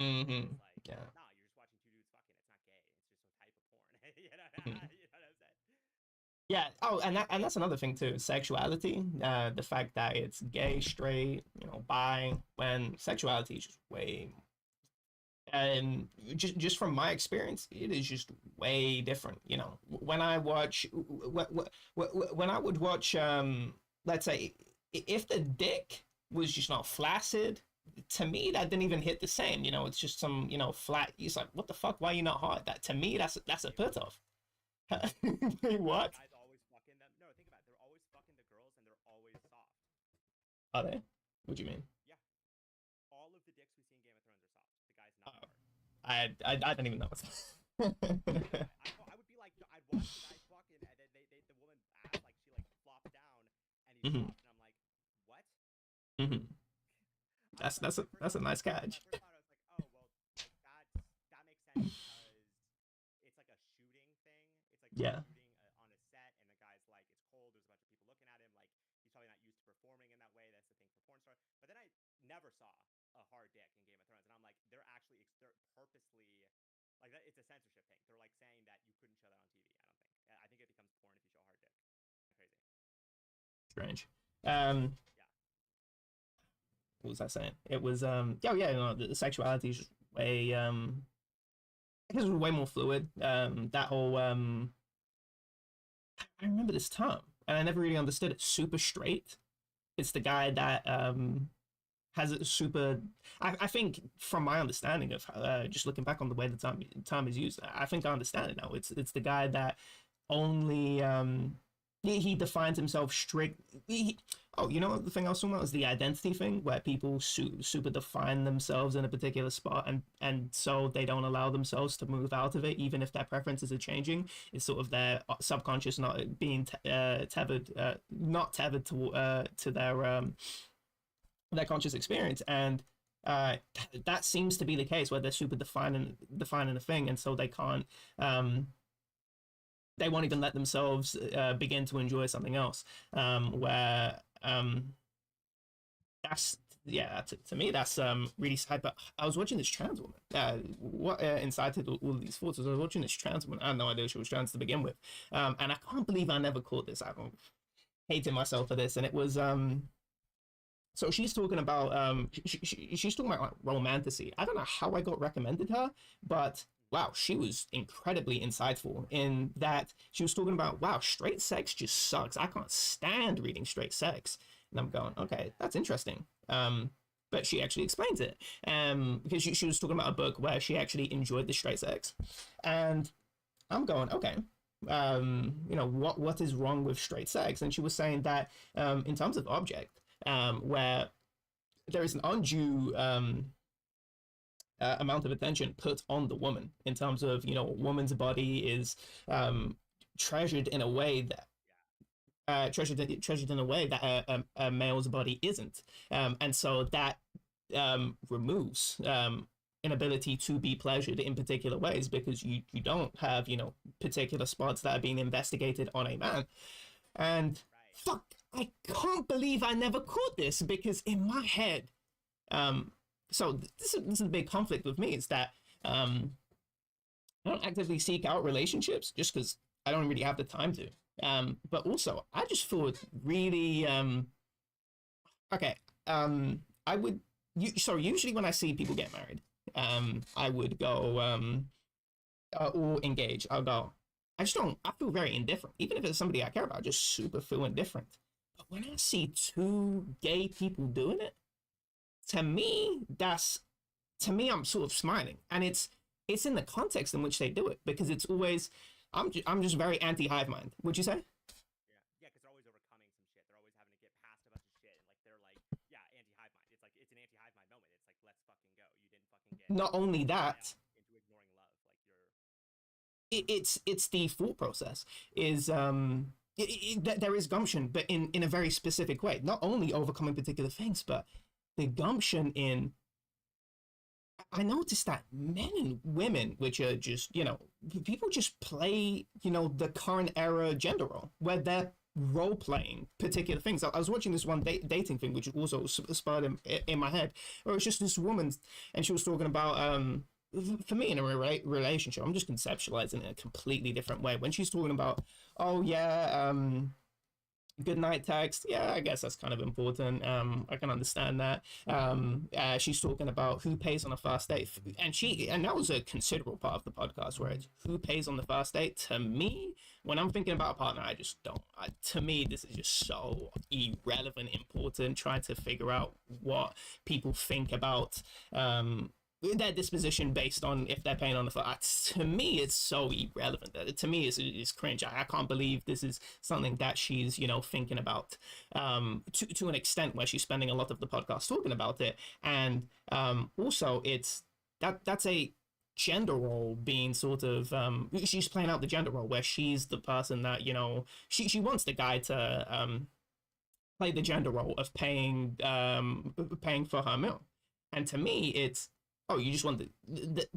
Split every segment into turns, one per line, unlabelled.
Mm-hmm.
It's like,
Yeah.
nah, you're just watching two dudes fucking. It's not gay. It's just a type of porn. You know,
Mhm.
you know what I'm saying?
Yeah. Oh, and that's another thing too. Sexuality. The fact that it's gay, straight, bi. When sexuality is just way, and just from my experience, it is just way different. When I watch, when I would watch, let's say, if the dick was just not flaccid, to me that didn't even hit the same. It's just some, flat. It's like, what the fuck? Why are you not hard? That to me, that's a
Wait,
put
what?
off. Wait,
Are the
what?
guys always fucking them? No, think about it. They're always fucking the girls, and they're always soft.
Are they? What do you mean?
Yeah, all of the dicks we see in Game of Thrones are soft. The guy's
Oh,
not hard.
I don't even know what's.
Yeah, I would be like, I'd watch the guy fucking, and then the woman ass like she like flops down, and he's
Hmm.
soft, and I'm like, what?
Hmm.
I was like,
That's a nice catch.
my first thought, I was like, oh well, like that makes sense because it's like a shooting thing. It's like they're
Yeah.
shooting on a set, and the guy's like, it's cold. There's a bunch of people looking at him. Like he's probably not used to performing in that way. That's the thing for porn stars. But then I never saw a hard dick in Game of Thrones, and I'm like, they're purposely like that. It's a censorship thing. They're like saying that you couldn't show that on TV. I don't think. I think it becomes porn if you show hard dick. Crazy.
Strange. Um,
Yeah.
what was I saying? It was yeah, the sexuality is just way I guess it was way more fluid. That whole I remember this term and I never really understood it. Super straight. It's the guy that has a super. I think from my understanding of just looking back on the way the time is used, I think I understand it now. It's the guy that only he defines himself strict. Oh, you know what the thing I was talking about is the identity thing, where people super define themselves in a particular spot, and so they don't allow themselves to move out of it, even if their preferences are changing. It's sort of their subconscious not being tethered, not tethered to their conscious experience, and that seems to be the case where they're super defining a thing, and so they can't. They won't even let themselves begin to enjoy something else. Where that's yeah, to me that's really sad. But I was watching this trans woman. What incited all of these thoughts was I was watching this trans woman. I had no idea she was trans to begin with, and I can't believe I never caught this. I'm hating myself for this, and it was so she's talking about she's talking about like, romanticy. I don't know how I got recommended her, but wow, she was incredibly insightful in that she was talking about wow, straight sex just sucks. I can't stand reading straight sex, and I'm going, okay, that's interesting. But she actually explains it, because she was talking about a book where she actually enjoyed the straight sex, and I'm going, okay, what is wrong with straight sex? And she was saying that in terms of object, where there is an undue amount of attention put on the woman in terms of a woman's body is treasured in a way that treasured in a way that a male's body isn't, and so that removes inability to be pleasured in particular ways because you don't have particular spots that are being investigated on a man. And
Right.
fuck, I can't believe I never caught this because in my head, um, so this is a big conflict with me is that I don't actively seek out relationships just because I don't really have the time to. But also, I just feel it's really okay. I would so usually when I see people get married, I would go or engage. I'll go. I just don't. I feel very indifferent, even if it's somebody I care about. I just super feel indifferent. But when I see two gay people doing it, to me, I'm sort of smiling, and it's in the context in which they do it because it's always I'm just very anti hive mind. Would you say?
Yeah, yeah, because they're always overcoming some shit. They're always having to get past a bunch of shit, and like they're like, yeah, anti-hive mind. It's like it's an anti-hive mind moment. It's like let's fucking go. You didn't fucking get
Not only
shy
that,
off into ignoring love. Like you're
it's the thought process is there is gumption, but in a very specific way. Not only overcoming particular things, but the gumption in I noticed that men and women, which are just, people just play, the current era gender role where they're role playing particular things. I was watching this one dating thing, which also spurred in my head, where it's just this woman, and she was talking about for me in a relationship. I'm just conceptualizing it in a completely different way. When she's talking about, oh yeah, good night text, yeah, I guess that's kind of important. I can understand that. She's talking about who pays on a first date, and that was a considerable part of the podcast, where it's who pays on the first date. To me, when I'm thinking about a partner, I just don't. To me, this is just so irrelevant. Important trying to figure out what people think about their disposition based on if they're paying on the phone. To me, it's so irrelevant. To me, it's cringe. I can't believe this is something that she's, thinking about to an extent where she's spending a lot of the podcast talking about it. And also, that's a gender role being sort of she's playing out the gender role where she's the person that she wants the guy to play the gender role of paying for her meal. And to me, it's, oh, you just want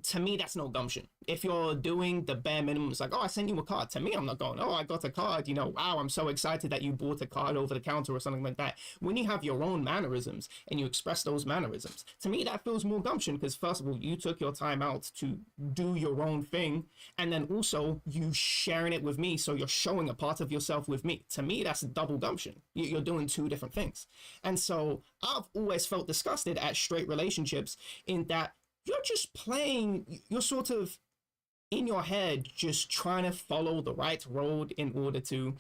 to me, that's no gumption. If you're doing the bare minimum, it's like, oh, I sent you a card. To me, I'm not going, oh, I got a card. Wow, I'm so excited that you bought a card over the counter or something like that. When you have your own mannerisms and you express those mannerisms, to me, that feels more gumption, because first of all, you took your time out to do your own thing. And then also you sharing it with me. So you're showing a part of yourself with me. To me, that's double gumption. You're doing two different things. And so I've always felt disgusted at straight relationships in that you're just playing, you're sort of in your head just trying to follow the right road in order to,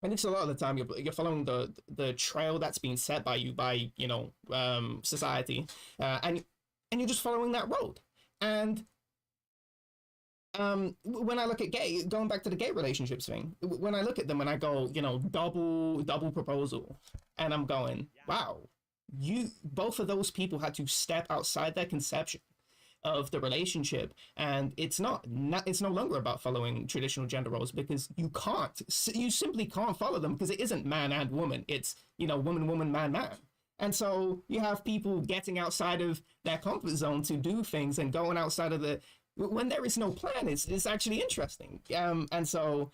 and it's a lot of the time you're following the trail that's been set by you by society, and you're just following that road. And when I look at going back to the gay relationships thing, when I look at them and I go, double proposal, and I'm going, wow, both of those people had to step outside their conception of the relationship, and it's no longer about following traditional gender roles, because you simply can't follow them, because it isn't man and woman, it's woman, man. And so you have people getting outside of their comfort zone to do things, and going outside of when there is no plan. It's actually interesting. And so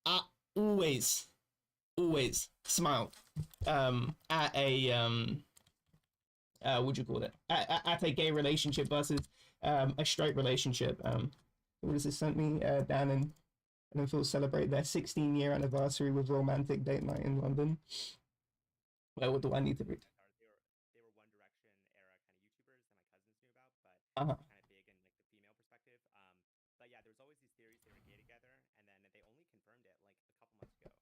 I always smiled at a what do you call it, at a gay relationship versus a straight relationship. What does this sent me? Dan and Phil celebrate their 16-year anniversary with romantic date night in London. Well, what do I need to read?
They were One Direction era kind of YouTubers that my cousins knew about, but kind of big in like the female perspective. But yeah, there was always these theories they were gay together, and then they only confirmed it like a couple months ago.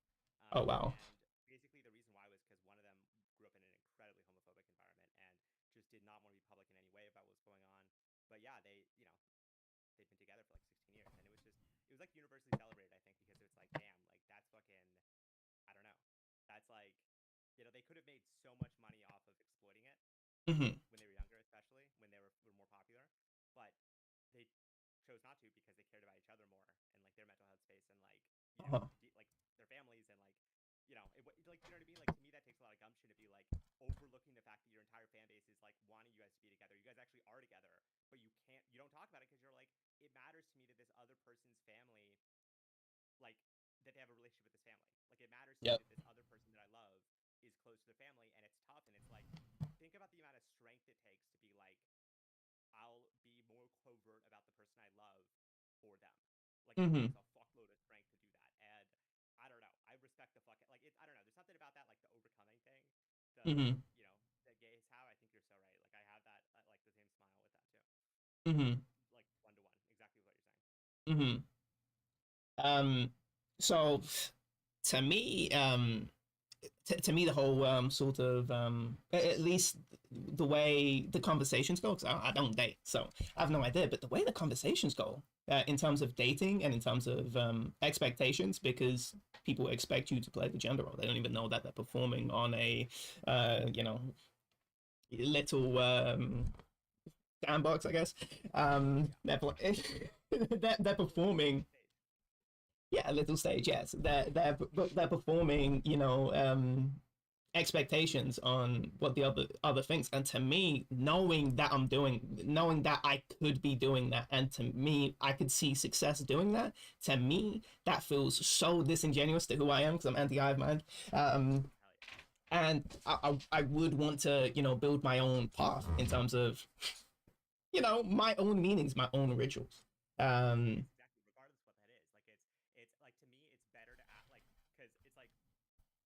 Oh wow.
And basically the reason why was because one of them grew up in an incredibly homophobic environment and just did not want to be public in any way about what was going on. But yeah, they've been together for like 16 years, and it was like universally celebrated, I think, because it's like, damn, like that's fucking, I don't know, that's like, they could have made so much money off of exploiting it when they were younger, especially when they were more popular, but they chose not to because they cared about each other more and like their mental health space and like like their families and like like, you know what I mean? Like, to me, that takes a lot of gumption to be like overlooking the fact that your entire fan base is like wanting you guys to be together. You guys actually are together, but you don't talk about it because you're like, it matters to me that this other person's family, like, that they have a relationship with this family. Like, it matters to me that this other person that I love is close to the family, and it's tough. And it's like, think about the amount of strength it takes to be like, I'll be more covert about the person I love for them. Like, it takes a fuckload of strength to do that. And I don't know. I respect the fuck. Like, I don't know. There's something about that, like the overcoming thing. That gays have. I think you're so right. Like, I have that, like the same smile with that too. Like 1-to-1, exactly what you're saying.
So to me, to me, the whole sort of at least the way the conversations go, because I don't date, so I have no idea, but the way the conversations go in terms of dating and in terms of expectations, because people expect you to play the gender role. They don't even know that they're performing on a little sandbox, I guess. They're performing. Yeah, a little stage. Yes, they're performing. expectations on what the other thinks. And to me, knowing that I could be doing that, and to me I could see success doing that, to me that feels so disingenuous to who I am, because I'm anti-hive mind. And I would want to, build my own path in terms of, my own meanings, my own rituals.
Exactly, regardless of what that is. Like it's like to me, it's better to act like because it's like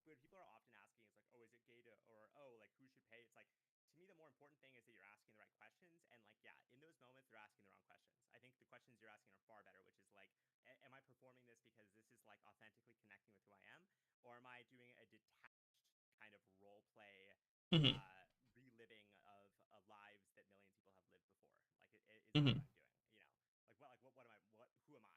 when people are often asking, it's like, oh, is it gay to or oh, like who should pay? It's like to me, the more important thing is that you're asking the right questions. And like, yeah, in those moments, they're asking the wrong questions. I think the questions you're asking are far better, which is like, am I performing this because this is like authentically connecting with who I am, or am I doing a detached kind of role play?
Hmm.
Reliving of lives that millions of people have lived before. Like, is that what
Hmm.
I'm doing? What am I? Who am I in this context, right?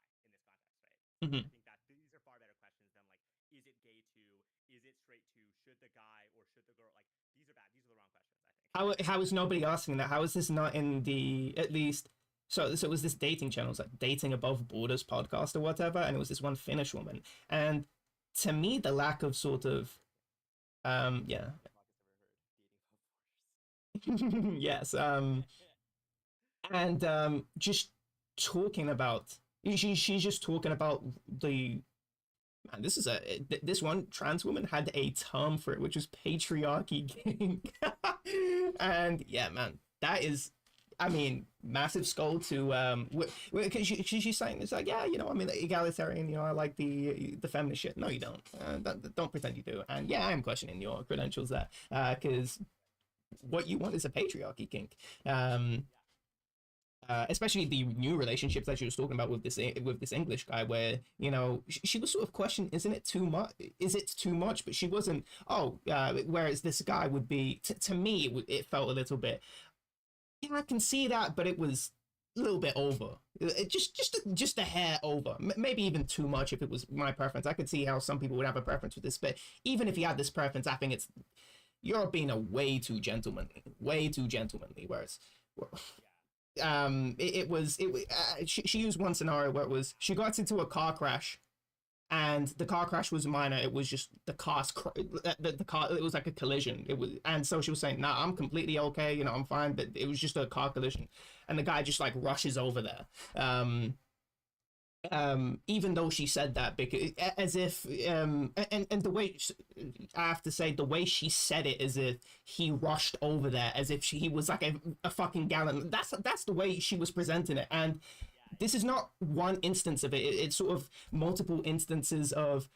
I
Hmm.
think that these are far better questions than like, is it gay to? Is it straight to? Should the guy or should the girl? Like, these are bad. These are the wrong questions. I think.
How is nobody asking that? How is this not in the, at least? So it was this dating channel, it was like Dating Above Borders podcast or whatever, and it was this one Finnish woman, and to me the lack of sort of yeah.
First podcast I've ever heard. Dating above borders.
Yes, and just talking about, she's just talking about the, man, this one trans woman had a term for it, which was patriarchy king. And yeah, man, that is, I mean, massive skull to because she's saying it's like, yeah, I mean, egalitarian, I like the feminist shit. No, you don't. Don't pretend you do. And yeah, I am questioning your credentials there, because what you want is a patriarchy kink. Um,
Yeah.
Especially the new relationships that she was talking about with this English guy, where she was sort of questioning, isn't it too much? Is it too much? But she wasn't. Oh, whereas this guy would be. To me, it felt a little bit. Yeah, I can see that, but it was a little bit over. Just a hair over. Maybe even too much if it was my preference. I could see how some people would have a preference with this, but even if you had this preference, I think you're being a way too gentlemanly. Whereas
Yeah.
she used one scenario where it was, she got into a car crash, and the car crash was minor. It was just the car, it was like a collision. It was, and so she was saying, nah, I'm completely okay, I'm fine, but it was just a car collision. And the guy just like rushes over there, even though she said that, because as if and the way, I have to say, the way she said it, as if he rushed over there, as if he was like a fucking gallon. That's the way she was presenting it. And
Yeah.
this
Yeah.
is not one instance of it. It's sort of multiple instances of,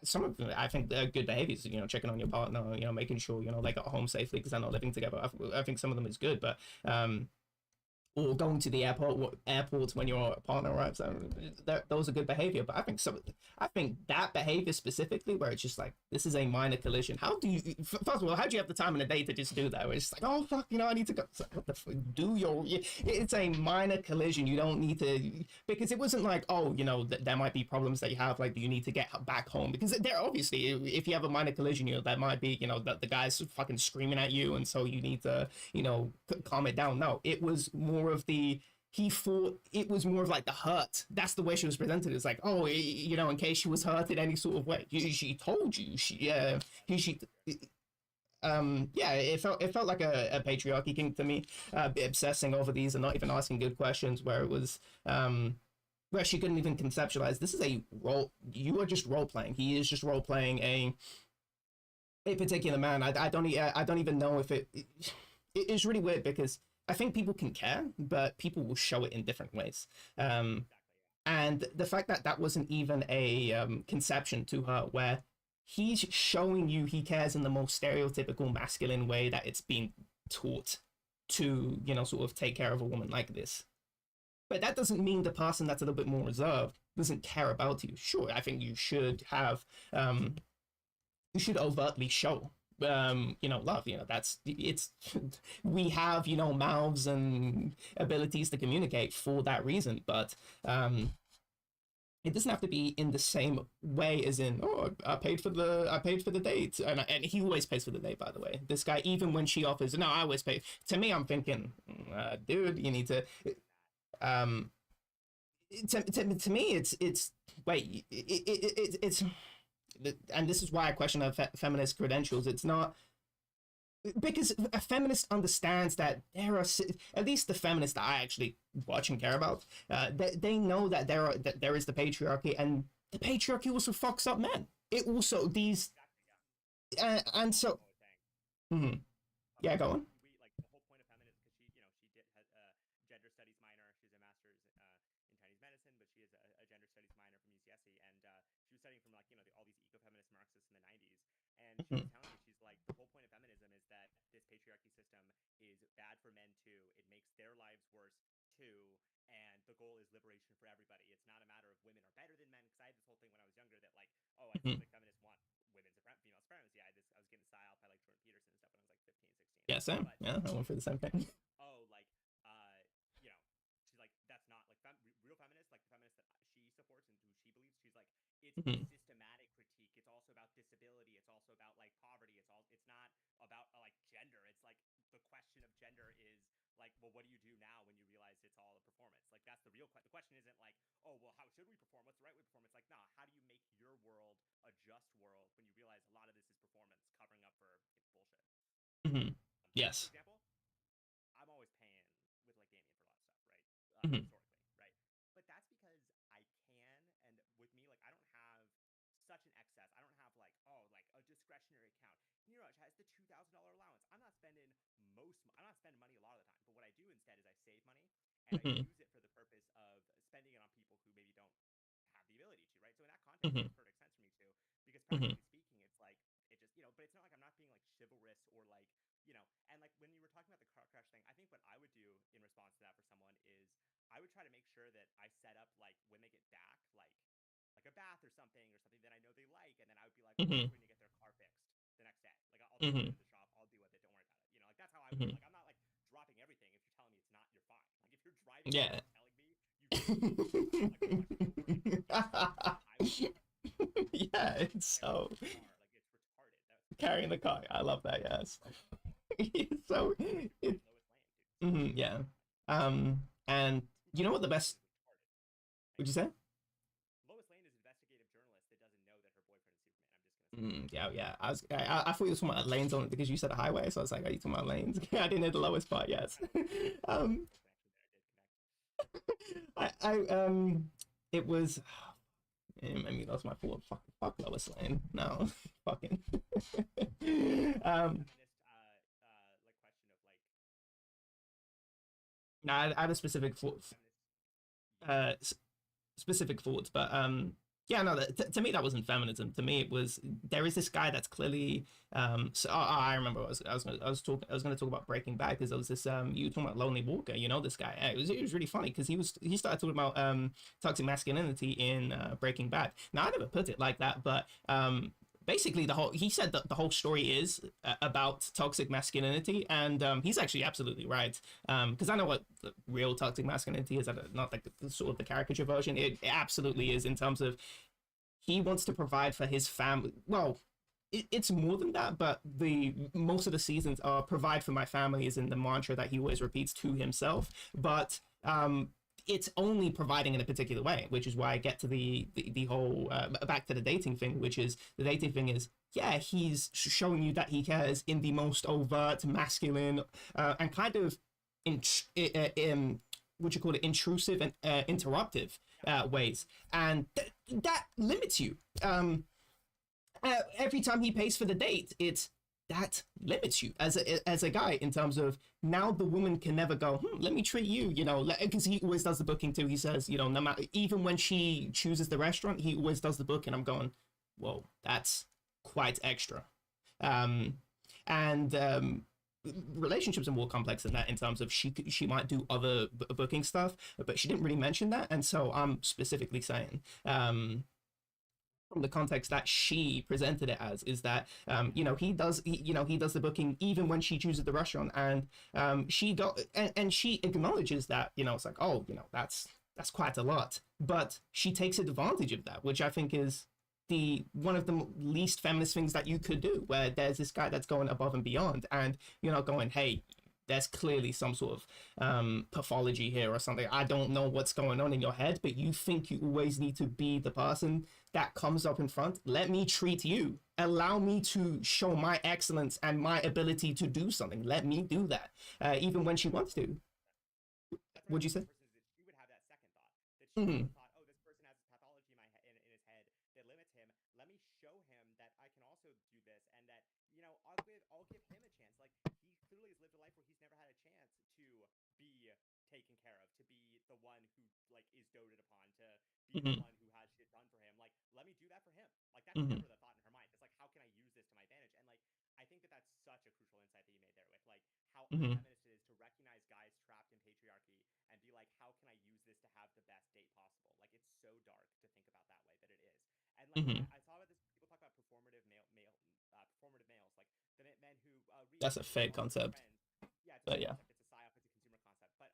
some of them, I think, good behaviors, checking on your partner, making sure, they got home safely because they're not living together. I think some of them is good, but or going to the airports when your partner arrives. Those are good behavior. But I think that behavior specifically, where it's just like, this is a minor collision. How do you? First of all, how do you have the time in the day to just do that? Where it's just like, oh fuck, I need to go. It's like, what the fuck? It's a minor collision. You don't need to, because it wasn't like, oh, there might be problems that you have. Like, do you need to get back home? Because there obviously, if you have a minor collision, that might be, that the guy's fucking screaming at you, and so you need to, calm it down. No, it was more of the, he thought it was more of like the hurt. That's the way she was presented. It's like, oh, in case she was hurt in any sort of way, she told you. Yeah, it felt like a patriarchy king to me, obsessing over these and not even asking good questions. Where it was, where she couldn't even conceptualize, this is a role. You are just role playing. He is just role playing a particular man. I don't even know if it is really weird, because I think people can care, but people will show it in different ways.
Exactly. Yeah.
And the fact that that wasn't even a conception to her, where he's showing you he cares in the most stereotypical masculine way that it's been taught to, sort of take care of a woman like this. But that doesn't mean the person that's a little bit more reserved doesn't care about you. Sure, I think you should have, you should overtly show, love. That's, it's, we have, mouths and abilities to communicate for that reason. But it doesn't have to be in the same way, as in, oh, I paid for the date, and he always pays for the date, by the way. This guy, even when she offers, no, I always pay. To me, I'm thinking, dude, you need to,
Imagine
um to me, it's wait, it's and this is why I question her feminist credentials. It's not because a feminist understands that there are, at least the feminists that I actually watch and care about, they know that there is the patriarchy, and the patriarchy also fucks up men. It also these and so mhm. Yeah, go on.
We like the whole point of feminism because she did has a gender studies minor. She's a master's in Chinese medicine, but she is a gender studies minor from UCSC, and she was studying from like all these eco-feminist Marxists in the '90s. And she was
Mhm.
telling me, she's like, the whole point of feminism is that this patriarchy system is bad for men too. It makes their lives worse too. And the goal is liberation for everybody. It's not a matter of women are better than men. Because I had this whole thing when I was younger that like, oh, I
Mhm.
feel like feminists want female supremacy. I was getting psyoped by like Jordan Peterson and stuff when I was like 15, 16.
Yeah, same.
But
Yeah, I went for the same thing.
oh, like, you know, she's like, that's not like real feminists, like the feminists that she supports and who she believes. She's like, it's a
Mhm.
systematic critique. It's also about disability. It's also about like poverty. It's not about like gender. It's like the question of gender is like, well, what do you do now when you realize it's all a performance? Like that's the real question. The question isn't like, oh, well, how should we perform? What's the right way to perform? It's like, nah, how do you make your world a just world when you realize a lot of this is performance covering up for bullshit?
Mhm.
For
Yes.
example, I'm always paying with like Damien for a lot of stuff, right?
Mhm.
Historically, right? But that's because I can, and with me, like I don't have such an excess. I don't have like like a discretionary account. Niraj has the $2,000 allowance. I'm not spending most. I'm not spending money a lot of the time. But what I do instead is I save money and I
Mhm.
use it for the purpose of spending it on people who maybe don't have the ability to, right? So in that context, it
Mhm.
makes perfect sense for me too, because
Mhm.
practically speaking, it's like it just but it's not like I'm not being like chivalrous or like and like when you were talking about the car crash thing, I think what I would do in response to that for someone is I would try to make sure that I set up like when they get back, like a bath or something that I know they like, and then I would be like, oh, they're
Mhm.
going to get their car fixed the next day. Like I'll take it
Mhm.
to the shop, I'll deal with it. Don't worry about it. Like that's how I would do it.
Mhm.
Like I'm not like dropping everything if you're telling me it's not, you're fine. Like if you're driving me and
Yeah.
you're telling me you don't need this car, like oh, I should be worried. That's how I would do it.
Yeah, it's so
Carrying the car, like it's retarded.
carrying the car. I love that. Yes. So
It's like you're
it,
playing Lois Lane, dude. It's
mhm,
retarded.
yeah. And
Who
you
thought
know what the
Lois Lane
best?
was retarded?
Would you
Anyways,
say?
Lois Lane is an investigative journalist that doesn't know that her boyfriend is Superman. I'm just gonna say.
Yeah, yeah. I thought you were talking about lanes on it because you said a highway, so I was like, are you talking about lanes? I didn't know the lowest part. Yes. um,
No connection there. I did connect.
it was. It made me lost my full fuck Lois Lane. No, fucking.
Do you have a
um,
feminist like question of like
no, I had a specific
feminist use?
uh specific thoughts, but yeah, no, to me that wasn't feminism. To me, it was there is this guy that's clearly so I remember I was going to talk about Breaking Bad because there was this you were talking about Lonely Walker, you know, this guy. It was really funny because he started talking about toxic masculinity in Breaking Bad. Now I never put it like that, but basically he said that the whole story is about toxic masculinity, and he's actually absolutely right, because I know what the real toxic masculinity is, not like the sort of the caricature version. It absolutely is in terms of he wants to provide for his family. Well, it's more than that, but the most of the seasons are provide for my family is in the mantra that he always repeats to himself, but it's only providing in a particular way, which is why I get to the whole back to the dating thing, which is the dating thing is yeah, he's showing you that he cares in the most overt, masculine, and kind of in, what you call it, intrusive and interruptive
Yeah.
ways, and that limits you. Every time he pays for the date, it's that limits you as a guy in terms of now the woman can never go, let me treat you, you know, because he always does the booking too. He says, you know, no matter even when she chooses the restaurant, he always does the booking. I'm going, whoa, that's quite extra. Um, and relationships are more complex than that in terms of she might do other booking stuff, but she didn't really mention that, and so I'm specifically saying from the context that she presented it as is that you know he does the booking even when she chooses the restaurant, and and she acknowledges that, you know, it's like, oh, you know, that's quite a lot, but she takes advantage of that, which I think is the one of the least feminist things that you could do, where there's this guy that's going above and beyond and, you know, going, hey, there's clearly some sort of pathology here or something. I don't know what's going on in your head, but you think you always need to be the person that comes up in front. Let me treat you. Allow me to show my excellence and my ability to do something. Let me do that, even when she wants to.
That's what I
Would you
think
say?
the person is that she would have that second thought that she would
Mm-hmm.
have thought, oh, this person has this pathology in his head that limits him. Let me show him that I can also do this, and that I'll give him a chance. Like he clearly has lived a life where he's never had a chance to be taken care of, to be the one who like is doted upon, to be the
Mm-hmm.
one who has shit done for him. Like let me do that for him. Like that's
Mm-hmm.
never the thought in her mind. It's like how can I use this to my advantage? And like I think that that's such a crucial insight that you made there with like how
Mm-hmm.
unfeminist it is to recognize guys trapped in patriarchy and be like, how can I use this to have the best date possible? Like it's so dark to think about that way, but it is. And like
Mm-hmm.
I saw about this. People talk about performative males, like the men who
That's a fake
are women
concept,
friends. Yeah, it's a
but
fake
yeah.
concept. It's a psyop. It's a consumer concept.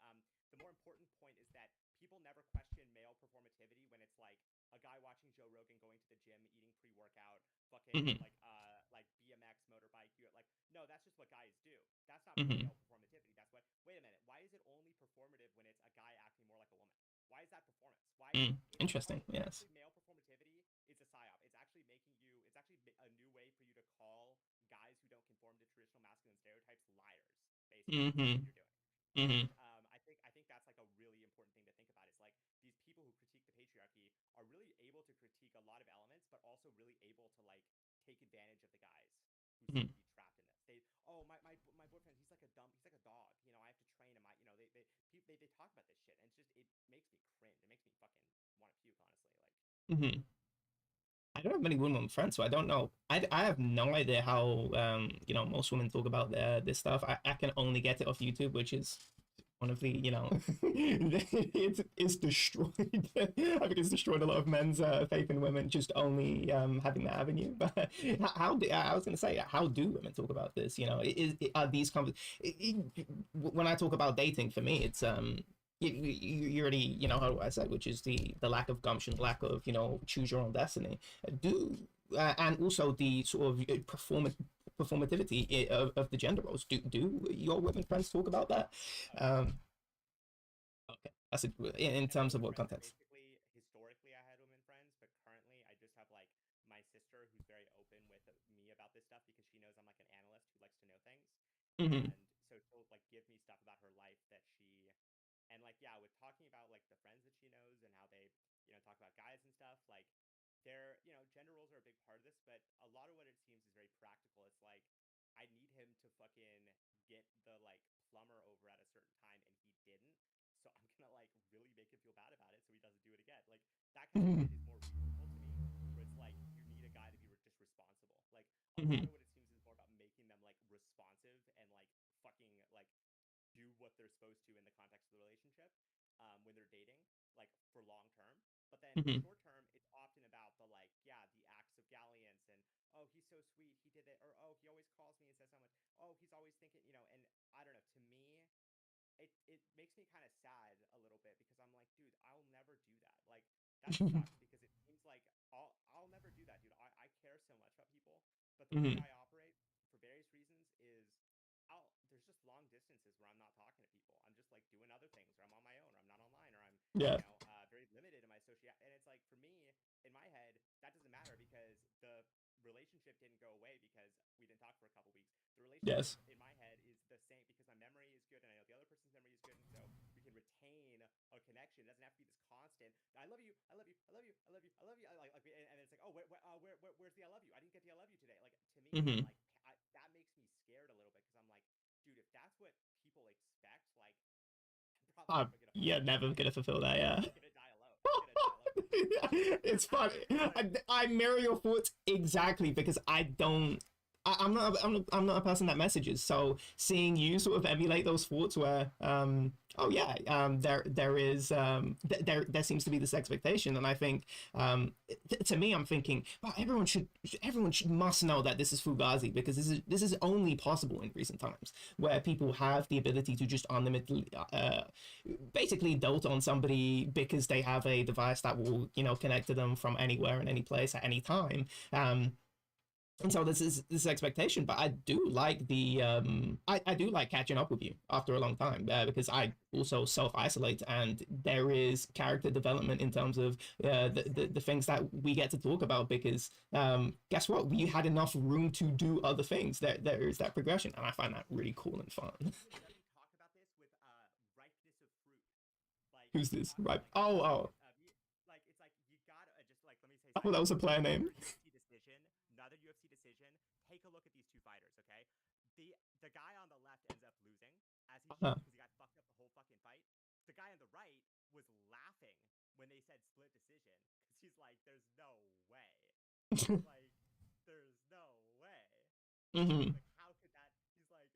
But the more important point is that people never question male performativity when it's like a guy watching Joe Rogan going to the gym, eating pre-workout, fucking
Mm-hmm.
like BMX motorbike. You're like, no, that's just what guys do. That's not
Mm-hmm.
male performativity. That's what. Wait a minute. Why is it only performative when it's a guy acting more like a woman? Why is that performance? Why?
Mm.
It's
Interesting.
oh,
Yes.
actually, male performativity is a psyop. It's actually making you. It's actually a new way for you to call guys who don't conform to traditional masculine stereotypes liars. Basically, is
Mm-hmm.
what you're doing.
Mm-hmm.
And I think that's like a really important thing to think about. Is like these people who critique the patriarchy are really able to critique a lot of elements, but also really able to like take advantage of the guys who seem
Mm-hmm.
to be trapped in this. My boyfriend, he's like a dog. I have to train him. They talk about this shit, and it makes me cringe. It makes me fucking want to puke, honestly. Like,
Mm-hmm. I don't have many women friends, so I don't know. I have no idea how most women talk about this stuff. I can only get it off YouTube, which is one of the it's destroyed. I think it's destroyed a lot of men's faith in women just only having that avenue. But I was gonna say, how do women talk about this? Are these when I talk about dating, for me it's you already how do I say, which is the lack of gumption, lack of choose your own destiny. Do And also the sort of performativity of the gender roles. Do your women friends talk about that?
oh yeah,
Um, okay, that's in
and my
terms of
women
what
friends are
context.
basically historically I had women friends, but currently I just have like my sister who's very open with me about this stuff because she knows I'm like an analyst who likes to know things,
Mm-hmm.
and so she'll like give me stuff about her life that she and like yeah, with talking about like the friends that she knows and how they talk about guys and stuff like. Gender roles are a big part of this, but a lot of what it seems is very practical. It's like I need him to fucking get the like plumber over at a certain time, and he didn't. So I'm gonna like really make him feel bad about it, so he doesn't do it again. Like that kind of
Mm-hmm.
shit is more reasonable to me. Where it's like you need a guy to be just responsible. Like a lot
Mm-hmm.
of what it seems is more about making them like responsive and like fucking like do what they're supposed to in the context of the relationship when they're dating, like for long term. But then
Mm-hmm.
short term, it's often about the like, yeah, the acts of galliance and oh, he's so sweet, he did it, or oh, he always calls me and says so much. Oh, he's always thinking. And I don't know. To me, it makes me kind of sad a little bit because I'm like, dude, I'll never do that. Like that sucks because it seems like I'll never do that, dude. I care so much about people, but the way
Mm-hmm.
I operate for various reasons is there's just long distances where I'm not talking to people. I'm just like doing other things, or I'm on my own, or I'm not online, or I'm
Yeah.
very limited in my social. And it's like for me in my head that doesn't matter because the relationship didn't go away because we didn't talk for a couple weeks. The relationship
Yes.
in my head is the same because my memory is good and I know the other person's memory is good, and so we can retain a connection. It doesn't have to be this constant. I love you. I love you. I love you. I love you. I love you. And it's like, oh, where's the I love you? I didn't get the I love you today. Like to me, I'm
Mm-hmm.
like, that makes me scared a little bit because I'm like, dude, if that's what people expect, like, I'm probably never gonna
You're
fulfill that.
never gonna fulfill that.
I'm
Yeah.
just gonna die alone. I'm gonna die alone.
It's funny. I mirror your thoughts exactly because I don't. I'm not a person that messages. So seeing you sort of emulate those thoughts, where oh yeah, there is there seems to be this expectation, and I think to me, I'm thinking, well, everyone should must know that this is fugazi because this is only possible in recent times where people have the ability to just unlimitedly basically dote on somebody because they have a device that will connect to them from anywhere and any place at any time. And so this is this expectation, but I do like the I do like catching up with you after a long time because I also self isolate and there is character development in terms of the things that we get to talk about because guess what, we had enough room to do other things. There is that progression and I find that really cool and fun.
You would let me talk about this with ripeness of fruit. Like
Who's
we
this,
talk
right?
about like
Oh, oh,
like it's like you gotta just like let me say
oh, that
sidebar.
was a player name.
Another UFC decision. Take a look at these two fighters, okay? The guy on the left ends up losing as he should
Uh-huh.
because he got fucked up the whole fucking fight. The guy on the right was laughing when they said split decision because he's like, "There's no way." Like, there's no way.
Mm-hmm.
Like, how could that? He's like,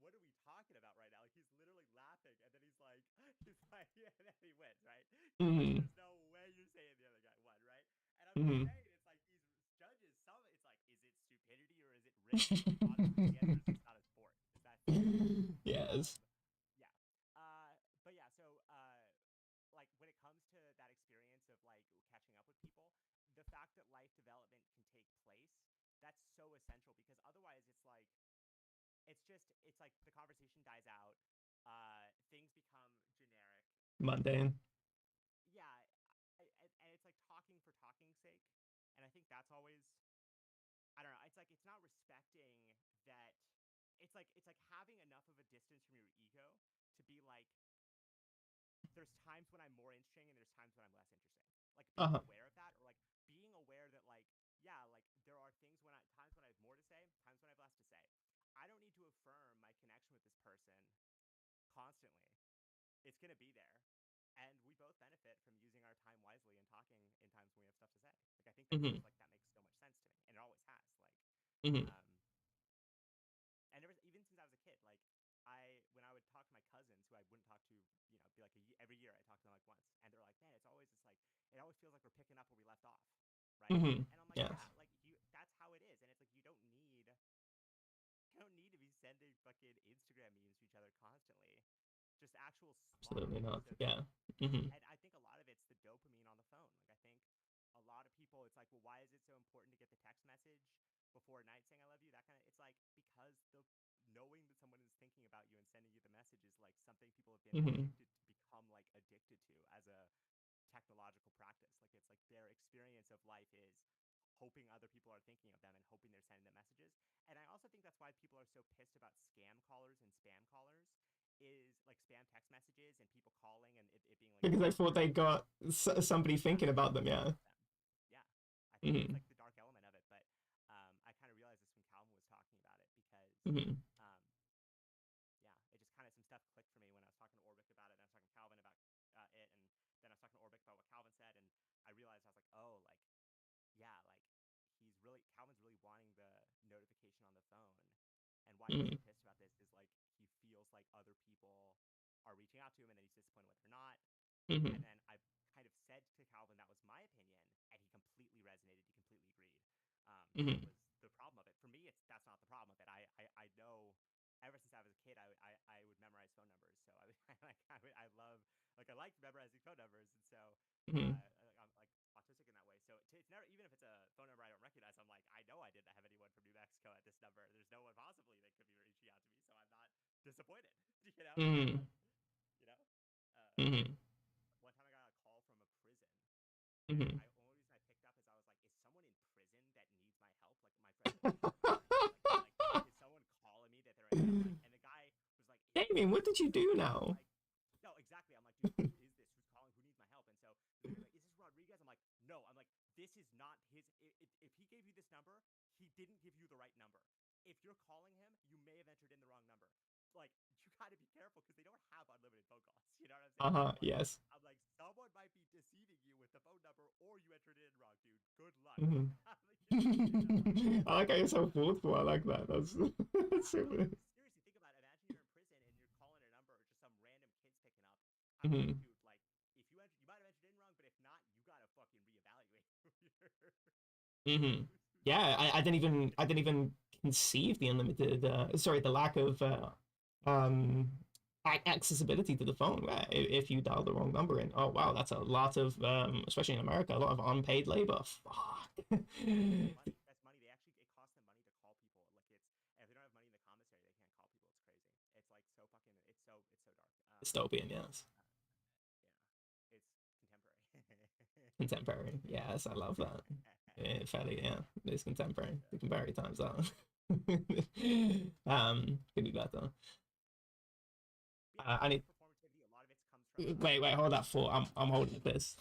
what are we talking about right now? Like, he's literally laughing, and then he's like, yeah, and then he wins, right? He's like,
Mm-hmm.
there's no way you're saying the other guy won, right? And I'm just
Mm-hmm.
saying, it's like these judges, some, it's like, is it stupidity or is it rigged? Honestly, the answer is it's not a sport. It's that simple.
Yes.
Yeah. But yeah, so like when it comes to that experience of like catching up with people, the fact that life development can take place, that's so essential because otherwise it's like the conversation dies out, things become generic, and
Mundane.
yeah, and it's like talking for talking's sake, and I think that's always I don't know. It's like it's not respecting that. It's like having enough of a distance from your ego to be like there's times when I'm more interesting and there's times when I'm less interesting. Like being
Uh-huh.
aware of that, or like being aware that like yeah, like there are things when I times when I have more to say, times when I have less to say. I don't need to affirm my connection with this person constantly. It's gonna be there, and we both benefit from using our time wisely and talking in times when we have stuff to say. Like I think that's
Mm-hmm.
just like that makes so much sense to me, and it always has.
Mm-hmm.
Um, and there was even since I was a kid, like I when I would talk to my cousins who I wouldn't talk to, be like every year I talk to them like once, and they're like, man, it's always just like it always feels like we're picking up where we left off, right?
Mm-hmm.
And I'm like,
Yes.
yeah, like that's how it is, and it's like you don't need to be sending fucking Instagram memes to each other constantly, just actual slop.
Absolutely not.
So
Yeah. Mm-hmm.
and I think a lot of it's the dopamine on the phone. Like I think a lot of people, it's like, well, why is it so important to get the text message before night saying I love you? That kind of, it's like because the knowing that someone is thinking about you and sending you the message is like something people have been
Mm-hmm.
addicted to become like addicted to as a technological practice. Like it's like their experience of life is hoping other people are thinking of them and hoping they're sending them messages. And I also think that's why people are so pissed about scam callers and spam callers is like spam text messages and people calling and it being like
Because I
scam
thought
calls
they
and stuff.
got somebody
That's
thinking
the
about
dark
them. Yeah.
element of them. Yeah. I think it's
Mm-hmm.
like the dark element of it, but I kind of realized this when Calvin was talking about it because
Mm-hmm.
um, yeah, it just kind of some stuff clicked for me when I was talking to Orbic about it, and I was talking to Calvin about it, and then I was talking to Orbic about what Calvin said, and I realized I was like, oh, like yeah, like Calvin's really wanting the notification on the phone, and why he's
Mm-hmm.
so pissed about this is like he feels like other people are reaching out to him, and then he's disappointed when they're not,
Mm-hmm.
and then I kind of said to Calvin that was my opinion, and he completely resonated. He completely agreed. That
Mm-hmm.
was the problem of it. For me, it's that's not the problem of it. I know. Ever since I was a kid, I would memorize phone numbers. So I love like I like memorizing phone numbers, and so
Mm-hmm.
I'm like autistic in that way. So it's never even if it's a phone number I don't recognize, I'm like I know I didn't have anyone from New Mexico at this number. There's no one possibly that could be reaching out to me, so I'm not disappointed. I'm not
Mm-hmm.
like you know. Uh,
Mm-hmm.
one time I got a call from a prison, and
Mm-hmm.
I only reason I picked up is I was like, is someone in prison that needs my help? Like my friends are in prison right now. Is someone calling me that they're in? I'm like, and the guy was like, is this
Damien, what did you do
Rodriguez? I'm
now?
like, no, exactly. I'm like, dude, who is this? Who's calling? Who needs my help? And so the guy's like, is this Rodriguez? I'm like, no. I'm like, this is not his. If he gave you this number, he didn't give you the right number. If you're calling him, you may have entered in the wrong number. Like, you got to be careful because they don't have unlimited phone calls. You know what I'm saying? So
Uh-huh. Yes.
I'm like, someone might be deceiving you with the phone number, or you entered it in wrong, dude. Good luck.
Mm-hmm.
Like,
I like how you're so
uh,
thoughtful. I like that. That's
yeah,
that's
no,
super.
seriously, think about it. Imagine you're in prison and you're calling a number, or just some random kids picking up. I'm like,
Mm-hmm.
dude, like, if you enter, you might have entered in wrong, but if not, you gotta fucking reevaluate
Mm-hmm.
who's
Yeah,
calling.
I didn't even conceive the unlimited. Sorry, the lack of um accessibility to the phone. Where if you dial the wrong number in, oh wow, that's a lot of especially in America, a lot of unpaid labor. Fuck.
That's money. That's money. They actually it costs them money
Dystopian, yes.
Yeah, it's contemporary.
Contemporary. Yes, I love that. Yeah, fairly, yeah. It's contemporary. The contemporary times out. Could be better.
But yeah,
I need.
performativity. A lot of it comes from
Wait, hold that thought. I'm holding this.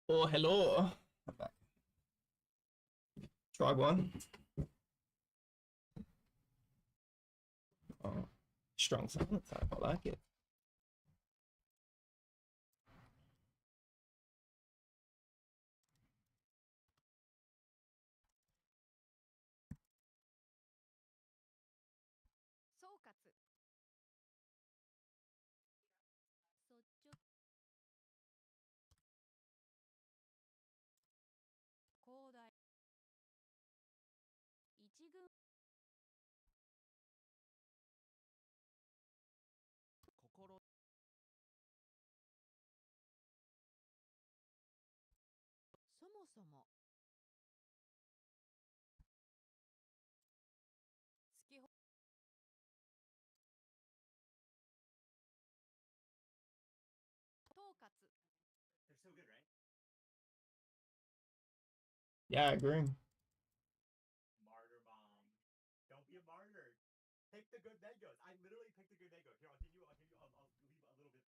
Oh, hello. I'm back. Try one. Oh, strong silence. I like it.
They're so good, right?
Yeah, I agree.
Martyr bomb. Don't be a martyr. Pick the good mangoes. I literally picked the good mango. Here, I'll give you. I'll leave a little bit free. I'll give you a good one.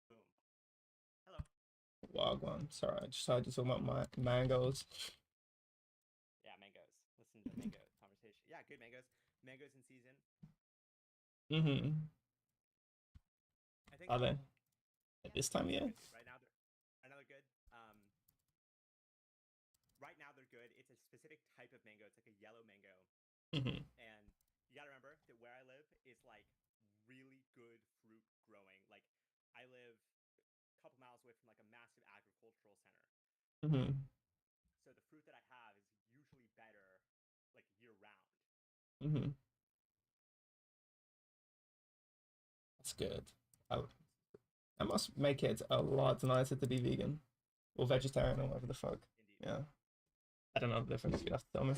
Boom. Hello.
Wagwan. Sorry, I just started to talk about my mangoes.
Yeah, mangoes. Listen to the mango conversation. Yeah, good mangoes. Mangoes in season.
Mm-hmm.
I think
Are they at this time of year?
right now they're good. Right now they're good. It's a specific type of mango. It's like a yellow mango,
Mm-hmm.
and you gotta remember that where I live is like really good fruit growing. Like I live a couple miles away from like a massive agricultural center,
Mm-hmm.
so the fruit that I have is usually better like year round.
Mm-hmm. That's good. I must make it a lot nicer to be vegan or vegetarian or whatever the fuck.
Indeed.
Yeah. I don't know the difference. You have to tell me.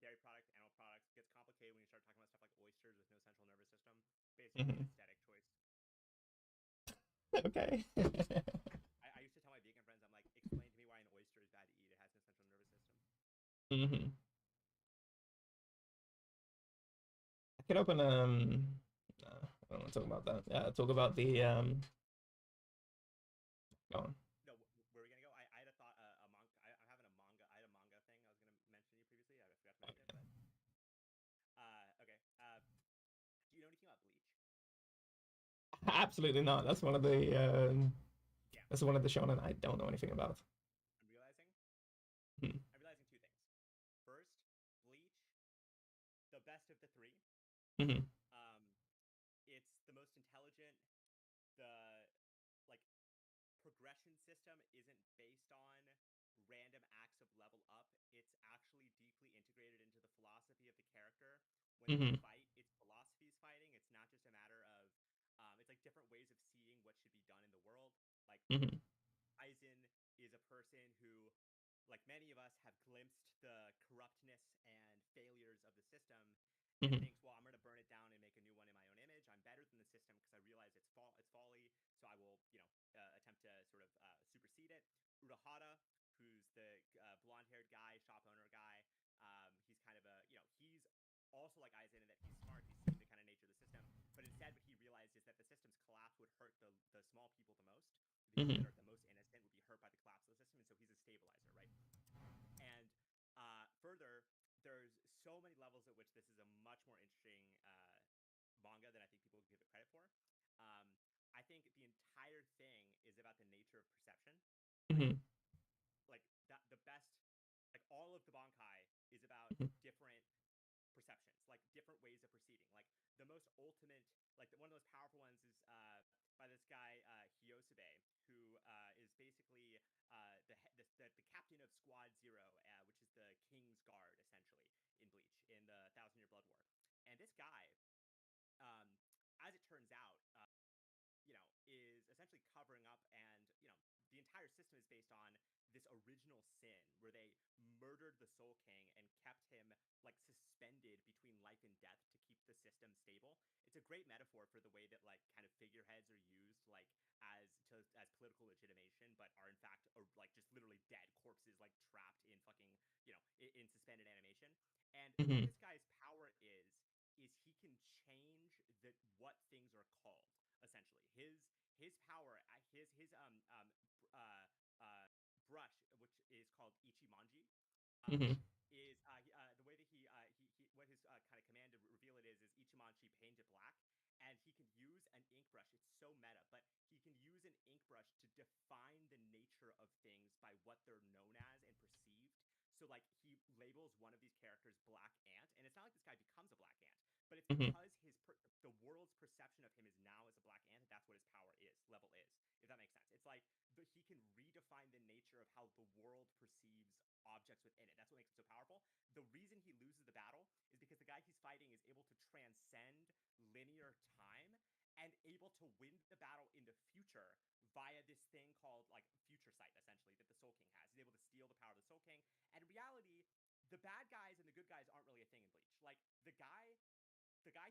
Dairy product, animal products gets complicated when you start talking about stuff like oysters with no central nervous system. Basically,
Mm-hmm.
aesthetic choice.
Okay.
I used to tell my vegan friends, I'm like, explain to me why an oyster is bad to eat. It has no central nervous system.
Mm-hmm. I could open no, I don't want to talk about that. Yeah, talk about the go on.
No, where are we gonna go? I had a thought, a manga. I'm having a manga. I had a manga thing I was gonna mention to you previously. I forgot to mention it, but okay. Do you know anything about Bleach?
Absolutely not.
Yeah,
That's one of the shonen I don't know anything about. Mhm.
I'm realizing two things. First, Bleach, the best of the three.
Mhm.
Um, it's the most intelligent. The like progression system isn't based on random acts of level up. It's actually deeply integrated into the philosophy of the character. When they
Mhm.
fight, it's philosophies fighting. It's not just a matter of it's like different ways of seeing what should be done in the world. Like
Mhm.
Aizen is a person who, like many of us, have glimpsed the corruptness and failures of the system and
Mhm.
thinks, well, I'm going to burn it down and make a new one in my own image. I'm better than the system because I realize it's folly, so I will, attempt to sort of supersede it. Urahara, who's the blonde-haired guy, shop owner guy, he's kind of he's also like Aizen in that he's smart. He's seen the kind of nature of the system, but instead, what he realized is that the system's collapse would hurt the small people the most. The people
Mhm.
that are the most innocent would be hurt by the collapse of the system, and so he's a stabilizer, right? And further, there's so many levels at which this is a much more interesting manga than I think people give it credit for. Um, I think the entire thing is about the nature of perception. Like,
Mhm.
like that, the best, like all of the Bankai is about
Mhm.
different perceptions, like different ways of perceiving. Like the most ultimate, like one of the most powerful ones is by this guy Hyosobe, who is basically the captain of Squad Zero, which is the King's Guard essentially in Bleach in the Thousand Year Blood War. And this guy, um, as it turns out, is essentially covering up, and the entire system is based on this original sin where they murdered the Soul King and kept him like suspended between life and death to keep the system stable. It's a great metaphor for the way that like kind of figureheads are used like as political legitimation, but are in fact like just literally dead corpses like trapped in fucking in suspended animation. And what
Mhm.
this guy's power is he can change what things are called essentially. His power, uh, uh, brush, which is called Ichimonji, um,
Mhm.
is the way that he what his kind of command to reveal it is Ichimonji painted black, and he can use an ink brush. It's so meta, but he can use an ink brush to define the nature of things by what they're known as and perceived. So like he labels one of these characters Black Ant, and it's not like this guy becomes a Black Ant, but it's
Mhm.
because the world's perception of him is now as a Black Ant. That's what his power level is, if that makes sense. It's like he can redefine the nature of how the world perceives objects within it. That's what makes it so powerful. The reason he loses the battle is because the guy he's fighting is able to transcend linear time and able to win the battle in the future via this thing called like future sight, essentially, that the Soul King has. He's able to steal the power of the Soul King. And in reality, the bad guys and the good guys aren't really a thing in Bleach. Like the guy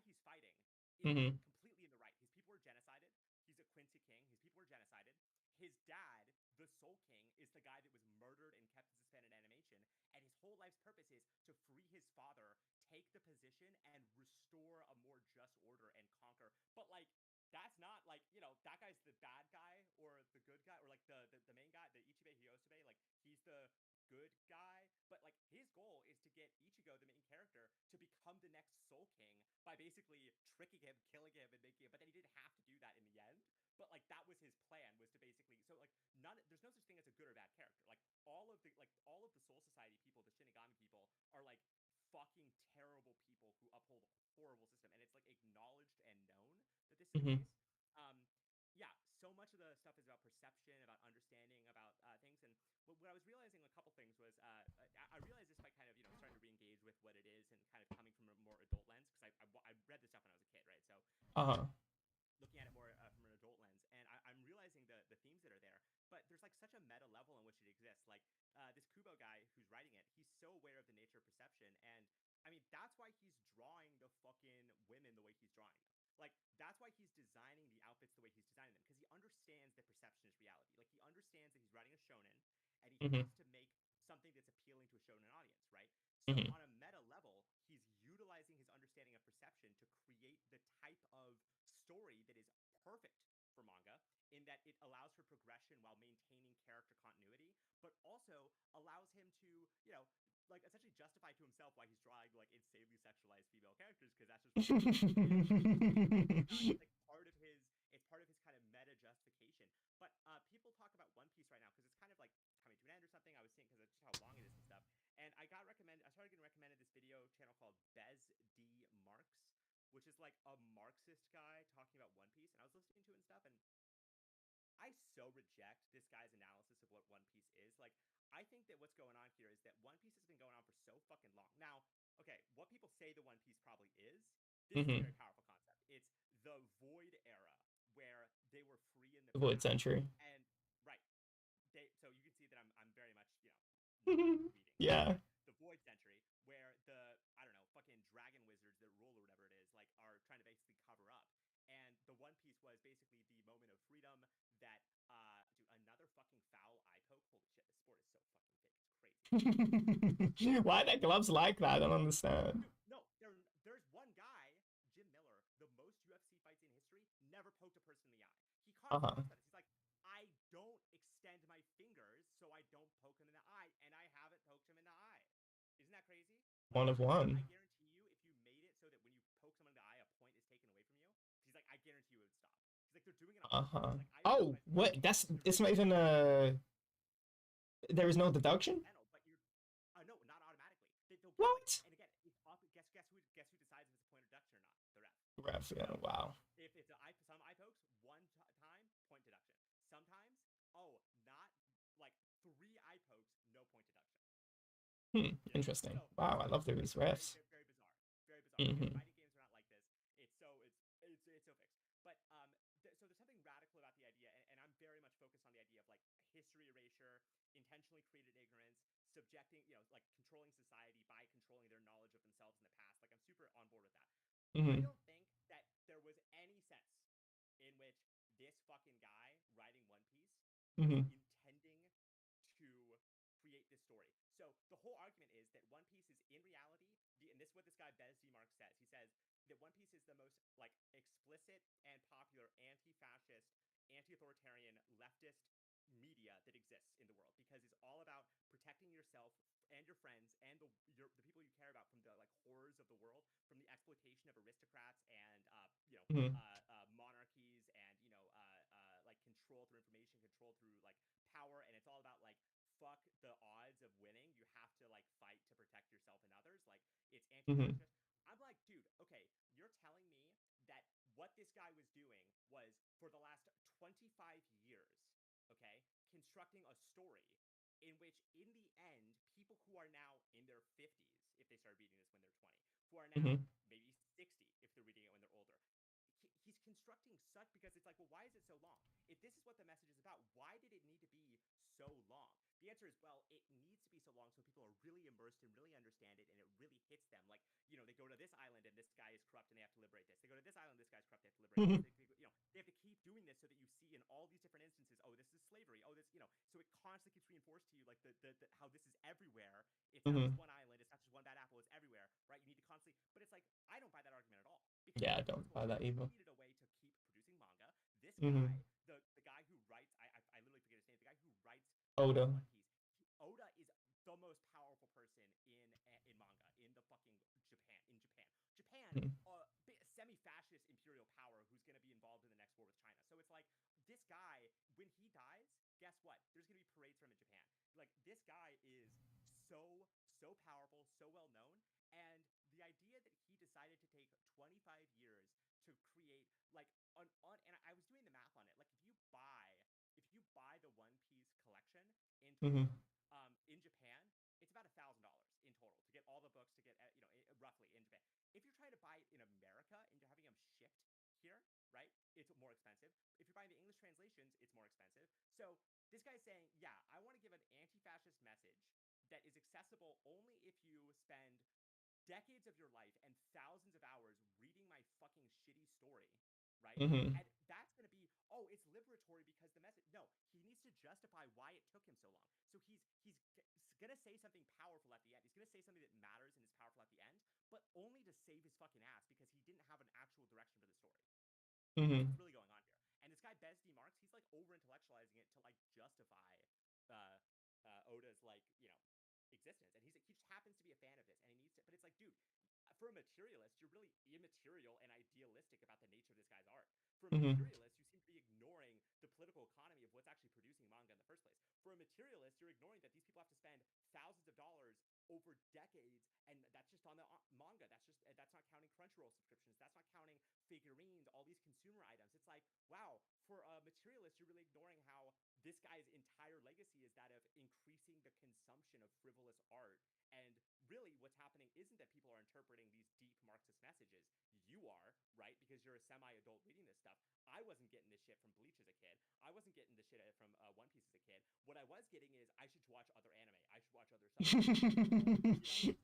he's fighting is
Mhm.
completely in the right. His people were genocided. He's a Quincy King. His people were genocided. His dad, the Soul King, is the guy that was murdered and kept in suspended animation. And his whole life's purpose is to free his father, take the position, and restore a more just order and conquer. But like, that's not like that guy's the bad guy or the good guy or like the main guy, the Ichibe Hyosobe. Like he's the good guy, but like his goal is to get Ichigo, the main character, to become the next Soul King by basically tricking him, killing him, and making him. But then he didn't have to do that in the end. But like that was his plan, was to basically so like none. There's no such thing as a good or bad character. Like all of the Soul Society people, the Shinigami people, are like fucking terrible people who uphold a horrible system, and it's like acknowledged and known that this is the
Mhm.
case. Um, yeah, so much of the stuff is about perception, about understanding, about things. And what I was realizing, a couple things was, I realized this by kind of starting to re-engage with what it is and kind of coming from a more adult lens, because I read this stuff when I was a kid, right? So
Uh-huh.
looking at it more from an adult lens, and I'm realizing the themes that are there. But there's like such a meta level in which it exists. Like this Kubo guy who's writing it, he's so aware of the nature of perception, and I mean that's why he's drawing the fucking women the way he's drawing them. Like that's why he's designing the outfits the way he's designing them, because he understands that perception is reality. Like he understands that he's writing a shonen, and he
Mhm.
has to make something that's appealing to a shonen audience, right? So
Mhm.
on a meta level, he's utilizing his understanding of perception to create the type of story that is perfect for manga, in that it allows for progression while maintaining character continuity, but also allows him to, like essentially justify to himself why he's drawing like insanely sexualized female characters, because that's just what he wants to do. It's not, it's like part of his kind of meta justification. But people talk about One Piece right now because it's kind of like coming to an end or something. I was seeing because of just how long it is and stuff. got recommended. I started getting recommended this video channel called Bez D Marks, which is like a Marxist guy talking about One Piece, and I was listening to it and stuff, and I so reject this guy's analysis of what One Piece is. Like, I think that what's going on here is that One Piece has been going on for so fucking long. Now, okay, what people say the One Piece probably is, this is a
Mm-hmm.
very powerful concept. It's the Void era, where they were free in the
Void
past,
Century.
and right, so you can see that I'm very much not reading,
Yeah.
right? The Void Century, where the I don't know fucking dragon wizards that rule or whatever it is like are trying to basically cover up, and the One Piece was basically the moment of freedom that dude, another fucking foul eye poke. Holy shit, this sport is so fucking big, it's crazy.
Why are their gloves like that? I don't understand.
Dude, no, there's one guy, Jim Miller, the most UFC fights in history, never poked a person in the eye. He constantly
Uh-huh.
talks about this. He's like, I don't extend my fingers, so I don't poke him in the eye, and I haven't poked him in the eye. Isn't that crazy?
One of
He's like, I
one.
guarantee you, if you made it so that when you poke someone in the eye, a point is taken away from you. He's like, I guarantee you it would stop. He's like, they're doing it on purpose.
Uh-huh.
He's like, I
Oh,
realize
what? That's
they're
it's
doing
not
it
even there is no
it's
deduction?
accidental, but you're no, not automatically. They'll give like,
What?
and again, it's up. Guess who decides if it's a point or deduction or not? The ref.
Ref, yeah,
So
wow.
if it's some eye pokes, time point deduction. Sometimes, not like 3 eye pokes, no point deduction.
Hmm,
You know,
interesting.
so
Wow, I
so
love these
it's very
refs.
very, very bizarre, very bizarre. Again,
Mm-hmm.
fighting games are not like this. It's so fixed. But so there's something radical about the idea, and I'm very much focused on the idea of like history erasure, intentionally created ignorance, subjecting, like controlling society by controlling their knowledge of themselves in the past. Like I'm super on board with that. I
Mm-hmm.
don't think that there was any sense in which this fucking guy writing One Piece was
Mm-hmm.
intending to create this story. So the whole argument is that One Piece is in reality, and this is what this guy Bez D. Mark says. He says that One Piece is the most like explicit and popular anti-fascist, anti-authoritarian, leftist media that exists in the world because it's all about protecting yourself and your friends and the people you care about from the like horrors of the world, from the exploitation of aristocrats and
Mm-hmm.
monarchies, and like control through information, control through like power, and it's all about like fuck the odds of winning. You have to like fight to protect yourself and others. Like it's
Mm-hmm.
anti-fascist. I'm like, dude, okay, you're telling me that what this guy was doing was for the last 25 years, okay, constructing a story in which, in the end, people who are now in their 50s, if they started reading this when they're 20, who are now
Mm-hmm.
maybe 60 if they're reading it when they're older, he's constructing such, because it's like, well, why is it so long? If this is what the message is about, why did it need to be so long? The answer is, well, it needs to be so long so people are really immersed and really understand it, and it really hits them. Like, they go to this island and this guy is corrupt and they have to liberate this. They go to this island, this guy's corrupt, they have to liberate
Mm-hmm.
this. They have to keep doing this so that you see in all these different instances, oh, this is slavery. Oh, so it constantly keeps reinforced to you like the how this is everywhere. It's not
Mm-hmm.
just one island. It's not just one bad apple. It's everywhere, right? You need to constantly, but it's like, I don't buy that argument at all because,
Yeah, I
first
don't
of
buy
all,
that
they
either.
needed a way to keep producing manga. This
Mm-hmm.
guy, the guy who writes, I literally forget his name. The guy who writes
Oda.
One Piece, Oda is the most powerful person in manga in the fucking Japan. Japan,
Mm-hmm.
semi-fascist imperial power who's going to be involved in the next war with China. So it's like, this guy, when he dies, guess what? There's going to be parades for him in Japan. Like, this guy is so powerful, so well known, and the idea that he decided to take 25 years to create like and I was doing the math on it. Like, if you buy the One Piece collection in
Mm-hmm.
total, in Japan, it's about $1,000 in total to get all the books, to get roughly in Japan. If you're trying to buy it in America and you're having them shipped here, right, it's more expensive. If you're buying the English translations, it's more expensive. So this guy's saying, yeah, I want to give an anti-fascist message that is accessible only if you spend decades of your life and thousands of hours reading my fucking shitty story, right?
Mm-hmm.
And that's going to be, oh, it's liberatory because the message. No, he needs to justify why it took him so long. So he's going to say something powerful at the end. He's going to say something that matters and is powerful at the end, but only to save his fucking ass because he didn't have an actual direction for the story. That's
Mm-hmm.
what's really going on here. And this guy Bez D Marks, he's like over intellectualizing it to like justify uh, Oda's like existence, and he just happens to be a fan of this, and he needs to. But it's like, dude, for a materialist, you're really immaterial and idealistic about the nature of this guy's art. For a
Mm-hmm.
materialist, you seem to be ignoring the political economy of what's actually producing manga in the first place. For a materialist, you're ignoring that these people have to spend thousands of dollars over decades, and that's just on the manga. That's not counting Crunchyroll subscriptions. That's not counting figurines, all these consumer items. It's like, wow, for a materialist, you're really ignoring how this guy's entire legacy is that of increasing the consumption of frivolous art. And really, what's happening isn't that people are interpreting these deep Marxist messages. You are, right? Because you're a semi adult reading this stuff. I wasn't getting this shit from Bleach as a kid. I wasn't getting this shit from One Piece as a kid. What I was getting is I should watch other anime. I should watch other stuff.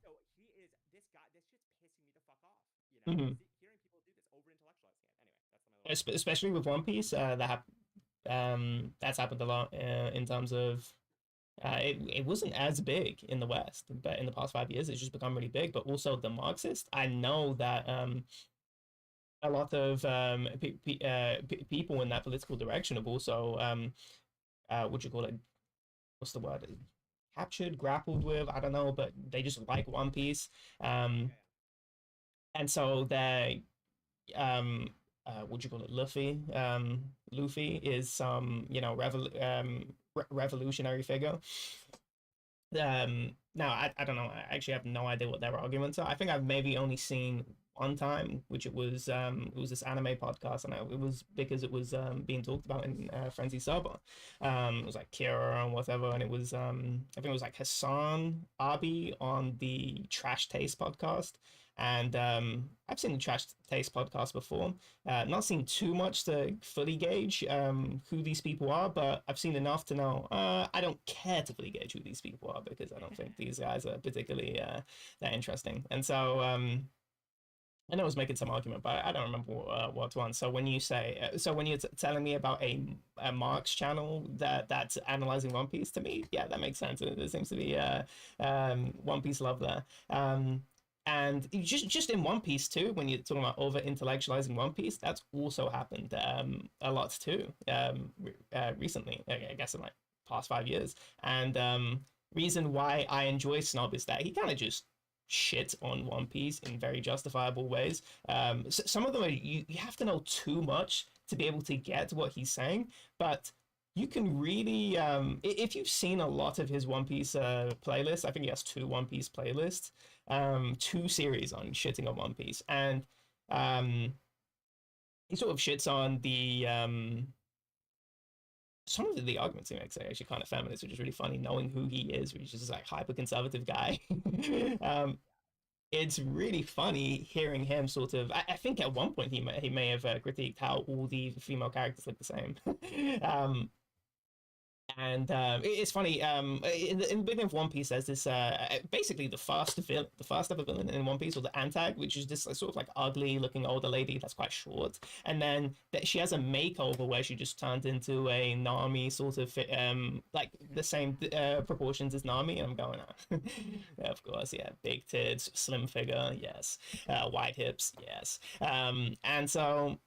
So he is this guy. This shit's pissing me the fuck off.
Mhm.
Hearing people do this, over intellectualizing it. Anyway, that's my little.
Especially with One Piece, that's happened a lot in terms of it wasn't as big in the West, but in the past 5 years, it's just become really big. But also the Marxist, I know that a lot of people in that political direction have also what you call it? What's the word? Captured, grappled with. I don't know, but they just like One Piece, um,
Yeah, yeah.
and so they what do you call it? Luffy is some revolutionary figure. Now I don't know. I actually have no idea what their arguments are. I think I've maybe only seen one time, which it was this anime podcast, and it was because it was being talked about in Frenzy Saba. It was like Kira and whatever, and it was I think it was like Hassan Abi on the Trash Taste podcast. And I've seen the Trash Taste podcast before. Not seen too much to fully gauge who these people are, but I've seen enough to know I don't care to fully gauge who these people are because I don't think these guys are particularly that interesting. And so I know I was making some argument, but I don't remember what one. So when you say, so when you're telling me about a Marx channel that's analyzing One Piece, to me, yeah, that makes sense. There seems to be One Piece love there. And just in One Piece too, when you're talking about over intellectualizing One Piece, that's also happened a lot too recently. I guess in like past 5 years. And reason why I enjoy Snob is that he kind of just shit on One Piece in very justifiable ways. Some of them are you have to know too much to be able to get what he's saying, but you can really if you've seen a lot of his One Piece playlists. I think he has two One Piece playlists, two series on shitting on One Piece, and um, he sort of shits on the some of the arguments he makes are actually kind of feminist, which is really funny, knowing who he is, which is just like hyper conservative guy. um, it's really funny hearing him sort of. I think at one point he may have critiqued how all the female characters look the same. um, and it's funny. In the beginning of One Piece, there's this basically the first ever villain in One Piece, or the Antag, which is this sort of like ugly looking older lady that's quite short, and then she has a makeover where she just turned into a Nami sort of like the same proportions as Nami, and I'm going, yeah, of course, yeah, big tits, slim figure, yes, wide hips, yes, and so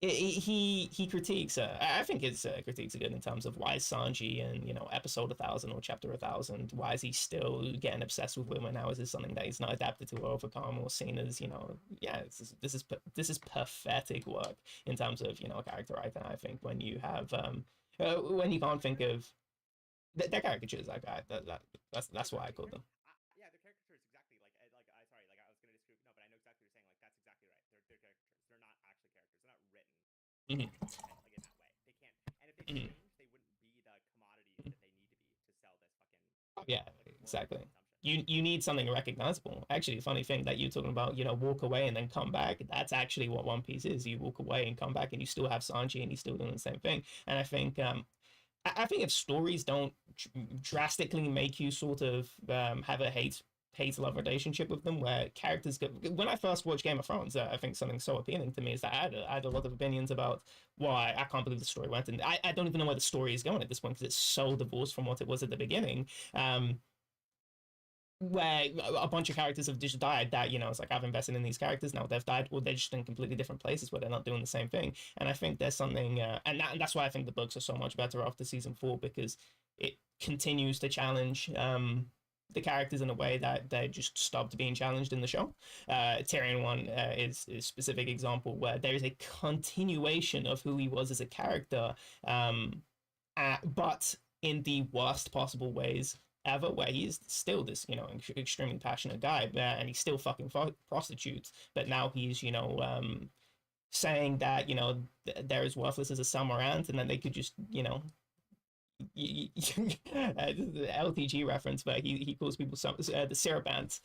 he critiques. I think his critiques are good in terms of why is Sanji in episode 1,000 or chapter 1,000. Why is he still getting obsessed with women? How is this something that he's not adapted to or overcome or seen as yeah? This is pathetic work in terms of character writing. I think when you can't think of they're caricatures. Like that's why I call them.
Yeah, they're caricatures exactly. I sorry, like I was gonna disagree. No, but I know exactly what you're saying. Like that's exactly right. They're caricatures. They're not actually characters. They're not written
Mhm.
like in that way. They can't. And if they
Mhm.
change, they wouldn't be the commodities that they need to be to sell this fucking
Yeah,
like world
exactly.
consumption.
You need something recognizable. Actually, the funny thing that you're talking about, walk away and then come back. That's actually what One Piece is. You walk away and come back, and you still have Sanji, and he's still doing the same thing. And I think I think if stories don't drastically make you sort of have a hate love relationship with them, where characters get. When I first watched Game of Thrones, I think something so appealing to me is that I had a lot of opinions about why I can't believe the story went, and I don't even know where the story is going at this point because it's so divorced from what it was at the beginning. Where a bunch of characters have just died that it's like I've invested in these characters, now they've died, or they're just in completely different places where they're not doing the same thing. And I think there's something and that's why I think the books are so much better after season 4, because it continues to challenge the characters in a way that they just stopped being challenged in the show. Tyrion one is a specific example where there is a continuation of who he was as a character, but in the worst possible ways ever, where he's still this, extremely passionate guy, and he's still fucking prostitutes, but now he's, saying that, they're as worthless as a summer ant, and then they could just, the LTG reference, but he calls people the syrup ants,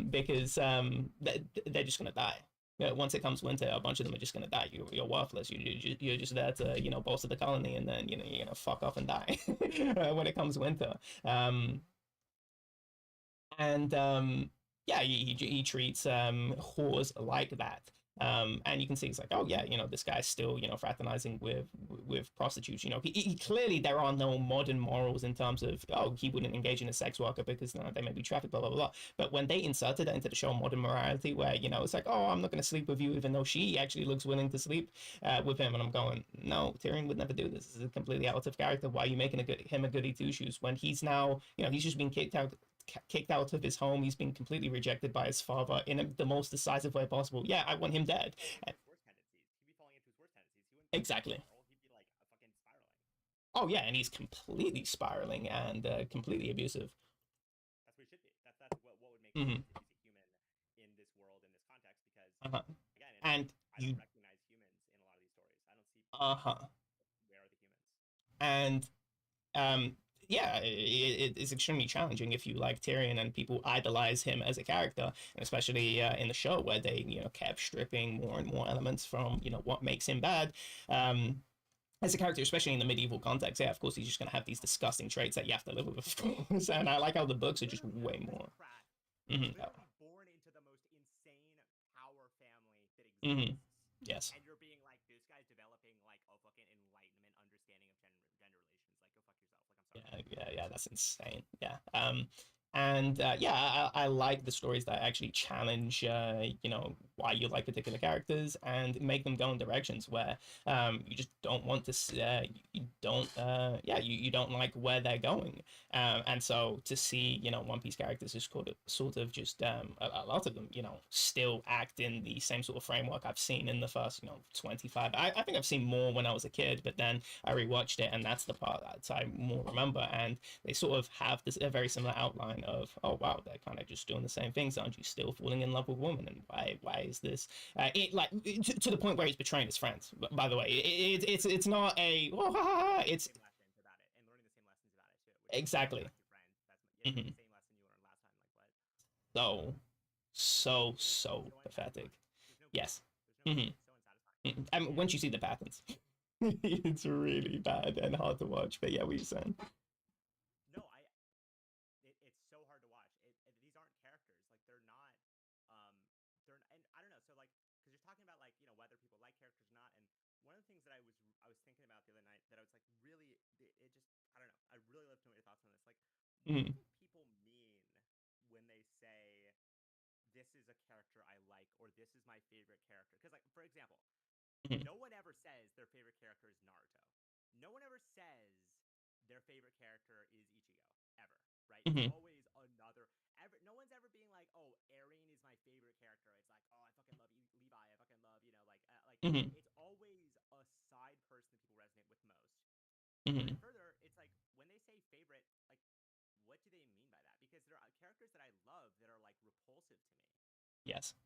because they're just gonna die. Once it comes winter, a bunch of them are just gonna die. You're worthless. You're just there to bolster the colony, and then you're gonna fuck off and die when it comes winter. And yeah, he treats whores like that. And you can see it's like, oh yeah, this guy's still, fraternizing with prostitutes. He clearly, there are no modern morals in terms of, oh, he wouldn't engage in a sex worker because they may be trafficked, blah blah blah. But when they inserted that into the show, modern morality, where it's like, oh, I'm not going to sleep with you, even though she actually looks willing to sleep with him, and I'm going, no, Tyrion would never do this. This is completely out of character. Why are you making him a goody two shoes when he's now, he's just been kicked out of his home. He's been completely rejected by his father in the most decisive way possible. Yeah, I want him dead.
He'd be falling into his worst tendencies. He wouldn't
Exactly.
he'd be like a fucking spiraling.
Oh yeah, and he's completely spiraling and completely abusive.
That's what he should be. That's what would make
Mm-hmm.
sense if he's a human in this world, in this context, because
Uh-huh.
again,
And
I don't recognize humans in a lot of these stories. I don't see
uh-huh.
where are the humans.
And yeah, it's extremely challenging if you like Tyrion and people idolize him as a character, and especially in the show where they kept stripping more and more elements from what makes him bad. As a character, especially in the medieval context, yeah, of course he's just gonna have these disgusting traits that you have to live with, of course. And I like how the books are just way more. Mm-hmm.
Born into the most insane power family that exists.
Mm-hmm. Yes.
And you're being like, this guy's developing like a fucking enlightenment understanding of gender relations. Like, go fuck yourself. Like, I'm sorry.
Yeah, that's insane. Yeah. And yeah, I like the stories that actually challenge, why you like particular characters and make them go in directions where you just don't want to, you don't, you don't like where they're going. And so to see, One Piece characters just sort of just, a lot of them, still act in the same sort of framework I've seen in the first, 25. I think I've seen more when I was a kid, but then I rewatched it, and that's the part that I more remember. And they sort of have a very similar outline of, oh wow, they're kind of just doing the same things. Aren't you still falling in love with women? And why is this to the point where he's betraying his friends? By the way, it's not a it's
lessons about it and learning the same lessons about it too.
Exactly.
That's the same lesson you learned last time. Like what?
So pathetic. Yes. Mm-hmm.
So unsatisfying.
I mean, once you see the patterns, it's really bad and hard to watch. But yeah, what you saying?
No, it's so hard to watch. These aren't characters. Like they're not. And I don't know. So like, because you're talking about like whether people like characters or not. And one of the things that I was thinking about the other night that I was like really it just I don't know. I really love to know your thoughts on this. Like, what
Mm-hmm.
do people mean when they say this is a character I like or this is my favorite character? Because like for example,
Mm-hmm.
no one ever says their favorite character is Naruto. No one ever says their favorite character is Ichigo ever, right? It's
Mm-hmm.
always another. No one's ever being like, oh, Eren is my favorite character. It's like, oh, I fucking love Levi. I fucking love
Mm-hmm.
it's always a side person that people resonate with most.
Mm-hmm.
And further, it's like when they say favorite, like, what do they mean by that? Because there are characters that I love that are like repulsive to me.
Yes.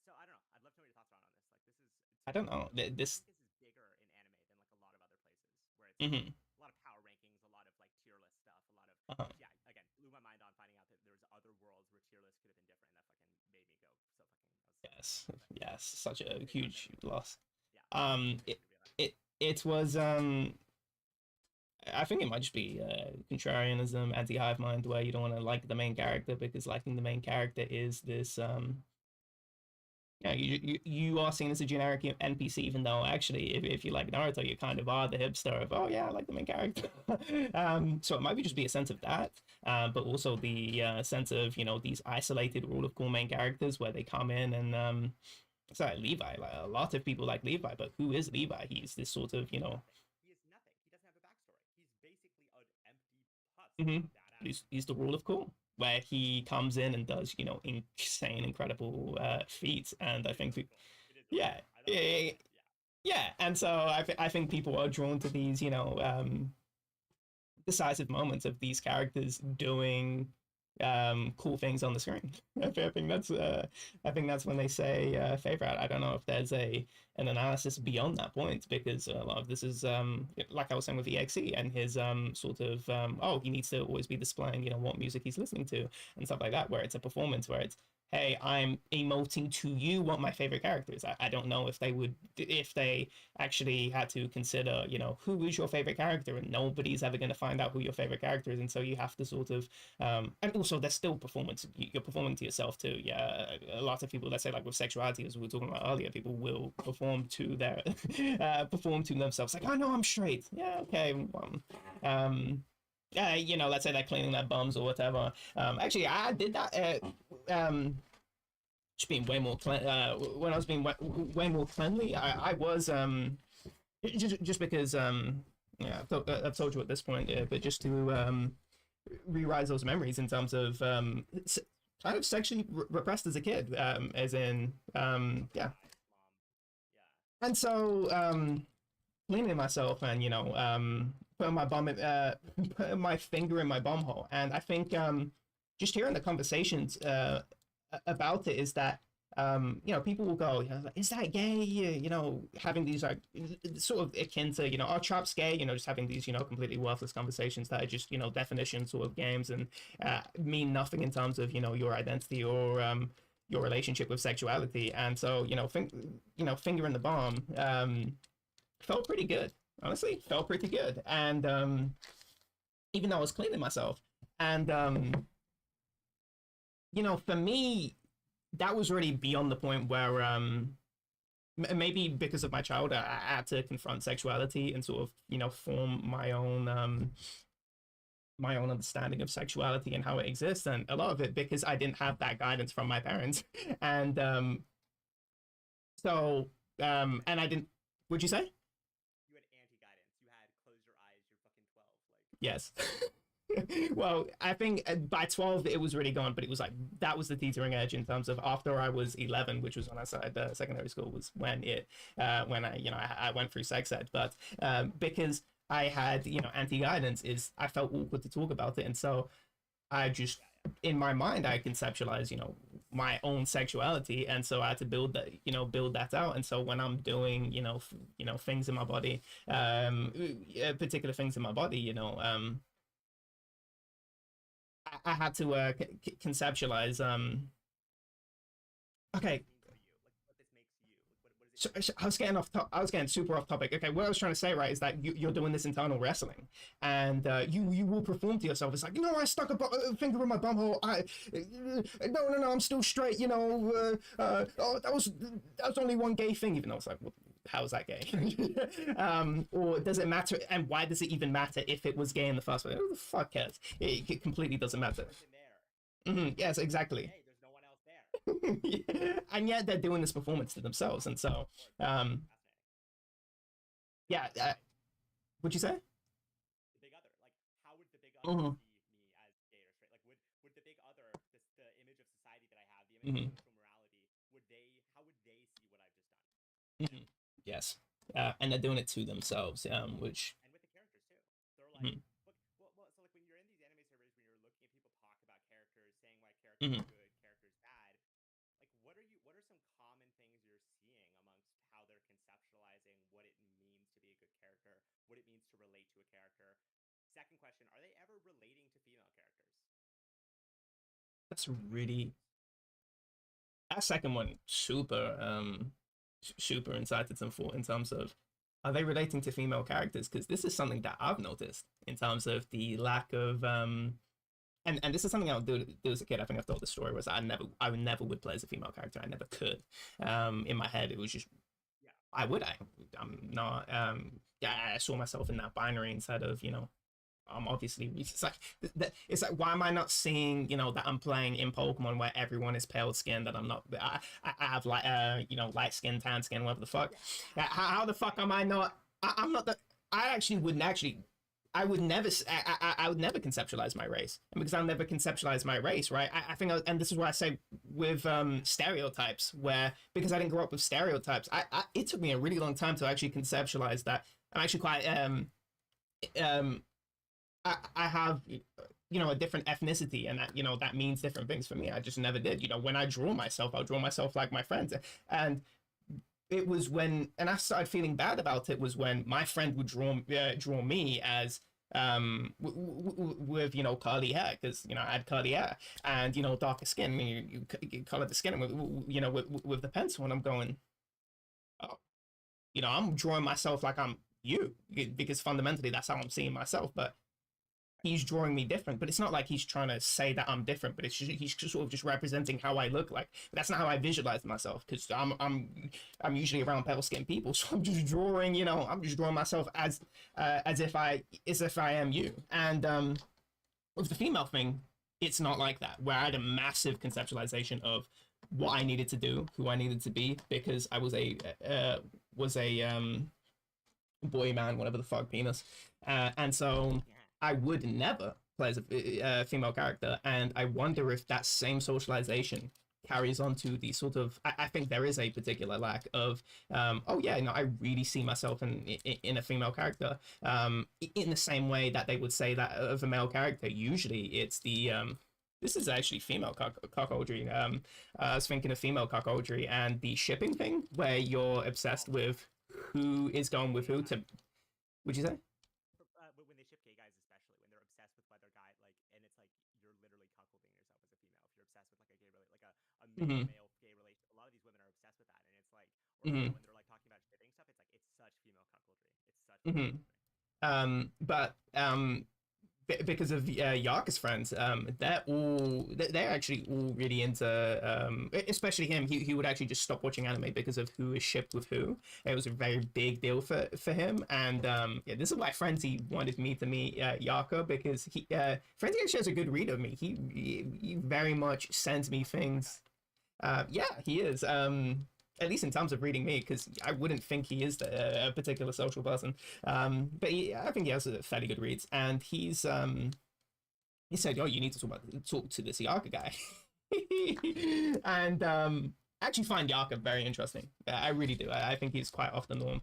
So I don't know. I'd love to know your thoughts on this. Like, this is
I don't know.
I
This.
think this is bigger in anime than like a lot of other places where it's like
Mm-hmm.
a lot of power rankings, a lot of like tier list stuff, a lot of
Uh-huh.
which, yeah, again, blew my mind on finding out that there was other worlds where tier lists could have been different. That fucking made me go so fucking.
Yes. Yes. Such a huge loss.
Yeah.
It was I think it might just be contrarianism, anti-hive mind, where you don't want to like the main character because liking the main character is this yeah, you are seen as a generic NPC, even though actually, if you like Naruto, you kind of are the hipster of, oh yeah, I like the main character. So it might be just be a sense of that, but also the sense of these isolated rule of cool main characters where they come in and it's like Levi. Like a lot of people like Levi, but who is Levi? He's this sort of
He is nothing. He doesn't have a backstory. He's basically an empty husk.
Mhm. He's the rule of cool, where he comes in and does insane, incredible feats, and I think yeah, yeah, yeah, and so I think people are drawn to these decisive moments of these characters doing cool things on the screen. I think that's when they say favorite. I don't know if there's a an analysis beyond that point, because a lot of this is like I was saying with EXE and his sort of oh, he needs to always be displaying, you know, what music he's listening to and stuff like that, where it's a performance where it's, hey, I'm emoting to you what my favorite character is. I don't know if they would, if they actually had to consider, you know, who is your favorite character, and nobody's ever going to find out who your favorite character is. And so you have to sort of, and also there's still performance. You're performing to yourself too. Yeah, a lot of people, let's say like with sexuality, as we were talking about earlier, people will perform to their, perform to themselves. Like, oh no, I'm straight. Yeah, okay. You know, let's say they're cleaning their bums or whatever. Actually, I did that. Just being way more when I was being way more cleanly, I was just because yeah, I've told you at this point, but just to re-rise those memories in terms of kind of sexually repressed as a kid, as in yeah, and so cleaning myself and, you know, putting my putting my finger in my bum hole. And I think just hearing the conversations about it is that you know, people will go, you know, like, is that gay? You know, having these like sort of akin to, you know, oh, trap's gay, you know, just having these, you know, completely worthless conversations that are just, you know, definitions sort of games and mean nothing in terms of, you know, your identity or your relationship with sexuality. And so, you know, finger in the bum felt pretty good. Honestly, felt pretty good. And even though I was cleaning myself, and you know, for me, that was already beyond the point where maybe because of my childhood, I had to confront sexuality and sort of, you know, form my own understanding of sexuality and how it exists, and a lot of it because I didn't have that guidance from my parents. And so and I didn't, would you say?
You had anti-guidance. You had close your eyes. You're fucking 12. Like,
Yes. Well, I think by 12 it was really gone, but it was like that was the teetering edge in terms of after I was 11, which was when I started secondary school, was when it when I, you know, I went through sex ed. But because I had, you know, anti-guidance, is I felt awkward to talk about it, and so I just, in my mind, I conceptualized, you know, my own sexuality, and so I had to build that, you know, build that out. And so when I'm doing, you know, you know, things in my body, particular things in my body, you know, I had to conceptualize. Okay,
what this means to you. Like, what does it
so
mean?
I was getting off. I was getting super off topic. Okay, what I was trying to say, right, is that you're doing this internal wrestling, and you will perform to yourself. It's like, you know, I stuck a finger in my bumhole. No, I'm still straight. You know, oh, that was only one gay thing, even though it's like, well, how is that gay? Or does it matter? And why does it even matter if it was gay in the first place? Who the fuck cares? It completely doesn't matter.
Person there.
Yes, exactly.
Hey, there's no one else there.
Yeah. And yet they're doing this performance to themselves, and so
Of course.
um, yeah.
Fascinating.
What'd you say?
The big other. Like, how would the big other
Hmm.
see me as gay or straight? Like, would the big other, this the image of society that I have, the image
Hmm.
of social morality, would they? How would they see what I've just done?
Hmm. Yes. And they're doing it to themselves, which.
And with the characters too. They're like,
Mhm.
look, well, so like when you're in these anime servers, when you're looking at people talk about characters, saying why characters
Mhm.
are good, characters bad, like what are some common things you're seeing amongst how they're conceptualizing what it means to be a good character, what it means to relate to a character? Second question, are they ever relating to female characters?
That's
Like who do they
really,
choose?
that second one super super incited some thought in terms of, are they relating to female characters? Because this is something that I've noticed in terms of the lack of and this is something I would do as a kid. I think I've told the story, was I never would play as a female character. I never could. In my head, it was just,
Yeah.
why would I? I'm not. Yeah, I saw myself in that binary instead of, you know, obviously it's like, why am I not seeing, you know, that I'm playing in Pokemon where everyone is pale skinned, that I'm not. I have like you know, light skin, tan skin, whatever the fuck.
Yeah. Yeah.
How the fuck am I not? I'm not the. I actually wouldn't actually. I would never. I would never conceptualize my race, and because I'll never conceptualize my race, right? I think, and this is what I say with stereotypes, where because I didn't grow up with stereotypes, it took me a really long time to actually conceptualize that. I'm actually quite I have a different ethnicity, and that that means different things for me. I just never did. When I draw myself, I'll draw myself like my friends. And it was when, and I started feeling bad about it, was when my friend would draw me as with curly hair, because I had curly hair, and darker skin. I mean, you color the skin with with the pencil, and I'm going, oh, I'm drawing myself like I'm you, because fundamentally that's how I'm seeing myself. But he's drawing me different, but it's not like he's trying to say that I'm different, but he's just sort of just representing how I look like. But that's not how I visualize myself, because I'm usually around pale skinned people, so I'm just drawing, I'm just drawing myself as if I am you. And with the female thing, it's not like that, where I had a massive conceptualization of what I needed to do, who I needed to be, because I was a boy, man, whatever the fuck, penis, and so I would never play as a female character, and I wonder if that same socialization carries on to the sort of. I think there is a particular lack of. Oh yeah, I really see myself in a female character. In the same way that they would say that of a male character. Usually, it's the. This is actually female cuckoldry. I was thinking of female cuckoldry and the shipping thing, where you're obsessed with who is going with who to. Would you say?
When they ship gay guys, especially when they're obsessed with whether guy like, and it's like you're literally cuckolding yourself as a female if you're obsessed with like a gay like a male
Mm-hmm.
male gay relation. A lot of these women are obsessed with that, and it's like, or
Mm-hmm.
when they're like talking about shipping stuff, it's like it's such female cuckoldry. It's such female
Mm-hmm.
cuckoldry.
But because of Yarka's friends, they're actually all really into especially him. He would actually just stop watching anime because of who is shipped with who. It was a very big deal for him, and yeah, this is why Frenzy wanted me to meet Yarka, because Frenzy actually has a good read of me. He very much sends me things. Yeah, he is. At least in terms of reading me, because I wouldn't think he is a particular social person. But I think he has a fairly good reads, and he said, "Oh, you need to talk to this Yaka guy," and I actually find Yaka very interesting. I really do. I think he's quite off the norm,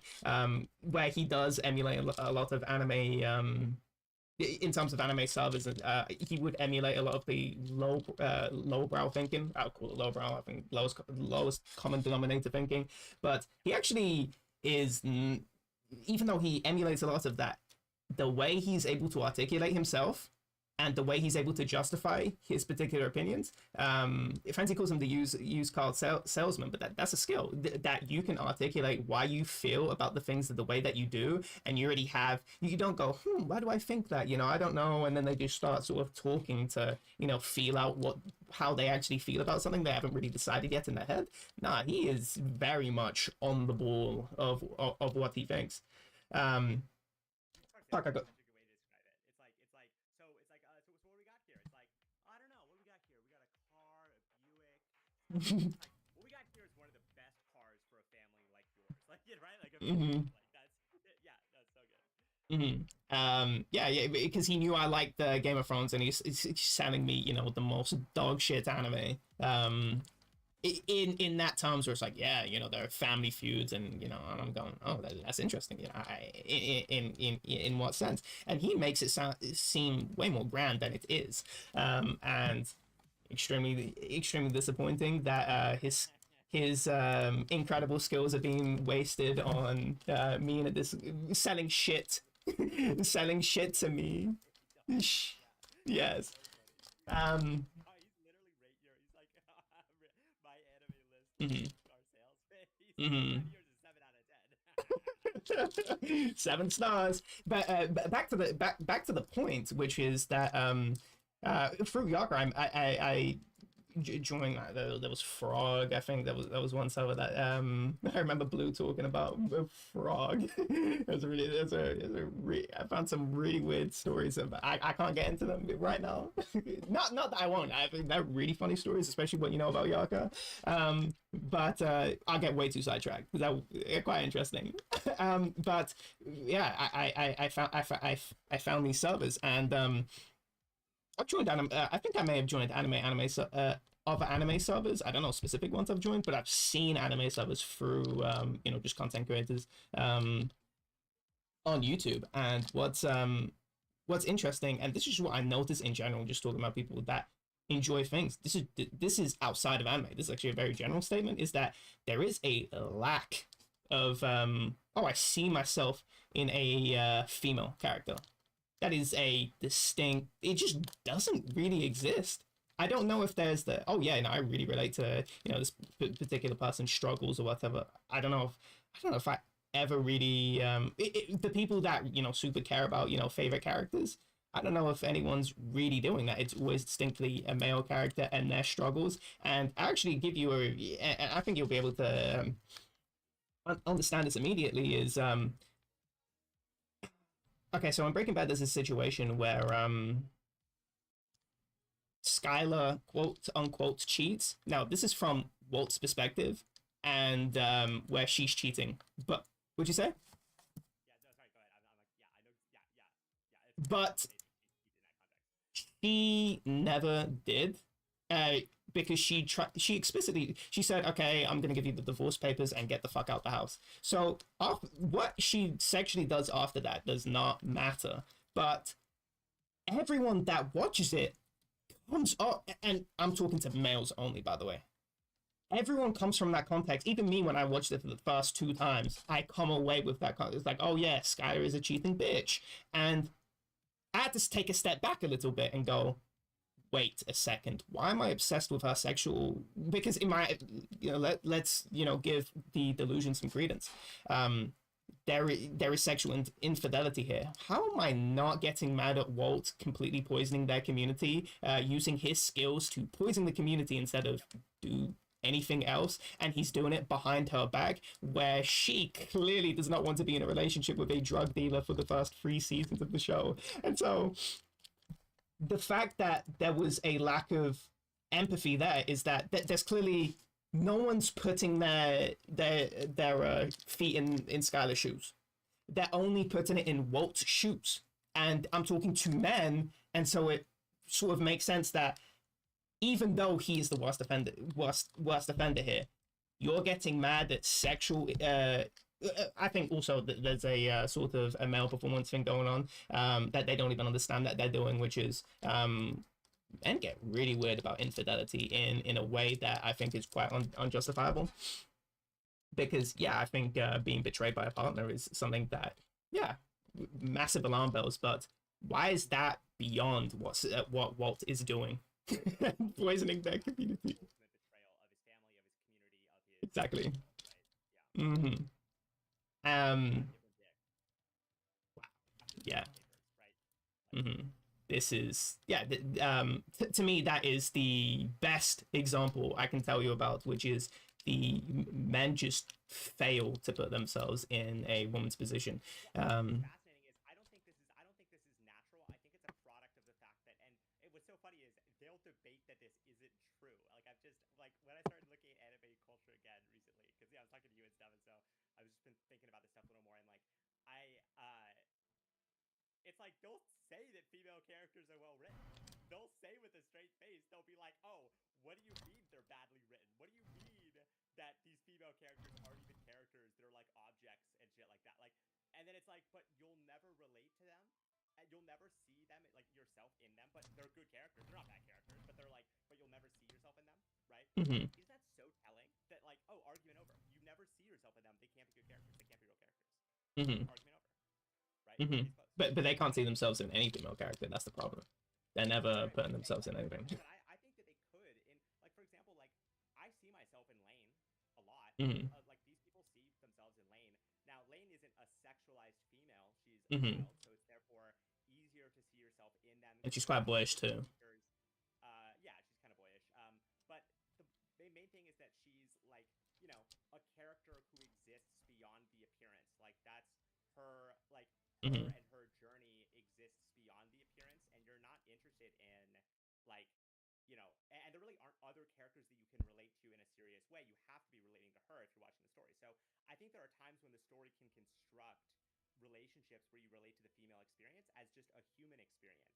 where he does emulate a lot of anime. In terms of anime servers, he would emulate a lot of the lowbrow thinking. I'll call it lowbrow. I think lowest common denominator thinking. But he actually is, even though he emulates a lot of that, the way he's able to articulate himself and the way he's able to justify his particular opinions. Fancy calls him the used car salesman, but that's a skill that you can articulate why you feel about the things the way that you do, and you already have. You don't go, why do I think that? I don't know, and then they just start sort of talking to feel out how they actually feel about something they haven't really decided yet in their head. Nah, he is very much on the ball of what he thinks. Fuck, I got.
Such a good way to describe it. So what do we got here? It's like, I don't know, what do we got here? We got a car, a Buick. It's like what we got here is one of the best cars for a family like yours. Like, yeah, right? Like a
Mm-hmm.
like that's yeah, that's so good.
Mm-hmm. Yeah, because he knew I liked Game of Thrones, and he's selling me, the most dog shit anime. In that terms where it's like, yeah, there are family feuds, and and I'm going, oh, that's interesting. In what sense? And he makes it seem way more grand than it is, and extremely disappointing that his incredible skills are being wasted on me and this selling shit, selling shit to me.
Yeah,
Yes.
that's so funny.
Um.
He's literally right here. He's like my anime list of
Mhm,
car sales.
mhm.
Yours is 7 out of 10.
7 stars. But back to the point, which is that through Yaka, I joined. There was Frog. I think there was one server that I remember Blue talking about Frog. I found some really weird stories of. I can't get into them right now. Not that I won't. I think they're really funny stories, especially what you know about Yaka. But I'll get way too sidetracked because they're quite interesting. But yeah, I found these servers, and I've joined anime. I think I may have joined other anime servers. I don't know specific ones I've joined, but I've seen anime servers through just content creators on YouTube. And what's what's interesting, and this is what I notice in general, just talking about people that enjoy things. This is outside of anime. This is actually a very general statement. Is that there is a lack of oh, I see myself in a female character. That is a distinct. It just doesn't really exist. I don't know if there's the oh yeah, no, I really relate to this particular person's struggles or whatever. I don't know if I ever really the people that super care about favorite characters. I don't know if anyone's really doing that. It's always distinctly a male character and their struggles. And I actually give you I think you'll be able to understand this immediately. Is okay. So in Breaking Bad, there's a situation where Skylar quote unquote cheats. Now this is from Walt's perspective, and where she's cheating. But what'd you say?
Yeah, no, sorry, go ahead. I'm like, yeah, I know, yeah. It's
But
amazing in that context.
she never did. Uh, because she explicitly she said, "Okay, I'm gonna give you the divorce papers and get the fuck out the house." So what she sexually does after that does not matter. But everyone that watches it comes up, and I'm talking to males only, by the way. Everyone comes from that context. Even me, when I watched it for the first two times, I come away with that context. It's like, oh yeah, Skylar is a cheating bitch, and I had to take a step back a little bit and go, wait a second, why am I obsessed with her sexual? Because in my, let's give the delusion some credence. There is sexual infidelity here. How am I not getting mad at Walt completely poisoning their community, using his skills to poison the community instead of do anything else, and he's doing it behind her back, where she clearly does not want to be in a relationship with a drug dealer for the first 3 seasons of the show. And so the fact that there was a lack of empathy there is that there's clearly no one's putting their feet in Skylar's shoes. They're only putting it in Walt's shoes. And I'm talking to men, and so it sort of makes sense that even though he's the worst offender here, you're getting mad at sexual I think also that there's a sort of a male performance thing going on that they don't even understand that they're doing, which is and get really weird about infidelity in a way that I think is quite unjustifiable. Because yeah, I think being betrayed by a partner is something that yeah, massive alarm bells. But why is that beyond what Walt is doing, poisoning their community?
Ultimate betrayal of his family, of his community, of his
Exactly.
right? Yeah.
Mm-hmm. Um.
Different dick after
Yeah.
divorce papers, right? Like,
Mm-hmm. This is yeah. To me, that is the best example I can tell you about, which is the men just fail to put themselves in a woman's position.
well, what's
Um.
fascinating is I don't think this is natural. I think it's a product of the fact that, and what's so funny is they'll debate that this isn't true. Like I've just like when I started looking at anime culture again recently, because yeah, I was talking to you and stuff, and so I've just been thinking about this stuff a little more, and like I it's like they'll say that female characters are well written. They'll say with a straight face, they'll be like, "Oh, what do you mean they're badly written? What do you mean that these female characters aren't even characters? They're like objects and shit like that." Like, and then it's like, but you'll never relate to them. And you'll never see them like yourself in them, but they're good characters. They're not bad characters, but they're like, but you'll never see yourself in them, right?
Mhm.
Isn't that so telling? That like, oh, argument over. You never see yourself in them. They can't be good characters. They can't be real characters.
Mhm.
Argument over, right?
Mhm.
Case closed.
But they can't see themselves in any female character. That's the problem. They're never
Right,
putting
but
themselves in anything.
I think that they could in like for example like I see myself in Lane a lot.
Mhm.
Like these people see themselves in Lane. Now Lane isn't a sexualized female; she's a
Mhm.
child, so it's therefore easier to see yourself in them
And
because
she's
they're
quite
not
boyish
super
too.
features. Yeah, she's kind of boyish. But the main thing is that she's like a character who exists beyond the appearance. Like that's her like her
Mhm.
and her journey exists beyond the appearance, and you're not interested in like and there really aren't other characters that you can relate to in a serious way. You have to be relating to her if you're watching the story. So I think there are times when the story can construct relationships where you relate to the female experience as just a human experience.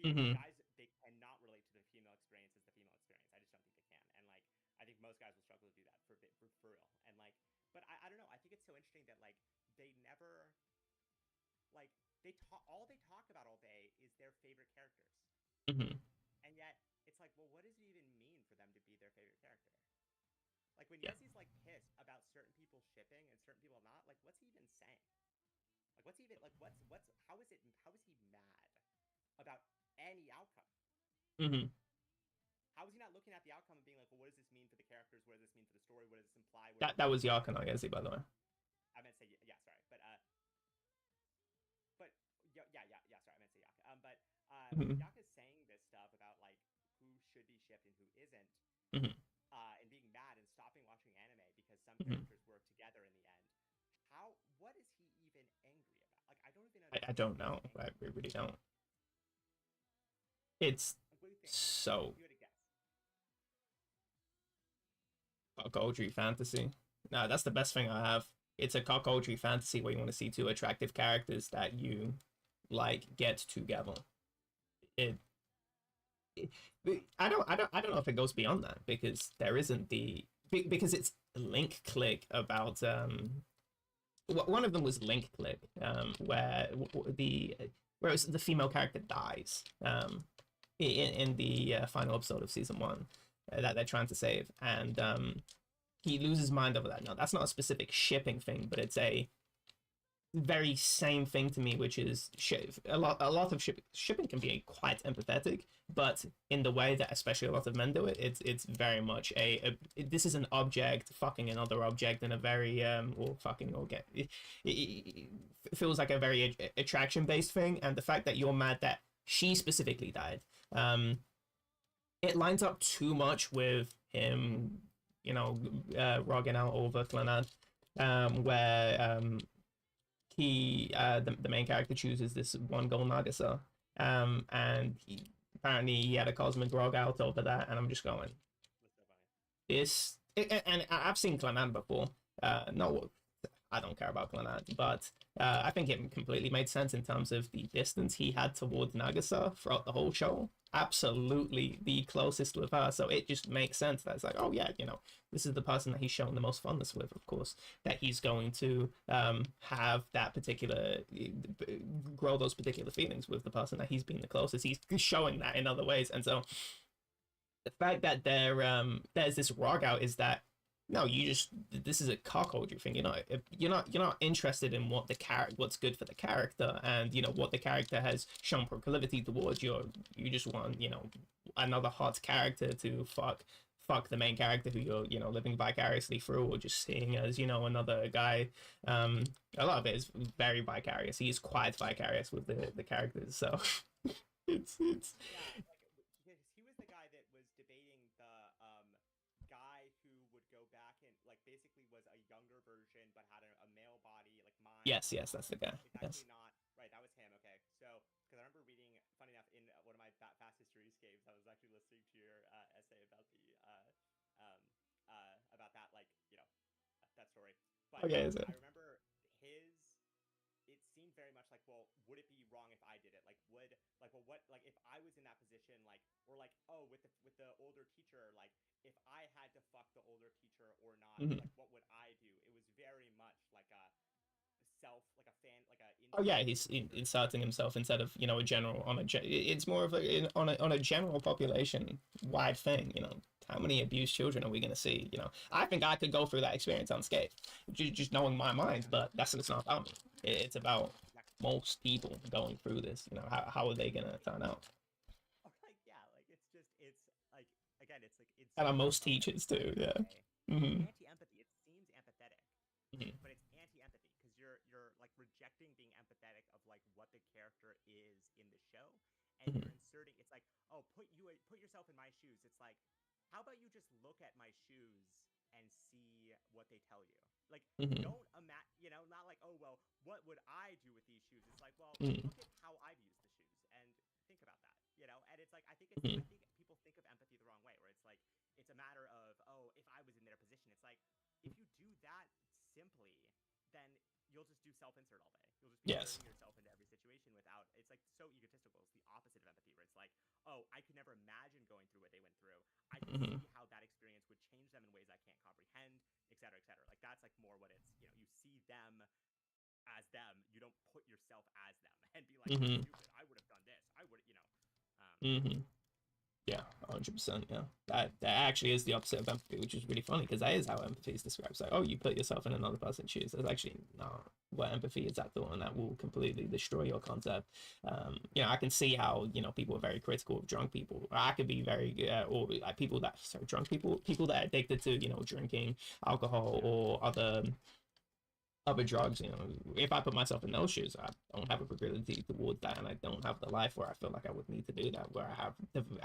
Mhm.
Guys, they cannot relate to the female experience as the female experience. I just don't think they can. And like I think most guys will struggle to do that for real. And like but I don't know. I think it's so interesting that like they never like all they talk about all day is their favorite characters.
Hmm.
And yet it's like, well, what does it even mean for them to be their favorite character? Like when
Yeah,
Yesi's like pissed about certain people shipping and certain people not, like what's he even saying? Like what's he even like what's how is he mad about any outcome?
hmm,
How is he not looking at the outcome and being like, well, what does this mean for the characters? What does this mean for the story? What does this imply? What does
that
this
was
mean?
Yarkin, I guess, by the way.
I meant to say yeah, sorry, but yeah, yeah, yeah, yeah. Sorry, I meant to say Yaka.
Hmm.
Yaka's saying this stuff about like who should be shipped and who isn't,
Hmm.
and being mad and stopping watching anime because some
Hmm.
characters work together in the end. How? What is he even angry about? Like, I don't even
I
understand
don't
what he's
know.
angry
I
about.
really don't. It's
Like, what do you think?
so
If you had to guess,
cuckoldry fantasy. No, that's the best thing I have. It's a cuckoldry fantasy where you want to see two attractive characters that you like get together. It, I don't know if it goes beyond that because there isn't because it's link click about one of them was link click where where the female character dies in the final episode of season one that they're trying to save, and he loses mind over that. No, that's not a specific shipping thing, but it's a very same thing to me, which is a lot of shipping can be quite empathetic, but in the way that especially a lot of men do it, it's very much this is an object fucking another object in a very or fucking or get it feels like a very attraction based thing, and the fact that you're mad that she specifically died, um, it lines up too much with him, rogging out over Clannad, where the main character chooses this one goal Nagisa, and he had a cosmic grog out over that, and I'm just going
that's so funny.
and I've seen Clannad before. No, I don't care about Clannad, but I think it completely made sense in terms of the distance he had towards Nagisa throughout the whole show. Absolutely the closest with her, so it just makes sense that it's like, oh yeah, this is the person that he's shown the most fondness with, of course, that he's going to have that particular grow those particular feelings with the person that he's been the closest. He's showing that in other ways, and so the fact that there's this rog out is that no, you just this is a cockholder thing. You're not interested in what's good for the character, and what the character has shown proclivity towards. You just want another hot character to fuck the main character who you're living vicariously through, or just seeing as another guy. A lot of it is very vicarious. He is quite vicarious with the characters, so it's
Yeah, like because he was the guy that was debating the guy who would go back and like basically was a younger version but had a male body like mind
yes, yes, that's the guy.
it's
Yes.
actually not right. That was him. Okay, so because I remember reading, funny enough, in one of my fast history escapes, I was actually listening to your essay about that, like that story. But
Okay, is it?
I remember his. It seemed very much like, well, would it be wrong if I did it? Like, well, what, like, if I was in that position, like, or like, oh, with the older teacher, like, if I had to fuck the older teacher or not,
Mhm.
like, what would I do? It was very much like a like a fan, like a
Oh yeah,
individual
he's
insert
inserting himself instead of a general it's more of on a general population wide thing. How many abused children are we going to see? I think I could go through that experience unscathed, just knowing my mind,
Yeah,
but it's not about me. It's about
exactly.
most people going through this. How are they going to turn out?
Or like, yeah, like it's like again, it's like
And
inserting
most
yourself in every
teachers too.
situation
Yeah.
way. It's
Hmm.
anti-empathy. It seems empathetic,
Hmm.
but it's anti-empathy because you're like rejecting being empathetic of like what the character is in the show, and you're
Hmm.
inserting. It's like, oh, put yourself in my shoes. It's like, how about you just look at my shoes and see what they tell you? Like,
Hmm.
don't imagine, not like, oh well, what would I do with these shoes? It's like, well,
Hmm.
look at how I've used the shoes and think about that. And it's like I
Hmm.
think people think of empathy the wrong way, where it's like it's a matter of, oh, if I was in their position, it's like if you do that simply, then you'll just do self-insert all day. You'll just be
Yes.
inserting yourself into every situation without. It's like so egotistical. It's the opposite of empathy, where it's like, oh, I could never imagine going through what they went through. I can
Hmm.
see how that experience would change them in ways I can't comprehend, et cetera, et cetera. Like that's like more what it's. You see them as them. You don't put yourself as them and be like, "You're
Mm-hmm.
stupid. I would have done this. I would, you know."
Mm-hmm. Yeah, 100%. Yeah, that actually is the opposite of empathy, which is really funny because that is how empathy is described. It's like, oh, you put yourself in another person's shoes. That's actually not what empathy is at all, and that will completely destroy your concept. I can see how people are very critical of drunk people. I could be very, or like people that sorry, drunk people that are addicted to drinking alcohol
Yeah.
or other drugs. If I put myself in those shoes, I don't have a proclivity towards that, and I don't have the life where I feel like I would need to do that, where I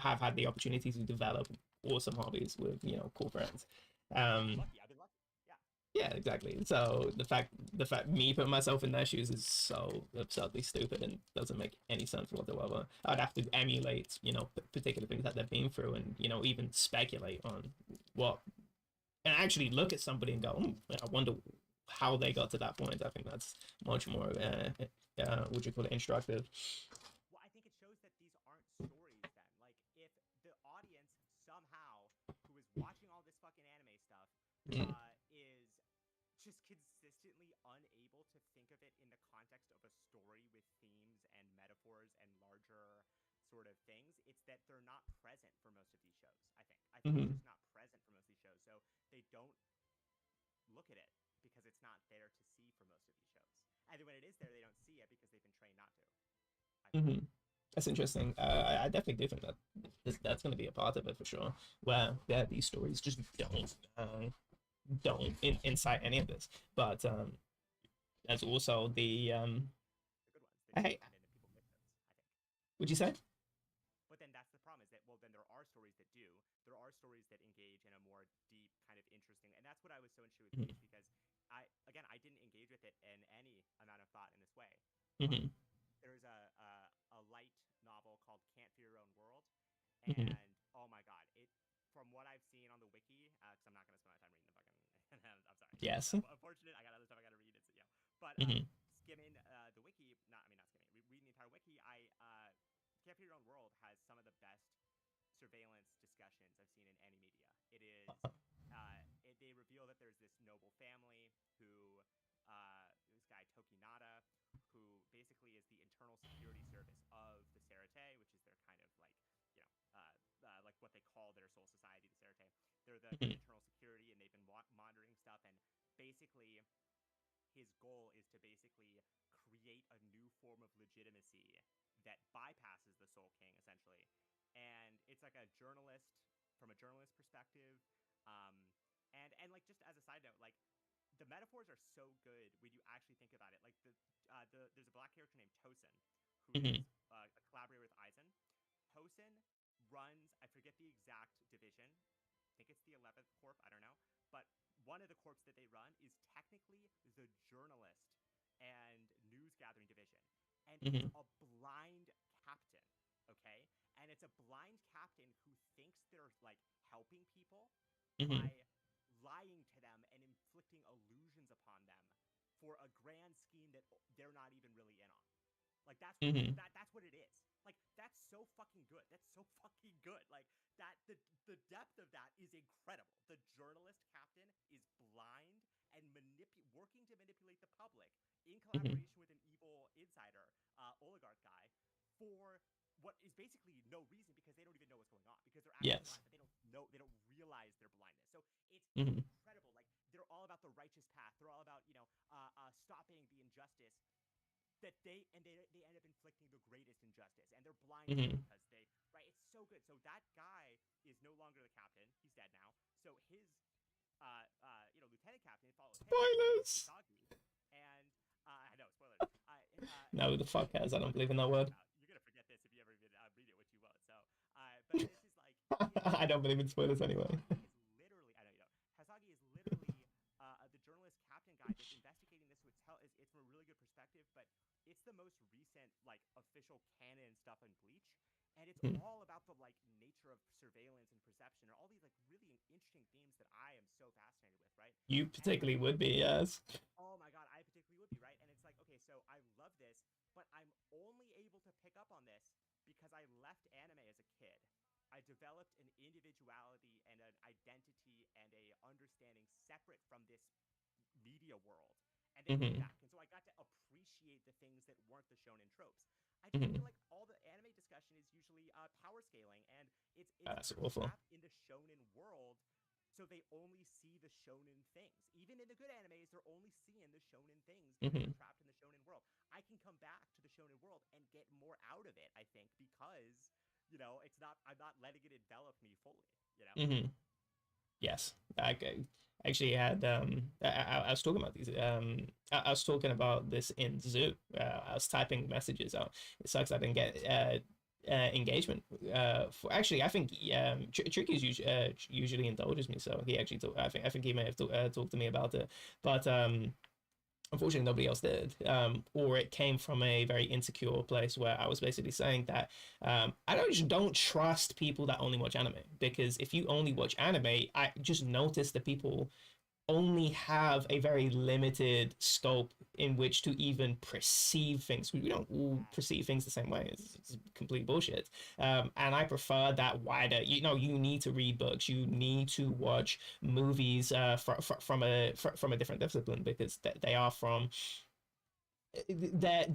have had the opportunity to develop awesome hobbies with cool friends.
I've been
Um,
lucky. I've been lucky. Yeah.
yeah, exactly. So the fact me putting myself in their shoes is so absurdly stupid and doesn't make any sense whatsoever. I'd have to emulate particular things that they've been through, and even speculate on what and actually look at somebody and go, I wonder how they got to that point. I think that's much more, would you call it, instructive?
Well, I think it shows that these aren't stories then. Like, if the audience somehow, who is watching all this fucking anime stuff,
Mm,
is just consistently unable to think of it in the context of a story with themes and metaphors and larger sort of things, it's that they're not present for most of these shows, I think. I think they're
mm-hmm,
just not present for most of these shows. So they don't look at it because it's not there to see for most of these shows. And then when it is there, they don't see it because they've been trained not to, I think.
mm-hmm. That's interesting. I definitely do think that that's going to be a part of it for sure. Where yeah, these stories just don't incite any of this. But there's also the
The good ones, they
I
do,
hate.
and then the people miss those, I think.
Would you say?
But then that's the problem is that, well, then there are stories that do. There are stories that engage in a more deep, kind of interesting, and that's what I was so interested with
Mm-hmm,
Bleach because I didn't engage with it in any amount of thought in this way, but
mm-hmm,
there's a light novel called Can't Fear Your Own World,
mm-hmm.
and oh my god, it from what I've seen on the wiki, because I'm not gonna spend my time reading the fucking. I'm sorry, it's
Yes.
unfortunate. I got other stuff I gotta read. It's but
Mm-hmm,
skimming the wiki, not skimming, reading the entire wiki, I Can't Fear Your Own World has some of the best surveillance discussions I've seen in any media. It is, they reveal that there's this noble family who, this guy Tokinata, who basically is the internal security service of the Serite, which is their kind of like, like what they call their soul society, the Serite. They're the kind
mm-hmm,
of internal security, and they've been monitoring stuff. And basically, his goal is to basically create a new form of legitimacy that bypasses the Soul King, essentially. And it's like a journalist from a journalist perspective. Um, and like just as a side note, like the metaphors are so good when you actually think about it. Like there's a black character named Tosin who
mm-hmm,
is a collaborator with Aizen. Tosin runs, I forget the exact division. I think it's the 11th Corp. I don't know, but one of the corps that they run is technically the journalist and news gathering division, and it's
mm-hmm,
a blind captain. Okay, and it's a blind captain who thinks they're like helping people
mm-hmm,
by lying to them and inflicting illusions upon them for a grand scheme that they're not even really in on. Like
mm-hmm.
that's what it is. Like that's so fucking good. That's so fucking good. Like that the depth of that is incredible. The journalist captain is blind and working to manipulate the public in
Mm-hmm.
collaboration with an evil insider, oligarch guy, for what is basically no reason because they don't even know what's going on because they're actually
Yes.
blind, but they don't realize their blindness. So it's
Mm-hmm.
incredible. Like they're all about the righteous path. They're all about stopping the injustice that they end up inflicting the greatest injustice, and they're blind to it
Mm-hmm.
because they right. It's so good. So that guy is no longer the captain; he's dead now. So his lieutenant captain follows him, and his name is
Spoilers.
Usagi. And I know spoilers.
No, who the fuck
If
has?
you
I don't
don't know
believe in
what I'm
that
talking
word.
about, you're gonna forget this if you ever even read it, which you won't. So, but this is like he is
I don't believe in spoilers anyway.
Hasagi is literally, I know you don't. Hasagi is literally the journalist captain guy that's investigating this. So it's from a really good perspective, but it's the most recent like official canon stuff in Bleach, and it's
Mhm.
all about the like nature of surveillance and perception, and all these like really interesting themes that I am so fascinated with, right?
You
And it's like,
particularly would be, yes.
oh my god, I particularly would be, right? And it's like, okay, so I love this, but I'm only able to pick up on this because I left anime as a kid. I developed an individuality and an identity and a understanding separate from this media world. And then came
Mm-hmm.
back. And so I got to appreciate the things that weren't the shonen tropes. I just feel
Mhm.
like all the anime discussion is usually power scaling, and it's
That's
they're
awful.
trapped in the shonen world, so they only see the shonen things. Even in the good animes, they're only seeing the shonen things because
Hmm.
they're trapped in the shonen world. I can come back to the shonen world and get more out of it, I think, because it's not I'm not letting it envelop me fully, you know?
Hmm. Yes, I actually had I was talking about these I was talking about this in Zoo. I was typing messages out. It sucks I didn't get engagement. For actually, I think Tricky's usually indulges me, so he actually I think he may have talked to me about it, but unfortunately nobody else did, or it came from a very insecure place where I was basically saying that I don't trust people that only watch anime, because if you only watch anime, I just noticed that people only have a very limited scope in which to even perceive things. We don't all
Yeah.
perceive things the same way. It's complete bullshit. And I prefer that wider. You need to read books. You need to watch movies from a different discipline, because they are from they're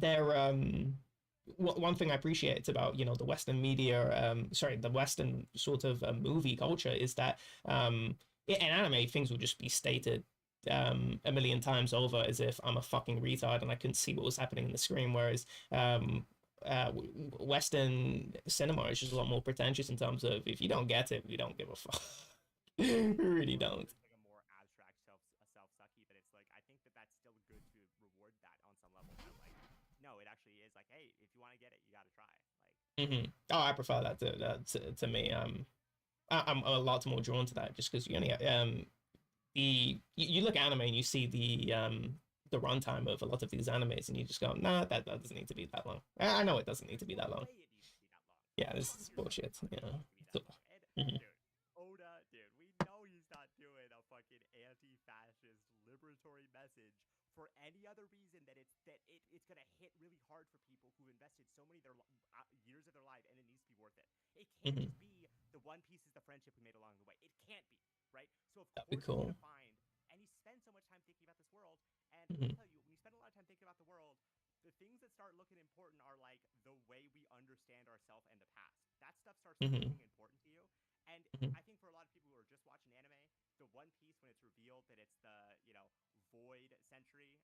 one thing I appreciate about the Western media, sorry, the Western sort of movie culture, is that in anime things will just be stated a million times over as if I'm a fucking retard and I couldn't see what was happening in the screen, whereas Western cinema is just a lot more pretentious in terms of, if you don't get it, we don't give a fuck. We
Yeah,
really don't.
it's like a more abstract self sucky, but it's like I think that that's still good to reward that on some level. That like, no, it actually is like, hey, if you want to get it, you got to try. Like,
Hmm. Oh, I prefer that to me. I'm a lot more drawn to that, just because you only you look at anime and you see the runtime of a lot of these animes, and you just go, nah, that doesn't need to be that long. I know it doesn't need to
there's
be
no
that long.
way it needs to be that long.
Yeah,
There's
this
no
is
there's
bullshit.
no way
Yeah.
it needs to be that
So,
long. And
mhm.
dude, Oda, dude, we know he's not doing a fucking anti-fascist liberatory message for any other reason that it's gonna hit really hard for people who invested so many of their years of their life, and it needs to be worth it. It can't
Mhm.
just be the One Piece is the friendship we made along the way. It can't be, right? So of
That'd be
course he's
cool.
gonna find, and he spends so much time thinking about this world. And I'll
Hmm.
tell you, when you spend a lot of time thinking about the world, the things that start looking important are like the way we understand ourselves and the past. That stuff starts
Hmm.
looking important to you. And
Hmm.
I think for a lot of people who are just watching anime, the One Piece, when it's revealed that it's the Void Century,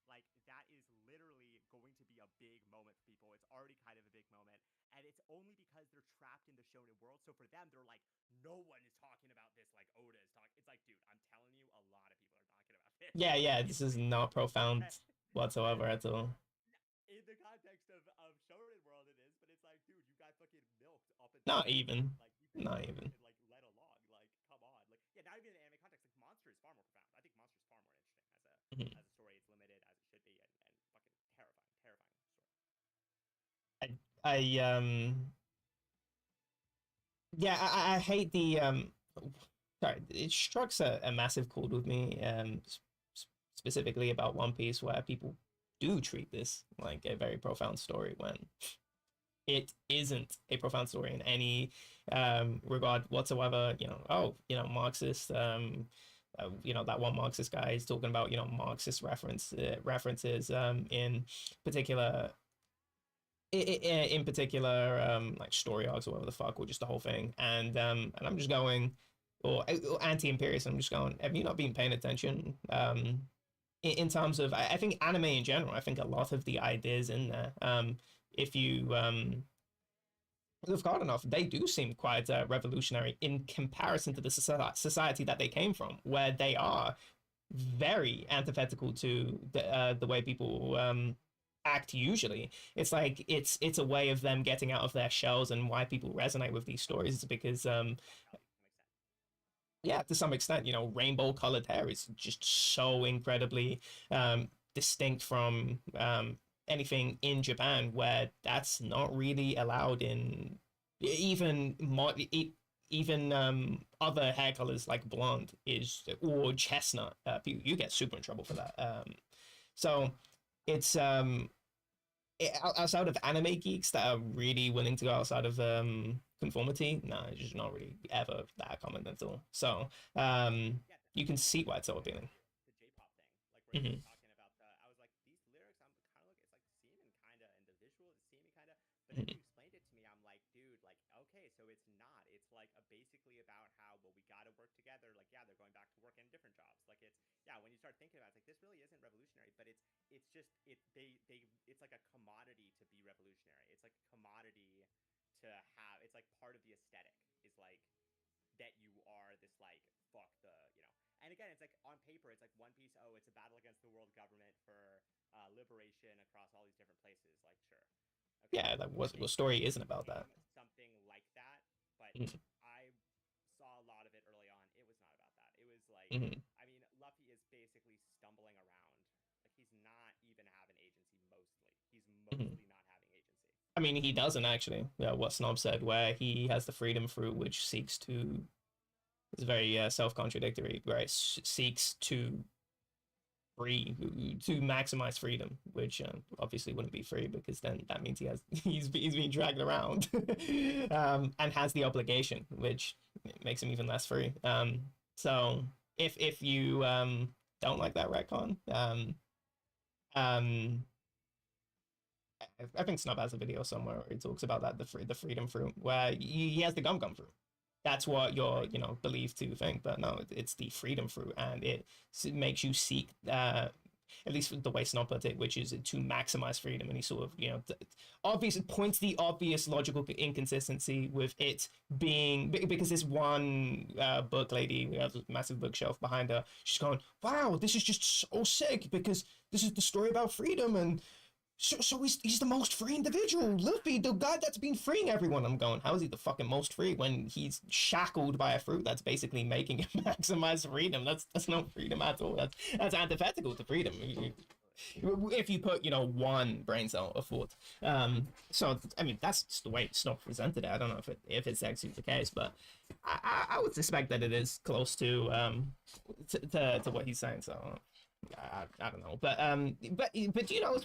like that is literally going to be a big moment for people. It's already kind of a big moment, and it's only because they're trapped in the shonen world. So for them, they're like, no one is talking about this like Oda is talking. It's like, dude, I'm telling you, a lot of people are talking about this.
Yeah, yeah.
It's
This is
like,
not profound
and
whatsoever at all.
in the context of shonen world it is, but it's like, dude, you got fucking milked up until
Not
this point.
even.
Like you've been
Not
milked
even.
and like led along. Like, come on. Like, yeah, not even in the anime context. Like Monster is far more profound. I think Monster is far more interesting
Mhm.
as a story. It's limited as it should be, and fucking terrifying story.
I yeah, I hate the sorry, it strikes a massive chord with me, specifically about One Piece, where people do treat this like a very profound story when it isn't a profound story in any regard whatsoever. Marxist, that one Marxist guy is talking about, Marxist references in particular, in particular, like story arcs or whatever the fuck, or just the whole thing. And I'm just going, or anti-imperialist. I'm just going, have you not been paying attention? In terms of, I think anime in general, I think a lot of the ideas in there, if you look hard enough, they do seem quite revolutionary in comparison to the society that they came from, where they are very antithetical to the way people act usually. It's like it's a way of them getting out of their shells, and why people resonate with these stories is because
I'll tell you to some extent.
yeah, to some extent, rainbow colored hair is just so incredibly distinct from anything in Japan, where that's not really allowed in even even other hair colors like blonde is, or chestnut. You get super in trouble for that. So it's outside of anime geeks that are really willing to go outside of conformity. No, it's just not really ever that common at all. So
Yeah,
you can
that's
see
the
why it's
thing
so
with
appealing.
the J-pop thing, like where they
Hmm.
were talking about the. I was like, these it's not. It's like basically about how, well, we got to work together. Like, yeah, they're going back to work in different jobs. Like, it's, yeah, when you start thinking about it, it's like this really isn't revolutionary, but it's just it's like a commodity to be revolutionary. It's like a commodity to have. It's like part of the aesthetic is like that you are this like fuck the, you know. And again, it's like on paper, it's like One Piece. Oh, it's a battle against the world government for liberation across all these different places. Like, sure, okay,
Yeah, like
I
what
think
story
it
isn't about that?
became something like that, but
Mm-hmm.
I saw a lot of it early on. It was not about that. It was like,
Mm-hmm.
I mean, Luffy is basically stumbling around. Like, he's not even having agency mostly. He's
Mm-hmm.
mostly not having agency.
I mean, he doesn't actually. What Snob said, where he has the freedom fruit, which seeks to, it's very self-contradictory, where it seeks to free, to maximize freedom, which obviously wouldn't be free because then that means he's being dragged around, and has the obligation, which makes him even less free. So if you don't like that retcon, um, I think Snub has a video somewhere where he talks about that, the freedom fruit, where he has the gum fruit. That's what you're,
Right.
believed to think, but no, it's the freedom fruit, and it makes you seek, at least the way Snob put it, which is to maximize freedom. And he sort of, obvious points the obvious logical inconsistency with it being, because this one book lady, we have a massive bookshelf behind her, she's going, wow, this is just so sick because this is the story about freedom, and so he's the most free individual. Luffy, the guy that's been freeing everyone. I'm going, how is he the fucking most free when he's shackled by a fruit that's basically making him maximize freedom? That's no freedom at all. That's antithetical to freedom. If you put, one brain cell of thought. So I mean, that's just the way Snob presented it. I don't know if it's actually the case, but I would suspect that it is close to to what he's saying. So I don't know, but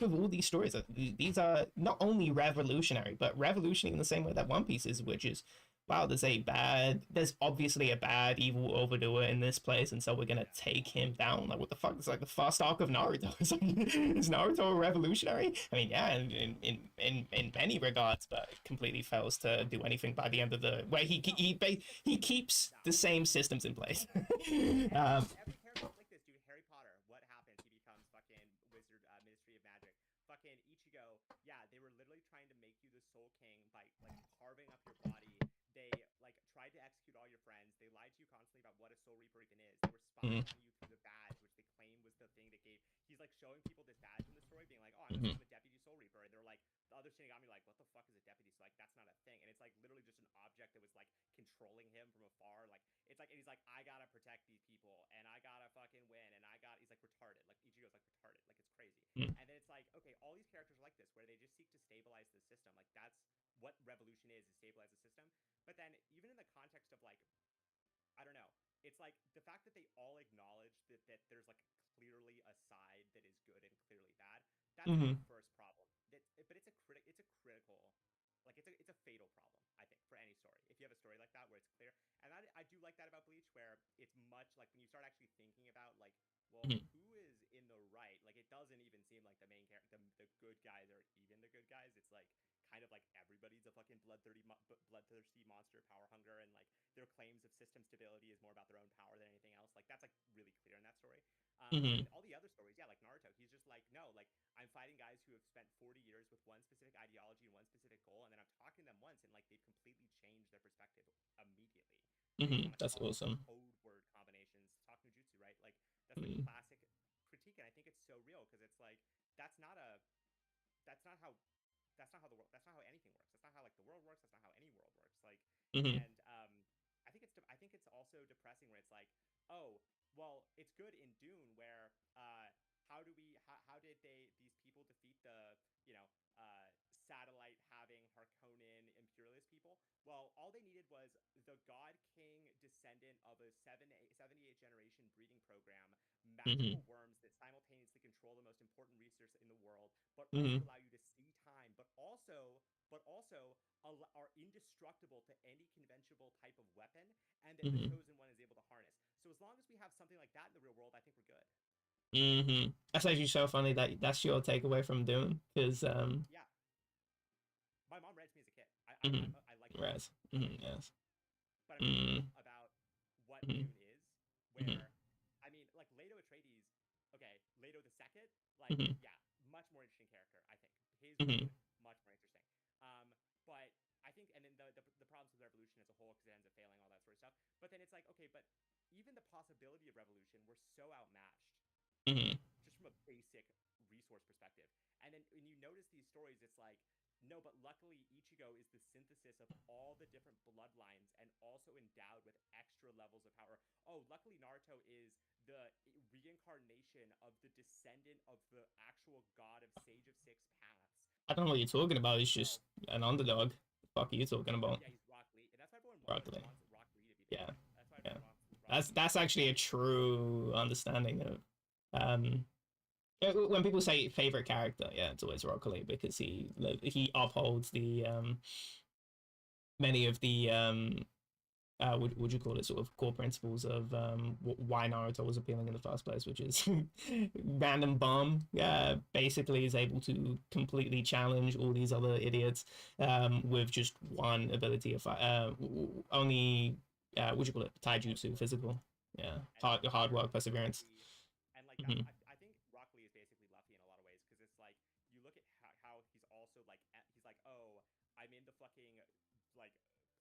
with all these stories, these are not only revolutionary, but revolutionary in the same way that One Piece is, which is, wow, there's obviously a bad evil overdoer in this place, and so we're gonna take him down. Like, what the fuck? It's like the first arc of Naruto. Is Naruto revolutionary? I mean, yeah, in many regards, but it completely fails to do anything by the end of the where he keeps
No.
the same systems in place.
Every character like this, dude. Harry Potter. What happens? He becomes fucking wizard, Ministry of Magic. Fucking Ichigo. Yeah, they were literally trying to make you the Soul King by like carving up your body. They like tried to execute all your friends. They lied to you constantly about what a Soul Reaper even is. They were spying on you through the badge, which they claim was the thing that gave. He's like showing people this badge in the story, being like, "Oh, I'm a deputy Soul Reaper," and they're like, the other Shinigami like, "What the fuck is a deputy?" So like, that's not a thing, and it's like literally just an object that was like controlling him from afar. Like, it's like, and he's like, "I gotta protect these people, and I gotta fucking win, and I got." He's like retarded. Like, Ichigo's like retarded. Like, it's crazy. And then it's like, okay, all these characters are like this, where they just seek to stabilize the system. Like, that's what revolution is stabilize the system. But then even in the context of like, I don't know. It's like the fact that they all acknowledge that there's like clearly a side that is good and clearly bad. That's like the
Mm-hmm.
first problem. But it's a critical, like it's a fatal problem. I think for any story, if you have a story like that where it's clear, and I do like that about Bleach, where it's much like when you start actually thinking about like, well,
Mm-hmm.
who is in the right? Like, it doesn't even seem like the main character, the good guys are even the good guys. It's like kind of like everybody's a fucking bloodthirsty monster, power hunger, and like their claims of system stability is more about their own power than anything else. Like, that's like really clear in that story. But
Mm-hmm.
then all the other stories, yeah, like Naruto, he's just like, no, like I'm fighting guys who have spent 40 years with one specific ideology and one specific goal, and then I'm talking to them once, and like they've completely changed their perspective immediately based
Mm-hmm.
on a
That's
couple
awesome.
code word combinations. Talk no jutsu, right? Like, that's like
Mm-hmm.
classic critique, and I think it's so real because it's like that's not a that's not how that's not how anything works. That's not how like the world works. That's not how any world works. Like,
Mm-hmm.
and I think it's also depressing where it's like, oh, well, it's good in Dune where how did these people defeat the, you know, satellite having Harkonnen imperialist people? Well, all they needed was the God King descendant of a 78 generation breeding program,
Mm-hmm.
magical worms that simultaneously control the most important resource in the world, but
Mm-hmm.
also allow you to see time, but also are indestructible to any conventional type of weapon, and that the
Mm-hmm.
chosen one is able to harness. So as long as we have something like that in the real world, I think we're good.
Mm-hmm. That's actually so funny that that's your takeaway from Dune, because
Yeah, my mom read it to me as a kid.
mhm.
I like Dune.
Right. Yes.
But I'm
Mm,
curious about what
mhm,
Dune is,
mhm,
where I mean, like Leto Atreides, okay, Leto the second, like
mhm,
yeah, much more interesting character, I think. His run,
mhm,
much more interesting. But I think, and then the problems with Revolution as a whole, because it ends up failing, all that sort of stuff. But then it's like, okay, but even the possibility of Revolution, we're so outmatched,
mhm.
just from a basic resource perspective. And then when you notice these stories, it's like, no, but luckily Ichigo is the synthesis of all the different bloodlines and also endowed with extra levels of power. Oh, luckily Naruto is the reincarnation of the descendant of the actual god of Sage of Six Paths.
I don't know what you're talking about. He's
Himself.
just an underdog. The fuck are you talking about?
Yeah, he's Rock Lee. And that's why everyone
Rock Lee.
wants Rock Lee to be
Yeah,
bigger. That's why
yeah.
everyone wants Rock
That's
Lee to be
that's
bigger.
actually a true understanding of when people say favorite character, yeah, it's always Rock Lee because he upholds the many of the would you call it, sort of core principles of why Naruto was appealing in the first place, which is random bum basically is able to completely challenge all these other idiots with just one ability of only what do you call it, taijutsu, physical, yeah,
Yeah, and that's
hard
where
work, perseverance.
Luffy, and like that's
Hmm.
I think Rock Lee is basically Luffy in a lot of ways because it's like you look at how he's also like he's like, oh, I'm in the fucking like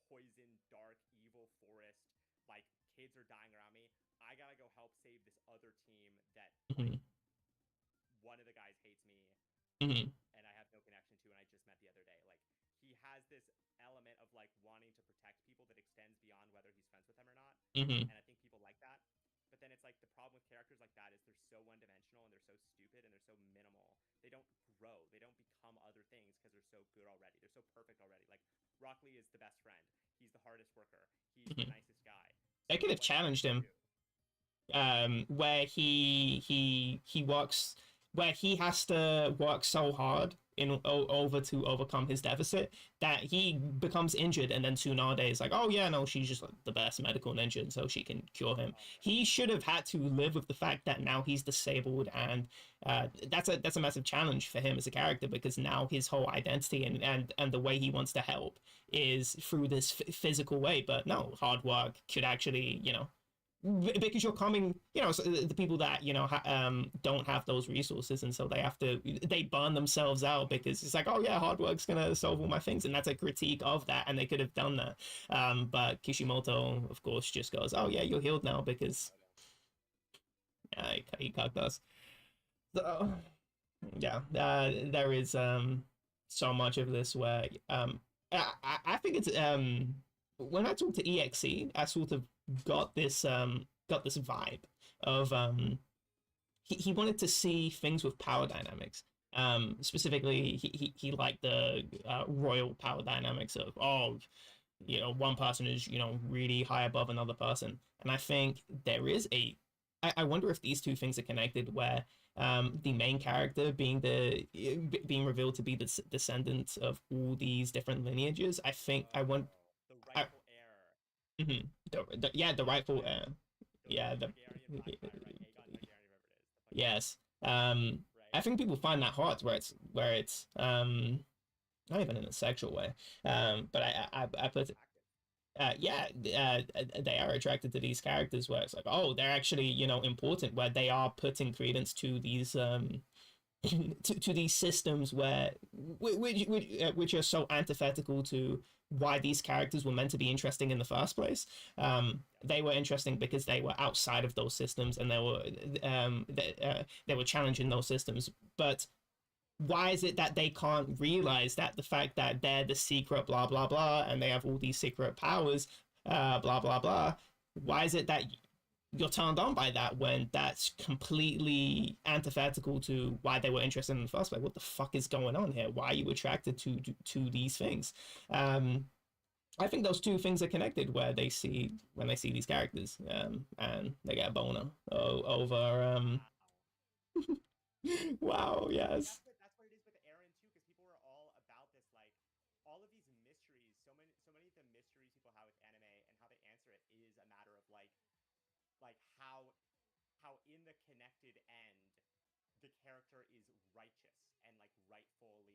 poison dark evil forest, like kids are dying around me, I gotta go help save this other team that like
Hmm.
one of the guys hates me
Hmm.
and I have no connection to, and I just met the other day. Like he has this element of like wanting to protect people that extends beyond whether he's friends with them or not,
Hmm.
and I think people like that. But then it's like the problem with characters like that is they're so one dimensional and they're so stupid and they're so minimal. They don't grow. They don't become other things because they're so good already. They're so perfect already. Like Rock Lee is the best friend. He's the hardest worker. He's the
Hmm.
nicest guy.
They
So
could have
what does he
challenged him
do?
where he works, where he has to work so hard in over to overcome his deficit that he becomes injured, and then Tsunade is like, oh yeah, no, she's just like the best medical ninja, and so she can cure him.
Oh my god.
He should have had to live with the fact that now he's disabled, and that's a massive challenge for him as a character because now his whole identity and the way he wants to help is through this physical way. But no, hard work could actually, because you're coming, so the people that don't have those resources, and so they burn themselves out because it's like, oh yeah, hard work's gonna solve all my things, and that's a critique of that, and they could have done that, but Kishimoto of course just goes, oh yeah, you're healed now because he cucked us. So yeah, there is so much of this where I think it's when I talk to EXE, I sort of got this vibe of he wanted to see things with power dynamics. Specifically, he liked the royal power dynamics of, oh, one person is really high above another person, and I think there is I wonder if these two things are connected, where the main character being revealed to be the descendant of all these different lineages. I think I want
Oh, the
I
rightful heir.
mhm. Yeah, the rightful
The
yeah,
Targaryen vampire, right? Aegon Targaryen, whatever it is. The fucking
yes. um
right.
I think people find that hard where it's not even in a sexual way, but I put
Attractive.
yeah, they are attracted to these characters where it's like, oh, they're actually important, where they are putting credence to these to these systems where which are so antithetical to why these characters were meant to be interesting in the first place.
Yes.
They were interesting because they were outside of those systems, and they were challenging those systems. But why is it that they can't realize that the fact that they're the secret blah blah blah and they have all these secret powers blah blah blah? Why is it that you're turned on by that when that's completely antithetical to why they were interested in the first place? What the fuck is going on here? Why are you attracted to these things? um I think those two things are connected, where when they see these characters, and they get a boner over
Wow.
wow,
And
yes.
that's what it is with Aaron too, because people are all about this, like all of these mysteries. So many of the mysteries people have with anime and how they answer it is a matter of like how in the connected end the character is righteous and like rightfully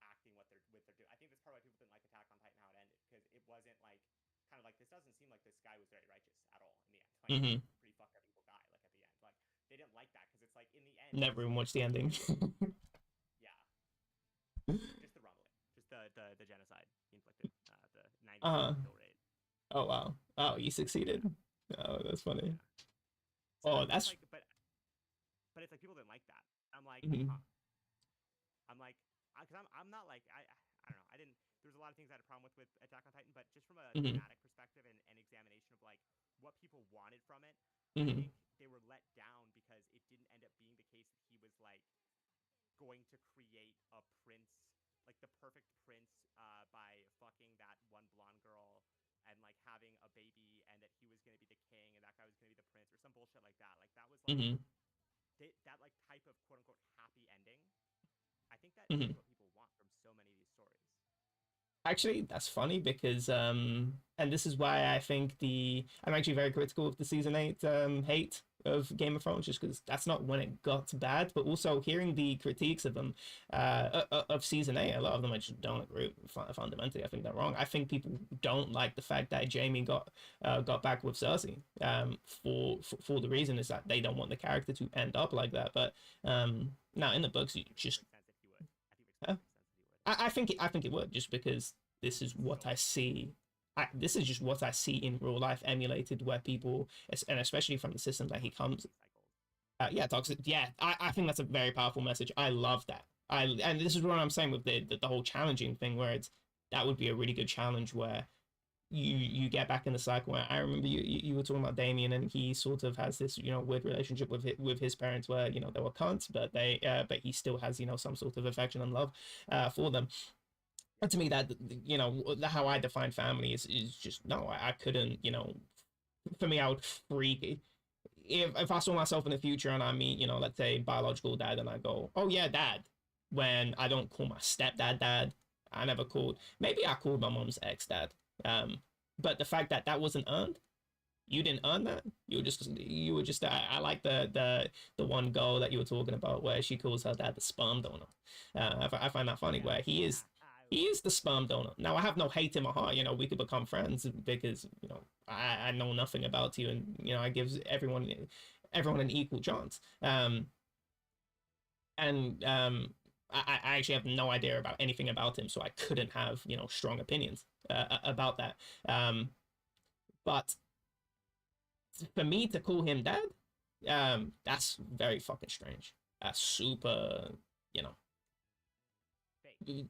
acting liking what they're doing. I think that's part of why people didn't like Attack on Titan how it ended, because it wasn't like kind of like, this doesn't seem like this guy was very righteous at all in the end. Like,
Mm-hmm.
pretty fucked up evil guy. Like at the end, like they didn't like that because it's like in the end,
Never even watched the ending.
yeah, just the rumbling, just the genocide he inflicted, the 90
Uh-huh.
kill rate.
Oh wow. Oh, you succeeded. Oh, that's funny.
Yeah. So
Oh,
it's
that's.
like, but it's like people didn't like that. I'm like,
Mhm.
huh. I'm like, because I'm not like I don't know. I didn't. There's a lot of things I had a problem with Attack on Titan, but just from a
Mhm.
thematic perspective and examination of like what people wanted from it, I
Mhm.
think they were let down because it didn't end up being the case that he was like going to create a prince, like the perfect prince, by fucking that one blonde girl and like having a baby, and that he was going to be the king and that guy was going to be the prince or some bullshit like that. Like that was like
Mhm.
that like type of quote unquote happy ending. I think that is
Mhm.
what people want from so many of these stories.
Actually, that's funny because and this is why I think I'm actually very critical of the season 8 hate of Game of Thrones, just because that's not when it got bad, but also hearing the critiques of them of season 8, a lot of them I just don't agree with. Fundamentally. I think they're wrong. I think people don't like the fact that Jamie got back with Cersei for the reason is that they don't want the character to end up like that. But now in the books, you
I think it
just
makes sense if he would. I think it makes perfect sense if he would.
I think it would, just because this is
It's
what
so
I see. This is just what I see in real life emulated, where people, and especially from the system that he comes.
toxicity cycles.
Yeah, toxic. Yeah, I think that's a very powerful message. I love that. And this is what I'm saying with the whole challenging thing, where it's that would be a really good challenge where you get back in the cycle. Where I remember you were talking about Damien, and he sort of has this weird relationship with his parents, where they were cunts, but he still has some sort of affection and love for them. And to me, that how I define family is just no. I couldn't. For me, I would freak if I saw myself in the future and I meet let's say biological dad, and I go, oh yeah, dad, when I don't call my stepdad dad. I never called. Maybe I called my mom's ex dad. But the fact that that wasn't earned, you didn't earn that. You were just. I like the one girl that you were talking about where she calls her dad the sperm donor. I find that funny
Yeah,
where he is
yeah.
he is the sperm donor. Now I have no hate in my heart. We could become friends because I know nothing about you, and I give everyone an equal chance. And I actually have no idea about anything about him, so I couldn't have strong opinions about that. But for me to call him dad, that's very fucking strange. That's super, you know.
Fake.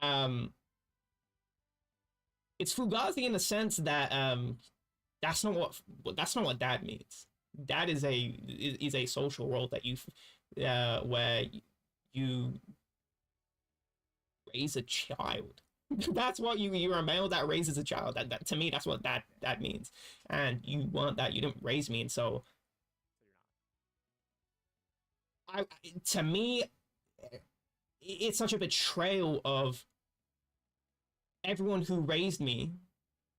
Um, it's fugazi in the sense that that's not what dad means. Dad is a social role that where you raise a child. That's what you're a male that raises a child. That to me, that's what that means. And you want that. You didn't raise me, and so
So you're not.
I to me, it's such a betrayal of everyone who raised me,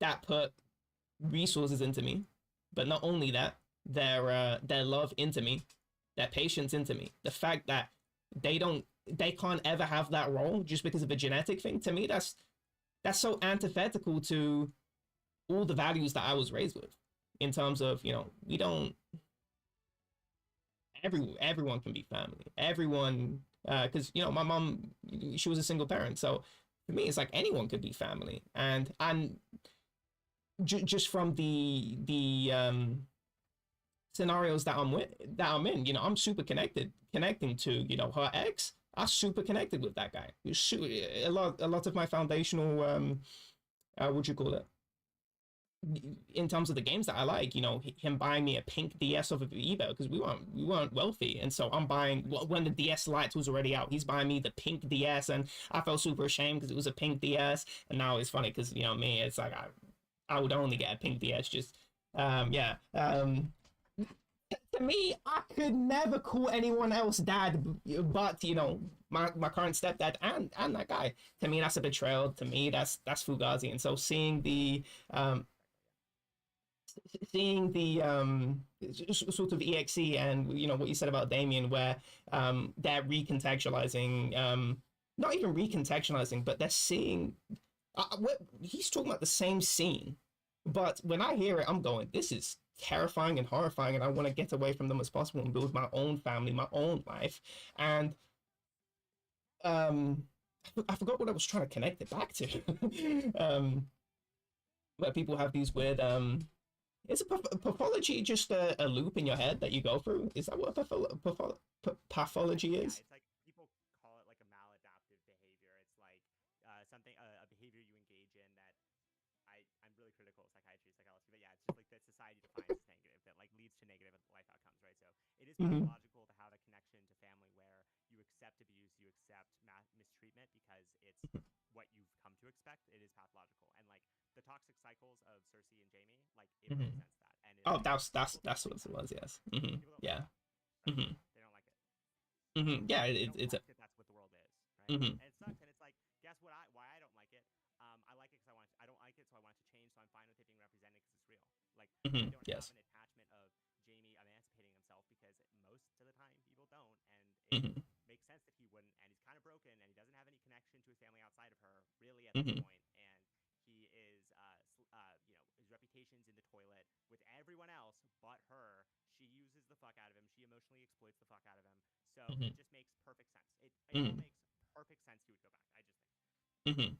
that put resources into me, but not only that, their love into me, their patience into me. The fact that they can't ever have that role just because of a genetic thing. To me, that's so antithetical to all the values that I was raised with. In terms of we don't everyone can be family. Everyone, because my mom, she was a single parent, so for me it's like anyone could be family. And just from the scenarios that I'm in, I'm super connecting to her ex. I super connected with that guy. A lot of my foundational what you call it, in terms of the games that I like, him buying me a pink DS off of eBay, because we weren't wealthy, and so I'm buying when the DS Lite was already out. He's buying me the pink DS, and I felt super ashamed because it was a pink DS. And now it's funny because me, it's like I would only get a pink DS. Just yeah. To me, I could never call anyone else dad, but my current stepdad and that guy. To me, that's a betrayal. To me, that's fugazi. And so um seeing the sort of EXE, and what you said about Damien, where they're recontextualizing not even recontextualizing, but they're seeing. He's talking about the same scene, but when I hear it, I'm going, "This is terrifying and horrifying," and I want to get away from them as possible and build my own family, my own life. And um, I forgot what I was trying to connect it back to. Where people have these weird is a pathology just a loop in your head that you go through? Is that what pathology
Yeah,
is?
it's like people call it like a maladaptive behavior. It's like something a behavior you engage in that I'm really critical of psychiatry, psychology, but yeah, it's just like that society defines as negative, that like leads to negative life outcomes, right? So it is
Mm-hmm.
pathological to have a connection to family where you accept abuse, you accept mistreatment because it's what you've come to expect. It is pathological, and like the toxic cycles of Cersei and Jamie, like it
Mm-hmm.
represents that, and
Oh,
people don't
that's
like
what it
that.
was. Yes. Mm-hmm.
People don't like
Yeah.
that, right?
Mm-hmm.
They don't like it.
Mm-hmm. Yeah.
They don't
It's a.
like that that's what the world is, right?
Mm-hmm.
And it sucks. And it's like, guess what? Why I don't like it. I like it because I don't like it, so I want it to change. So I'm fine with it being represented because it's real. Like I
Mm-hmm.
don't have
Yes.
an attachment of Jamie emancipating himself because most of the time people don't, and it
Mm-hmm.
makes sense that he wouldn't. And he's kind of broken, and he doesn't have any connection to his family outside of her, really, at this
Mm-hmm.
point. And he is, his reputation's in the toilet with everyone else but her. She uses the fuck out of him. She emotionally exploits the fuck out of him. So
Mm-hmm.
it just makes perfect sense. It all makes perfect sense he would go back. I just think.
Mm-hmm.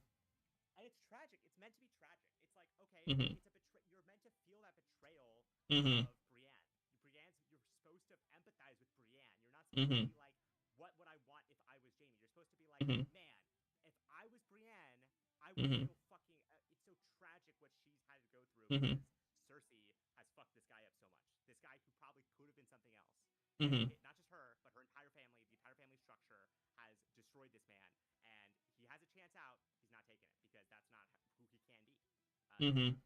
And it's tragic. It's meant to be tragic. It's like, okay,
Mm-hmm.
it's a you're meant to feel that betrayal
Mm-hmm.
of Brienne. You're supposed to empathize with Brienne. You're not supposed to
Mm-hmm.
be like, what would I want if I was Jamie? You're supposed to be like,
Mm-hmm.
man, if I was Brienne, I would
Mm-hmm.
feel fucking. It's so tragic what she's had to go through
Mm-hmm.
because Cersei has fucked this guy up so much. This guy who probably could have been something else. And
Mm-hmm.
not just her, but her entire family, the entire family structure has destroyed this man. And he has a chance out. He's not taking it because that's not who he can be. So
Mm-hmm.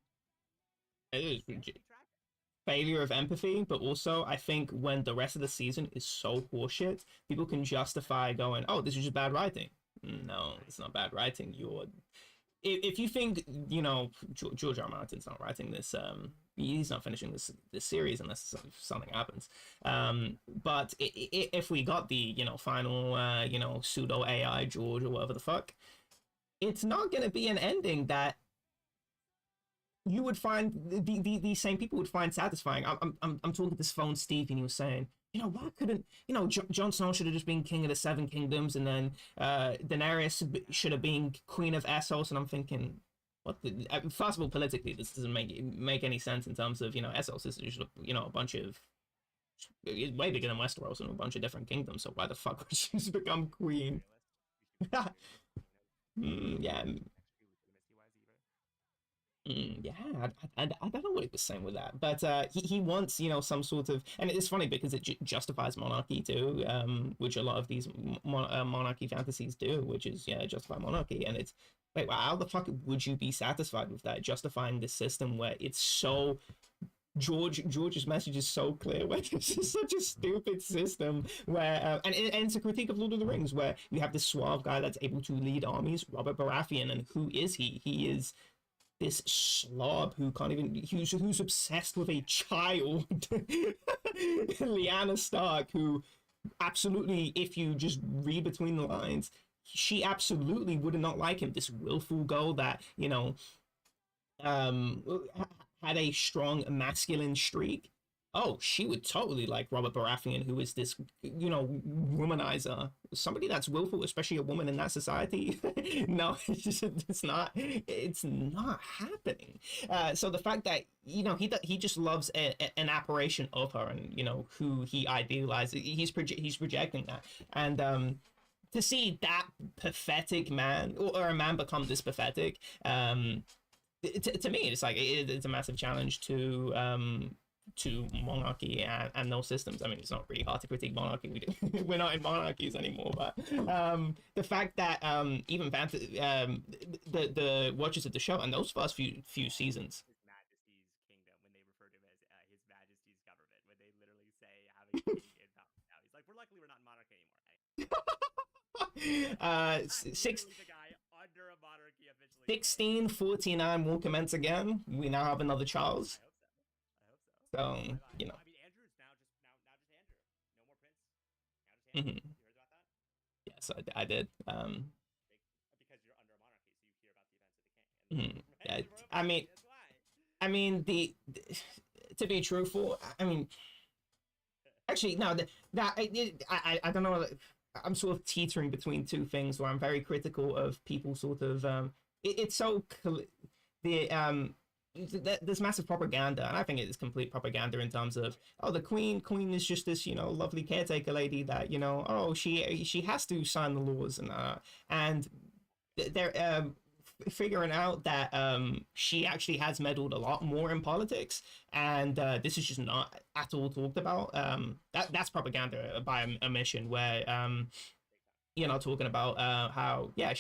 It
it
is
stands to be tragic.
failure of empathy, but also I think when the rest of the season is so horseshit, people can justify going, "Oh, this is just bad writing." No,
Right.
it's not bad writing. You're if you think George R. R. Martin's not writing this, he's not finishing this series unless something happens. But if we got the final pseudo AI George or whatever the fuck, it's not gonna be an ending that you would find these same people would find satisfying. I'm talking to this phone Steve, and he was saying, why couldn't Jon Snow should have just been king of the Seven Kingdoms, and then Daenerys should have been queen of Essos, and I'm thinking, what the first of all, politically, this doesn't make any sense in terms of Essos is just a bunch of it's way bigger than Westeros and a bunch of different kingdoms. So why the fuck would she just become queen?
Imperialist. You should be imperialist.
Yeah,
Actually, legitimacy wise, either.
Yeah, I don't know what he was saying with that, but he wants some sort of, and it's funny because it justifies monarchy too, which a lot of these monarchy fantasies do, which is justify monarchy, and it's wait, well, how the fuck would you be satisfied with that, justifying this system where it's so George's message is so clear where this is such a stupid system where and it's a critique of Lord of the Rings where you have this suave guy that's able to lead armies, Robert Baratheon, and who is he? He is this slob who can't even who's obsessed with a child Lyanna Stark, who absolutely, if you just read between the lines, she absolutely would not like him, this willful girl that um had a strong masculine streak. Oh, she would totally like Robert Baratheon, who is this, womanizer, somebody that's willful, especially a woman in that society. No, it's not happening. So the fact that he just loves an apparition of her, and who he idealizes, he's projecting that, and to see that pathetic man or a man become this pathetic, to me, it's like it's a massive challenge to monarchy and those systems. I mean, it's not really hard to critique monarchy. We're not in monarchies anymore, but the fact that even the watchers of the show and those first few seasons.
His Majesty's kingdom when they refer to him as His Majesty's government, when they literally say having a king in power now. He's like, we're luckily we're not in monarchy anymore.
Six
Literally the guy under a monarchy officially.
1649 will commence again. We now have another Charles.
I hope so. I hope so.
So
I mean, Andrew's now just Andrew. No more Prince. Now just Andrew.
mhm.
You heard about that?
Yes, I did. Mhm.
right? The royal
I
family.
mean,
That's why.
to be truthful, I mean, actually, no, I don't know. I'm sort of teetering between two things where I'm very critical of people sort of it's so the there's massive propaganda, and I think it is complete propaganda in terms
Oh
of,
yeah.
oh, the queen is just this lovely caretaker lady that oh, she has to sign the laws, and they're figuring out that she actually has meddled a lot more in politics, and this is just not at all talked about. That's propaganda by omission, where
Big time.
talking about how, yeah,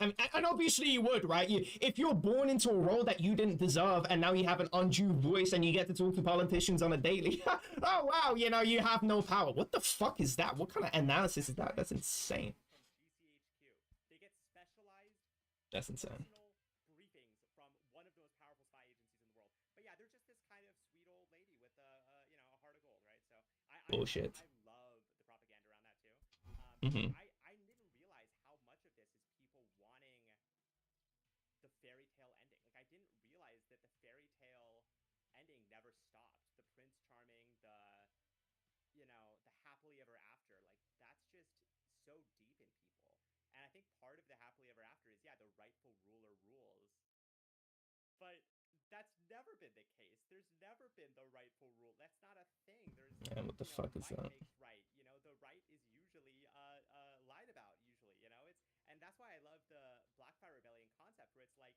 and obviously you would, right? If you're born into a role that you didn't deserve, and now you have an undue voice, and you get to talk to politicians on a daily, oh wow, you have no power. What the fuck is that? What kind of analysis is
That's
that?
why
That's
these guys
insane.
from GCHQ, they get specialized
That's insane.
personal briefings from one of the most powerful spy agencies in the world. But yeah, they're just this kind of sweet old lady with a heart of gold, right? So
Bullshit.
I love the propaganda around that too. And
Hmm.
I didn't realize how much of this is people wanting the fairy tale ending. Like I didn't realize that the fairy tale ending never stopped. The Prince Charming, the happily ever after, like that's just so deep in people. And I think part of the happily ever after is, yeah, the rightful ruler rules, but that's never been the case. There's never been the rightful rule. That's not a thing. There's,
And what the fuck is
might
that?
makes right. The right is usually lied about. Usually, and that's why I love the Blackfire Rebellion concept, where it's like,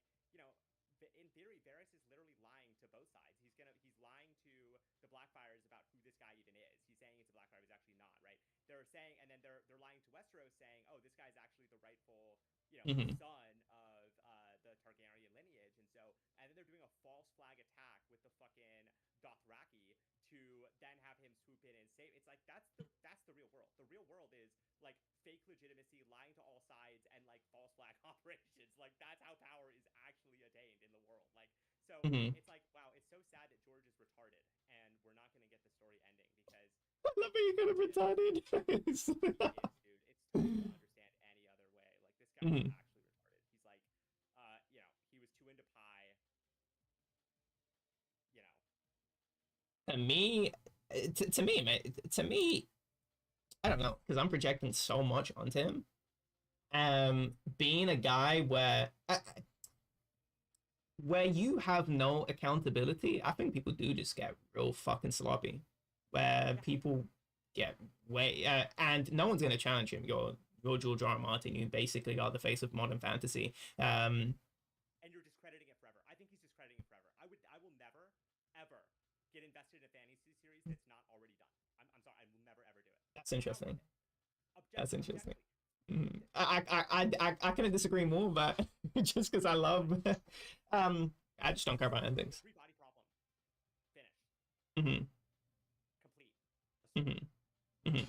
in theory, Varys is literally lying to both sides. He's lying to the Blackfires about who this guy even is. He's saying it's a Blackfire, but he's actually not, right? They're saying, and then they're lying to Westeros, saying, oh, this guy's actually the rightful
Hmm.
son of the Targaryen lineage, and then they're doing a false flag attack with the fucking Dothraki to then have him swoop in and save. It's like that's the real world. The real world is like fake legitimacy, lying to all sides, and like false flag operations. Like that's how power is actually attained in the world. Like so,
Hmm.
it's like wow, it's so sad that George is retarded, and we're not gonna get the story ending because
I love how you
he
got
is.
it
He is, dude. It's tough to understand any other way. Like this guy is
retarded.
actually retarded. He's like, he was too into pie. You know,
To me, to me, man, to me, I don't know, because I'm projecting so much onto him. Being a guy where you have no accountability, I think people do just get real fucking sloppy. Where
yeah.
people get way and no one's gonna challenge him. You're George R. R. Martin. You basically are the face of modern fantasy.
And you're discrediting it forever. I think he's discrediting it forever. I will never, ever get invested in a fantasy series that's not already done. I'm sorry. I will never ever do it.
That's
It's not worth
interesting.
it.
That's interesting.
Objectively,
Mhm. I couldn't disagree more, but just because I
three body
love,
problem.
I just don't care about endings.
Three body problem. Finished.
Hmm.
Complete. A story.
Hmm. Hmm.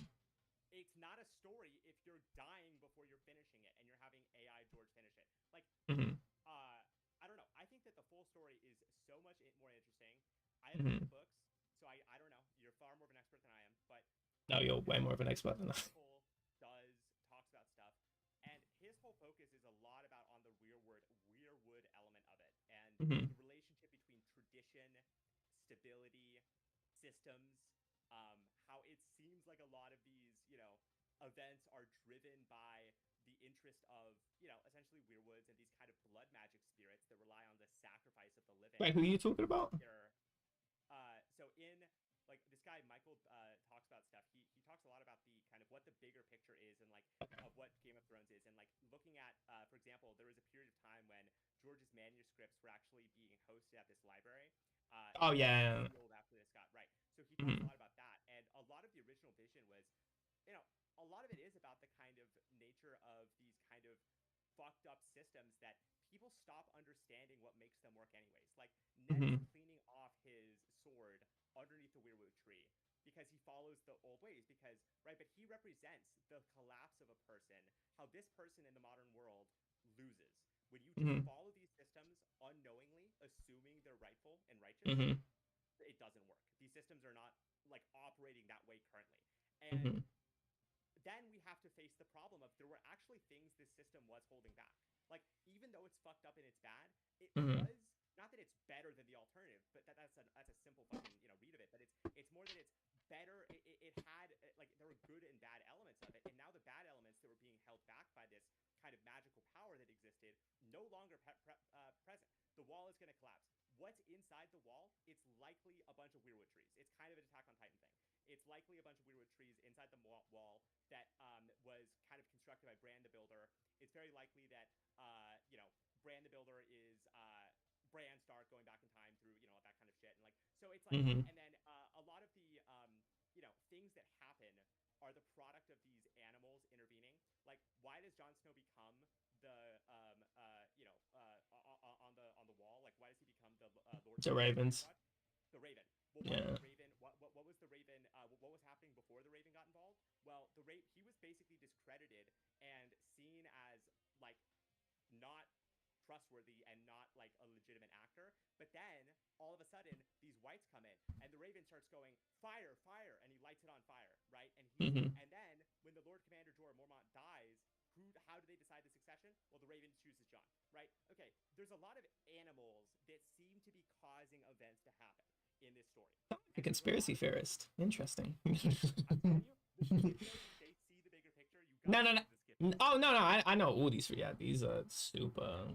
It's not a story if you're dying before you're finishing it and you're having AI George finish it. Like,
Hmm.
uh, I don't know. I think that the full story is so much more interesting. I haven't read
Hmm.
the books, so I don't know. You're far more of an expert than I am, but
No,
I
you're
think
way
that
more of an expert than I.
Michael talks about stuff, and his whole focus is a lot about on the weirwood element of it, and
Hmm.
the relationship between tradition, stability, systems, how it seems like a lot of these, events are driven by the interest of, essentially weirwoods and these kind of blood magic spirits that rely on the sacrifice of the living.
Wait, who are you talking about?
Here, so in like this guy Michael talks about stuff. He talks a lot about the kind of what the bigger picture is and like of what Game of Thrones is, and like looking at, for example, there was a period of time when George's manuscripts were actually being hosted at this library.
Oh
It got
yeah.
sealed after this got right. So he talks a
Hmm.
lot about that, and a lot of the original vision was, you know, a lot of it is about the kind of nature of these kind of fucked up systems that people stop understanding what makes them work anyways. Like Ned is
Hmm.
cleaning off his sword underneath the weirwood tree because he follows the old ways because right, but he represents the collapse of a person, how this person in the modern world loses when you just
Hmm.
follow these systems unknowingly assuming they're rightful and righteous.
Hmm.
It doesn't work. These systems are not like operating that way currently. And
Hmm.
then we have to face the problem of there were actually things this system was holding back. Like, even though it's fucked up and it's bad, it
Mhm.
was not that it's better than the alternative, but that's a simple fucking read of it. But it's more that it's better. It had like there were good and bad elements of it, and now the bad elements that were being held back by this kind of magical power that existed no longer present. The wall is going to collapse. What's inside the wall? It's likely a bunch of weirwood trees. It's kind of an Attack on Titan thing. It's likely a bunch of weirwood trees inside the wall that was kind of constructed by Bran the Builder. It's very likely that Bran the Builder is Bran Stark going back in time through that kind of shit, and like so it's like,
Mhm.
and then a lot of the things that happen are the product of these animals intervening. Like, why does Jon Snow become the on the wall? Like, why does he become the Lord
The
Commander?
Ravens.
The Raven. Well, why
Yeah.
did the Raven? What was the Raven? What was happening before the Raven got involved? Well, he was basically discredited and seen as like not trustworthy and not like a legitimate actor. But then all of a sudden these whites come in and the Raven starts going fire, fire, and he lights it on fire, right?
Mhm.
And then when the Lord Commander Jorah Mormont dies, how do they decide the succession? Well, the Raven chooses Jon, right? Okay, there's a lot of animals that seem to be causing events to happen in this story.
A
And there's a lot
conspiracy
of
theorist. Interesting.
I'm telling you, if you don't see the bigger picture, you
No,
gotta
no, no.
listen to Skip Bayless.
Oh no, no. I know all these. Yeah, these are super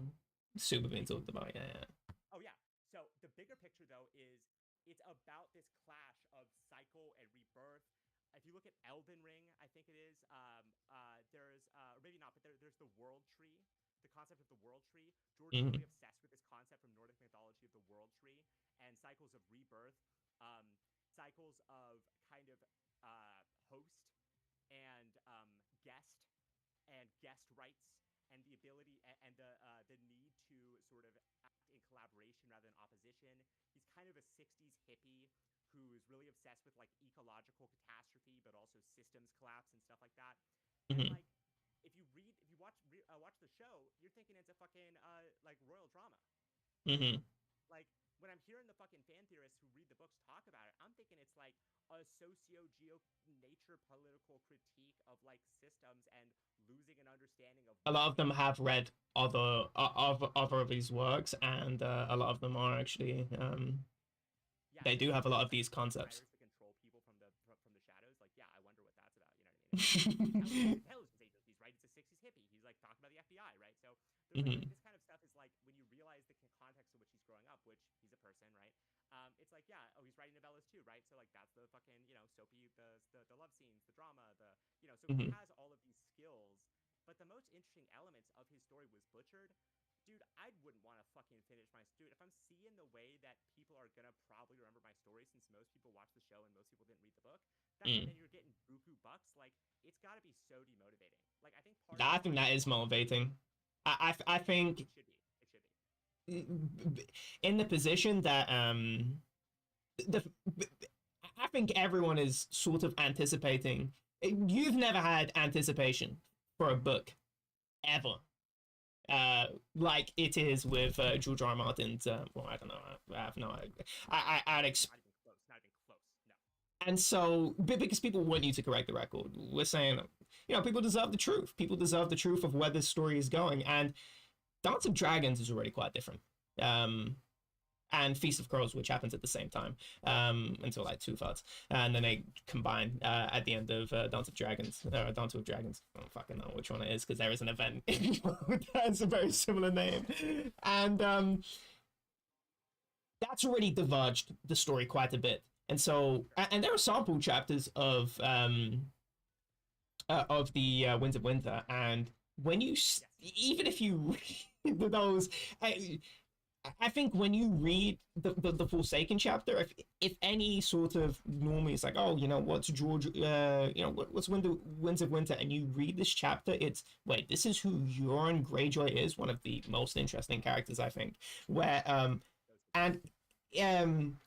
being talked about. Yeah, yeah.
Oh yeah. So the bigger picture though is it's about this clash of cycle and rebirth. If you look at Elden Ring, I think it is. There's maybe not, but there's the world tree. The concept of the world tree. George is
Mhm.
really obsessed with this concept from Nordic mythology of the world tree and cycles of rebirth, cycles of kind of host and guest and guest rights and the ability and the need to sort of act in collaboration rather than opposition. He's kind of a 60s hippie who's really obsessed with like ecological catastrophe but also systems collapse and stuff like that. And
Mhm.
like if you watch the show, you're thinking it's a fucking like royal drama.
Mhm.
Like when I'm hearing the fucking fan theorists who read the books talk about it, I'm thinking it's like a socio-geo nature political critique of like systems and losing an understanding of
A
what
lot of
is
them have read other of these works, and a lot of them are actually
yeah,
they
and
do
when
have a
he
lot
says
of
like
these concepts.
empires to control people from the shadows, like yeah, I wonder what that's about. You know what I mean? It's like intelligence agencies, right? It's a 60s hippie. He's like talking about the FBI, right? So there's like
Mhm.
this kind of stuff is like when you realize the context in which he's growing up, which he's a person, right? It's like yeah, oh, he's writing novellas too, right? So like that's the fucking soapy the love scenes, the drama, the so he
Mhm.
has all of these skills. But the most interesting elements of his story was butchered. Dude, I wouldn't want to fucking finish my dude. If I'm seeing the way that people are gonna probably remember my story, since most people watched the show and most people didn't read the book, and
Mm.
then you're getting buku bucks, like it's got to be so demotivating. Like I think part of
I think
why
that
I
is
want
motivating. I think
it should be. It should be.
in the position that the I think everyone is sort of anticipating. You've never had anticipation for a book ever, like it is with George R. R. Martin's. Well, I don't know. I have no idea. I'd
Not even close. Not even close. No.
and so because people want you to correct the record, we're saying, people deserve the truth. People deserve the truth of where this story is going, and Dance of Dragons is already quite different. And Feast of Crows, which happens at the same time, until like two-thirds, and then they combine at the end of Dance of Dragons, Dance with Dragons. I don't fucking know which one it is because there is an event that has a very similar name, and that's already diverged the story quite a bit. And so,
Sure.
and there are sample chapters of the Winds of Winter, and when you,
Yes.
even if you read those, I think when you read the Forsaken chapter, if any sort of normie is like, oh, what's George, what's Winds of Winter, and you read this chapter, it's wait, this is who Euron Greyjoy is, one of the most interesting characters, I think. Where
Those two.
and um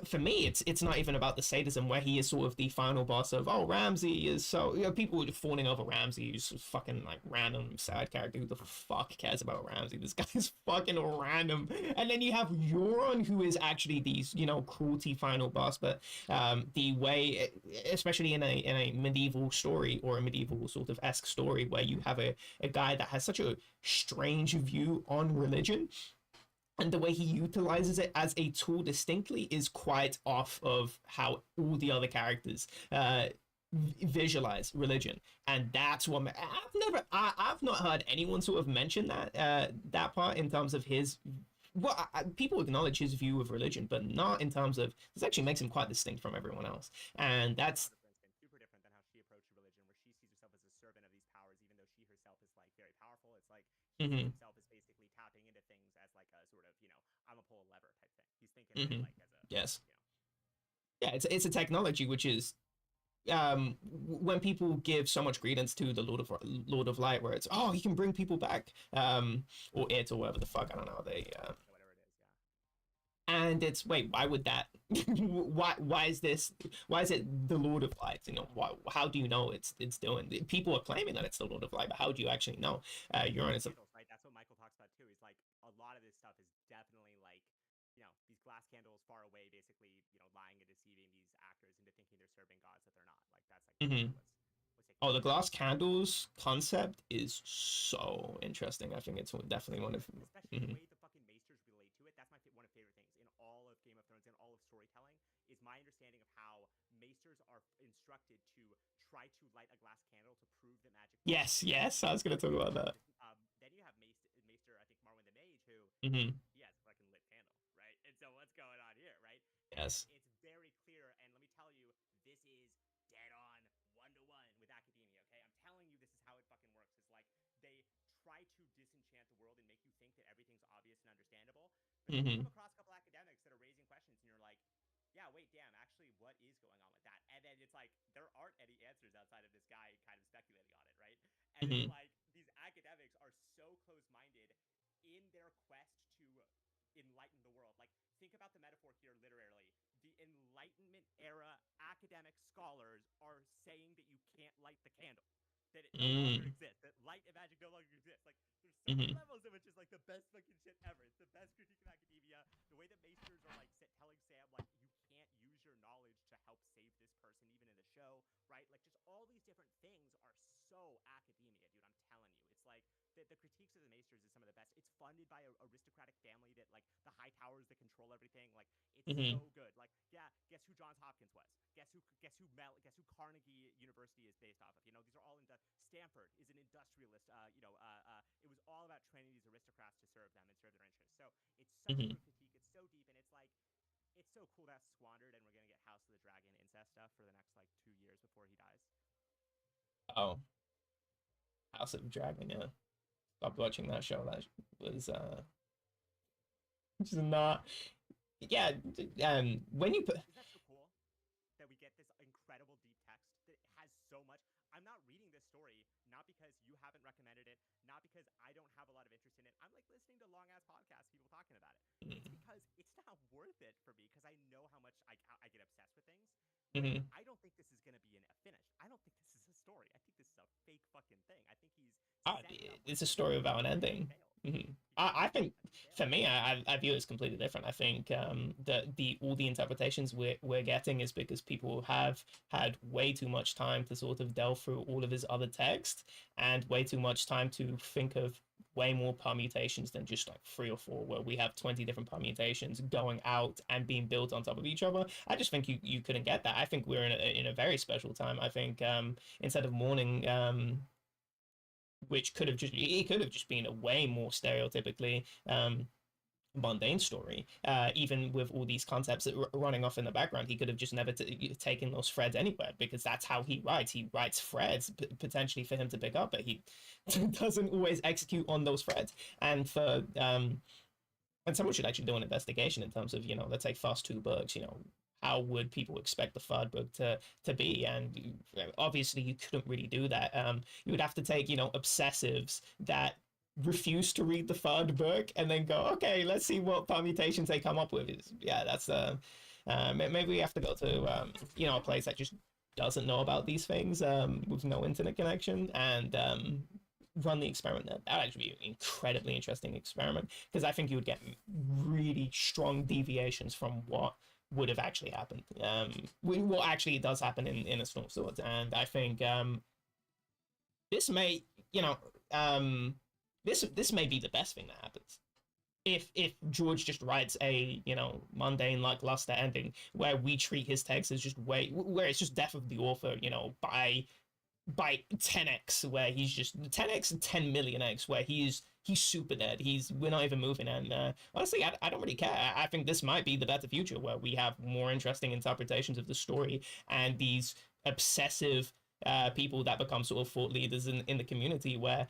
for me, it's not even about the sadism where he is sort of the final boss of, oh, Ramsey is so, people were fawning over Ramsey, who's fucking like random side character. Who the fuck cares about Ramsey? This guy is fucking random. And then you have Euron, who is actually these, cruelty final boss. But the way, especially in a medieval story or a medieval sort of esque story where you have a guy that has such a strange view on religion, and the way he utilizes it as a tool distinctly is quite off of how all the other characters visualize religion. And that's what I've not heard anyone sort of mention that part in terms of his, well, people acknowledge his view of religion, but not in terms of, this actually makes him quite distinct from everyone else. And that's
super different than how she approached religion, where she sees herself as a servant of these powers, even though she herself is like very powerful. It's like he sees
mm-hmm,
himself as basically tapping into things as like a sort of, I'm a pull a lever type thing. He's thinking of it
mm-hmm,
like as a,
yes, yeah, it's a technology which is, when people give so much credence to the Lord of Light, where it's, oh, he can bring people back, or it, or whatever the fuck, I don't know, they
whatever it is, yeah.
and it's, wait, why would that why is it the Lord of Light? How do you know it's doing, people are claiming that it's the Lord of Light, but how do you actually know? You're on,
Candles, right? That's what Michael talks about too. He's like, a lot of this stuff is definitely like, these glass candles far away, basically, lying and deceiving these actors into thinking they're serving gods that they're not. Like that's like
mm-hmm.
what's taking
Oh, the
place.
glass candles concept is so interesting. I think it's definitely one of,
Especially
mm-hmm,
the way the fucking maesters relate to it. That's one of favorite things in all of Game of Thrones and all of storytelling, is my understanding of how maesters are instructed to try to light a glass candle to prove that magic works.
yes, I was gonna talk about that.
Then you have Maester, I think Marwyn the Mage, who
Mm-hmm.
he has a fucking lit candle, right? And so what's going on here, right?
Yes.
And it's very clear. And let me tell you, this is dead on 1-to-1 with academia. Okay, I'm telling you, this is how it fucking works. It's like they try to disenchant the world and make you think that everything's obvious and understandable. But then you
Mm-hmm.
come across a couple academics that are raising questions, and you're like, yeah, wait, damn, actually, what is going on with that? And then it's like, there aren't any answers outside of this guy kind of speculating on it, right? And it's
Mm-hmm.
like, these academics are so close-minded in their quest to enlighten the world. Like, think about the metaphor here literally. The Enlightenment era academic scholars are saying that you can't light the candle, that it no longer
Mm-hmm.
exists, that light and magic no longer exists. Like, there's so many
Mm-hmm.
levels of which is like the best fucking shit ever. It's the best critique of academia. The way that maesters are like telling Sam, like, you can't use your knowledge to help save this person, even in the show, right? Like, just all these different things are so academia, dude. I'm telling you, it's like the critiques of the maesters is some of the best. It's funded by an aristocratic family that, like, the high towers that control everything. Like, it's
Mm-hmm.
so good. Like, yeah, guess who Johns Hopkins was? Guess who Carnegie University is based off of? These are all in Stanford is an industrialist. It was all about training these aristocrats to serve them and serve their interests. So it's such a
Mm-hmm.
good critique. It's so deep, and it's like, it's so cool that's squandered, and we're gonna get House of the Dragon incest stuff for the next like 2 years before he dies.
Oh, House of Dragon, yeah. Stopped watching that show. That was just not, yeah. When you put,
Isn't that so cool that we get this incredible deep text that has so much? I'm not reading this story not because you haven't recommended it, not because I don't have a lot of interest in it. I'm like listening to long ass podcasts, people talking about it. It's because it's not worth it for me because I know how much I get obsessed with things. Where
mm-hmm.
I don't think this is gonna be a finish. I don't think this is a story. I think this is a fake fucking thing. I think he's setting up
It's
what's
a
gonna
story without an
make it
ending.
fail.
Mm-hmm.
You think
I
so?
think,
I think he
for
fails.
me, I view it as completely different. I think the all the interpretations we're getting is because people have had way too much time to sort of delve through all of his other text, and way too much time to think of way more permutations than just like 3 or 4, where we have 20 different permutations going out and being built on top of each other. I just think you couldn't get that. I think we're in a very special time. I think instead of mourning, which could have just been a way more stereotypically mundane story. Even with all these concepts running off in the background, he could have just never taken those threads anywhere, because that's how he writes. He writes threads potentially for him to pick up, but he doesn't always execute on those threads. And for and someone should actually do an investigation in terms of, let's say first 2 books, how would people expect the third book to be? And obviously you couldn't really do that. You would have to take, obsessives that refuse to read the third book and then go, okay, let's see what permutations they come up with. Yeah, that's Maybe we have to go to a place that just doesn't know about these things with no internet connection and run the experiment there. That would actually be an incredibly interesting experiment because I think you would get really strong deviations from what would have actually happened. What actually does happen in a Storm of Swords, and I think this may, this may be the best thing that happens. If George just writes a mundane lackluster ending where we treat his text as just where it's just death of the author, by 10x, where he's just 10x and 10 million x, where he's super dead. We're not even moving, and honestly, I don't really care. I think this might be the better future where we have more interesting interpretations of the story and these obsessive people that become sort of thought leaders in the community, where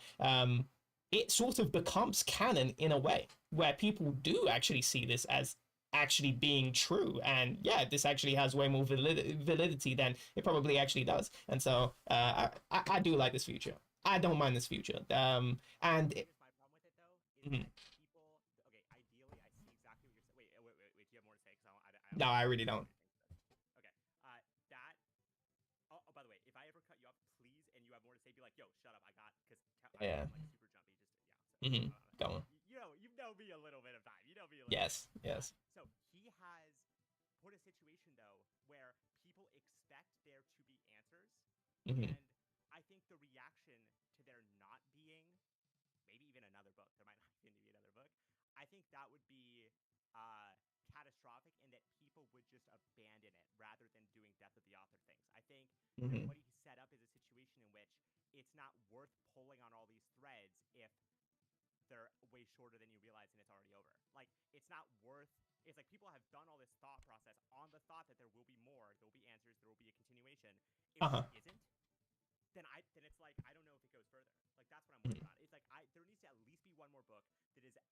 it sort of becomes canon in a way where people do actually see this as actually being true, and yeah, this actually has way more validity than it probably actually does. And so I do like this future. I don't mind this future. And
Here's my problem with it though, is
Mhm.
that people. Okay, ideally, I see exactly what you're saying. Wait. Do you have more to say? Because I
No,
don't
I
want to
really don't.
Okay. That. Oh, by the way, if I ever cut you off, please, and you have more to say, be like, "Yo, shut up! I got." Because
Yeah.
I'm like super jumpy. Just yeah.
Hmm. Go on.
You know me a little bit of time. You know me a little bit.
Yes. Yes.
So he has put a situation though where people expect there to be answers,
Hmm.
and I think the reaction to there not being maybe even another book. There might not even be another book. I think that would be catastrophic, and that people would just abandon it rather than doing death of the author things. I think that
Hmm.
what he set up is a situation in which it's not worth pulling on all these threads if they're way shorter than you realize and it's already over. Like it's not worth. It's like people have done all this thought process on the thought that there will be more, there will be answers, there will be a continuation. If
Uh-huh.
there isn't, then it's like I don't know if it goes further. Like that's what I'm worried about. It's like there needs to at least be one more book that is like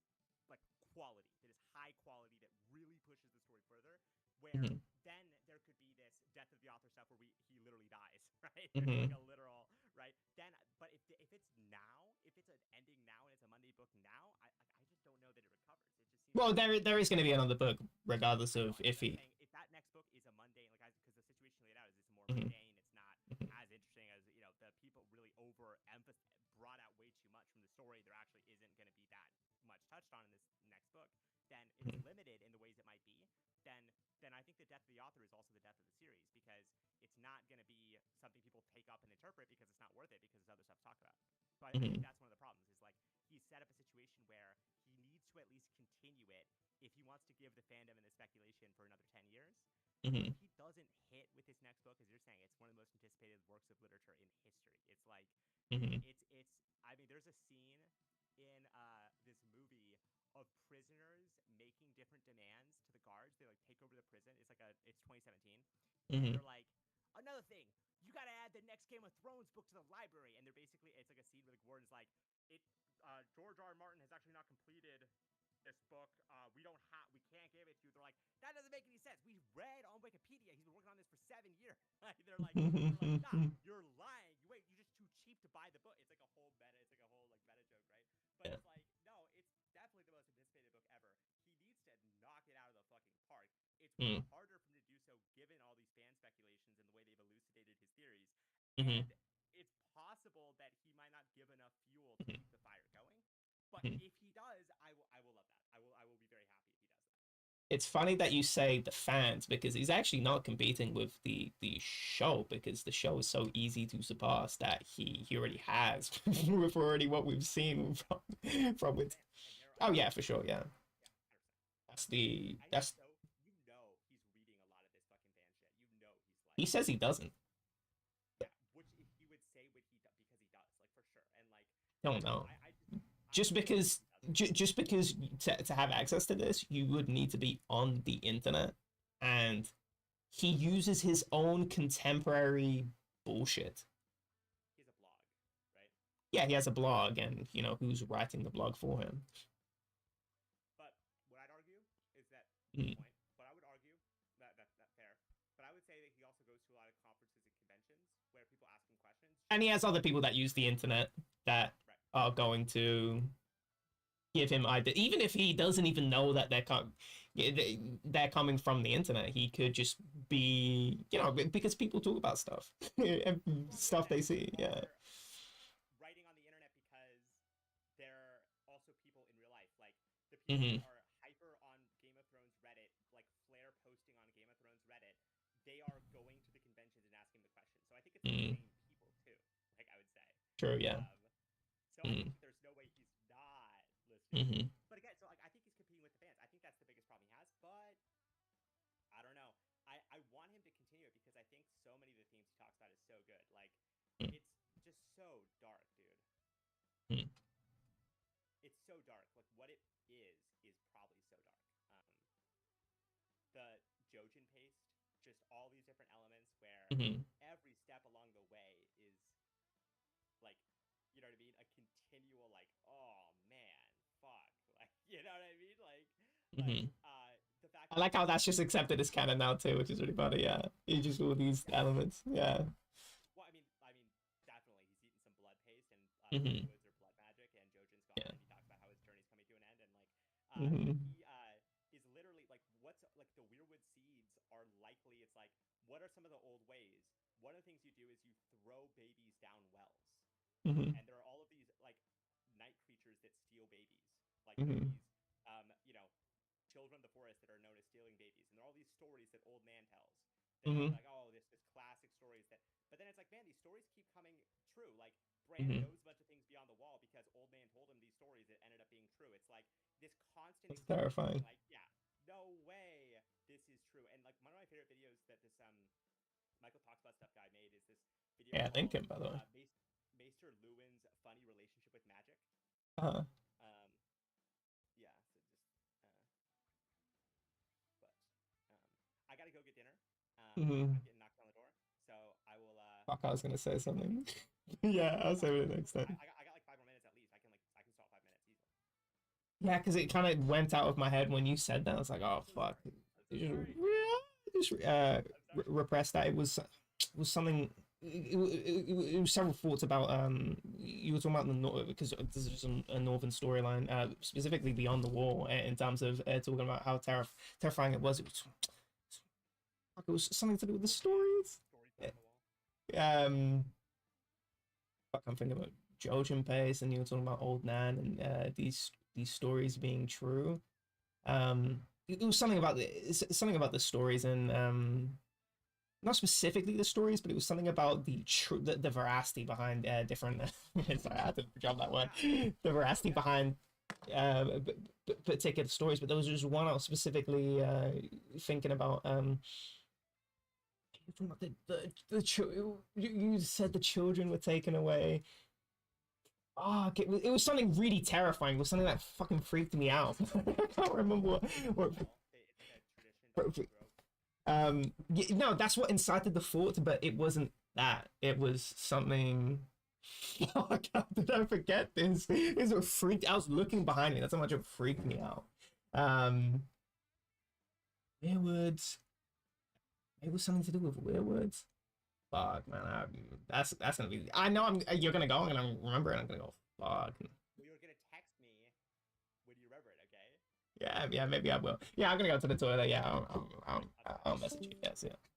quality, that is high quality, that really pushes the story further. Where
Hmm.
then there could be this death of the author stuff where he literally dies, right? There's
Hmm.
like a literal right. Then, but if it's now, if it's an ending now and it's a Monday book now, I just don't know that it recovers. It just seems
Well,
like
there is going to be another book, regardless
I know.
of
I'm
if
just
he.
saying if that next book is a mundane, like because the situation laid out is it's more
Mhm.
mundane. It's not as interesting as the people really brought out way too much from the story. There actually isn't going to be that much touched on in this next book. Then if it's limited in the ways it might be, then I think the death of the author is also the death of the series because it's not going to be something people take up and interpret because it's not worth it because there's other stuff to talk about. So I think
Mhm.
that's one of the problems is like he's set up a situation where he needs to at least continue it if he wants to give the fandom and the speculation for another 10 years. But
Mhm.
if he doesn't hit with his next book, as you're saying, it's one of the most anticipated works of literature in history. It's like
Mhm.
it's I mean, there's a scene in this movie of prisoners making different demands to the guards. They like take over the prison. It's 2017, and
Mhm.
they're like, another thing, you gotta add the next Game of Thrones book to the library. And they're basically it's like a scene where the warden's like, it George R. R. Martin has actually not completed this book. We can't give it to you. They're like, that doesn't make any sense. We read on Wikipedia he's been working on this for 7 years. Nah, you're lying. You're just too cheap to buy the book. It's like a whole meta. It's like a whole like meta joke, right? But
Yeah.
it's like, no, it's definitely the most anticipated book ever. He needs to knock it out of the fucking park. It's way
Mhm.
harder for him to do so given all these fan speculations and the way they've elucidated his theories.
Mhm.
And it's possible that he might not give enough fuel to
Mhm.
keep the fire going. But
Mhm.
if he does, I will love that. I will be very happy if he does that.
It's funny that you say the fans because he's actually not competing with the show because the show is so easy to surpass that he already has with already what we've seen
But
from
he's
it.
got fans, and
Oh
they're
yeah, for
like,
sure. Yeah,
yeah, 100%.
that's the
And
that's.
he's reading a lot of this fucking fan shit. He's
He
like,
says he doesn't.
yeah, which he would say what he does because he does, like for sure. And like,
I
I
don't
don't know.
know.
I
Just
hope he
because
doesn't.
just because to have access to this, you would need to be on the internet, and he uses his own contemporary bullshit.
He has a blog, right?
Yeah, he has a blog, and who's writing the blog for him.
But what I'd argue is that good
Mm.
point. But I would argue that that's not fair. But I would say that he also goes to a lot of conferences and conventions where people ask him questions
And he
just
has other people that use the internet that
right.
are going to give him either, even if he doesn't even know that they're they're coming from the internet. He could just be, because people talk about stuff,
Well,
stuff
yeah,
they
and
see.
people
Yeah.
are writing on the internet because they're also people in real life. Like the people that
Hmm.
are hyper on Game of Thrones Reddit, like Flair posting on Game of Thrones Reddit, they are going to the conventions and asking the questions. So I think it's the
Mm.
same people too. Like I would say.
True. Yeah.
Um, so I
Mm.
think there's no way he's not listening.
Hmm.
But again, so like I think he's competing with the fans. I think that's the biggest problem he has. But I don't know. I want him to continue it because I think so many of the themes he talks about is so good. Like it's just so dark, dude.
Mm.
It's so dark. Like what it is probably so dark. The Jojen paste, just all these different elements where
Hmm.
every step along the way is like, you know what I mean? A continual like, oh man, fuck, like you know what I mean?
Hmm.
The fact
I
that
like how
like
that's just accepted as canon now too, which is really funny. Yeah, you just all these
yeah,
elements. Yeah.
well, I mean, definitely he's eaten some blood paste and
Hmm.
weirwoods or blood magic, and Jojen's gone,
Yeah.
and he talks about how his journey's coming to an end, and like,
Hmm.
he is literally like, what's like the weirwood seeds are likely. It's like, what are some of the old ways? One of the things you do is you throw babies down wells,
Hmm.
and there are all of these like night creatures that steal babies. Like there are
Hmm.
these, you know, children of the forest that are known as stealing babies, and there are all these stories that old man tells that are
Hmm.
like, oh, this classic stories that. But then it's like, man, these stories keep coming true. Like Bran
Hmm.
knows a bunch of things beyond the wall because old man told him these stories that ended up being true. It's like this constant
That's
excitement of being
terrifying.
like, yeah, no way, this is true. And like one of my favorite videos that this Michael talks about stuff guy made is this video
Yeah,
called
Lincoln, by the way.
Maester Lewin's funny relationship with magic.
Uh-huh.
Um, yeah, so just but I gotta go get dinner.
Hmm.
I'm getting knocked on the door, so I will.
Fuck, I was gonna say
I'll talk to
something.
you.
Yeah, I'll
No,
save it
listen,
next
listen.
time.
I got like 5 more minutes at least. I can stall 5 minutes easily.
Yeah, because it kind of went out of my head when you said that. I was like, oh
I'm so
fuck.
sorry. I'm so sorry.
Just
I'm sorry.
repress that. It was something. It was several thoughts about you were talking about the north because this is a northern storyline specifically beyond the wall in terms of talking about how terrifying it was. It was something to do with the
Yeah,
stories.
stories beyond the wall.
Um, fuck, I'm thinking about Jojen Pace, and you were talking about Old Nan and these stories being true. It was something about the stories and not specifically the stories, but it was something about the veracity behind different. Sorry, I had to drop that one.
Yeah.
The
No,
veracity
definitely.
behind particular stories, but there was just one I was specifically thinking about. You said the children were taken away. Oh, it was something really terrifying. It was something that fucking freaked me out. I can't remember
Beyond the wall. It's like a tradition beyond the
what
grove.
no, that's what incited the thought, but it wasn't that. It was something. Fuck, how did I forget this? This was freaked. I was looking behind me. That's how much it freaked me out. Um, Weirwoods. It was something to do with weirwoods. Fuck, man. That's gonna be. I know You're gonna go. I'm gonna remember it. I'm gonna go. Fuck.
Well, you're gonna text me when you remember it, okay?
Yeah, yeah. Maybe I will. Yeah, I'm gonna go to the toilet. Yeah,
I'll talk to
I'll
you.
message you. Yes, yeah.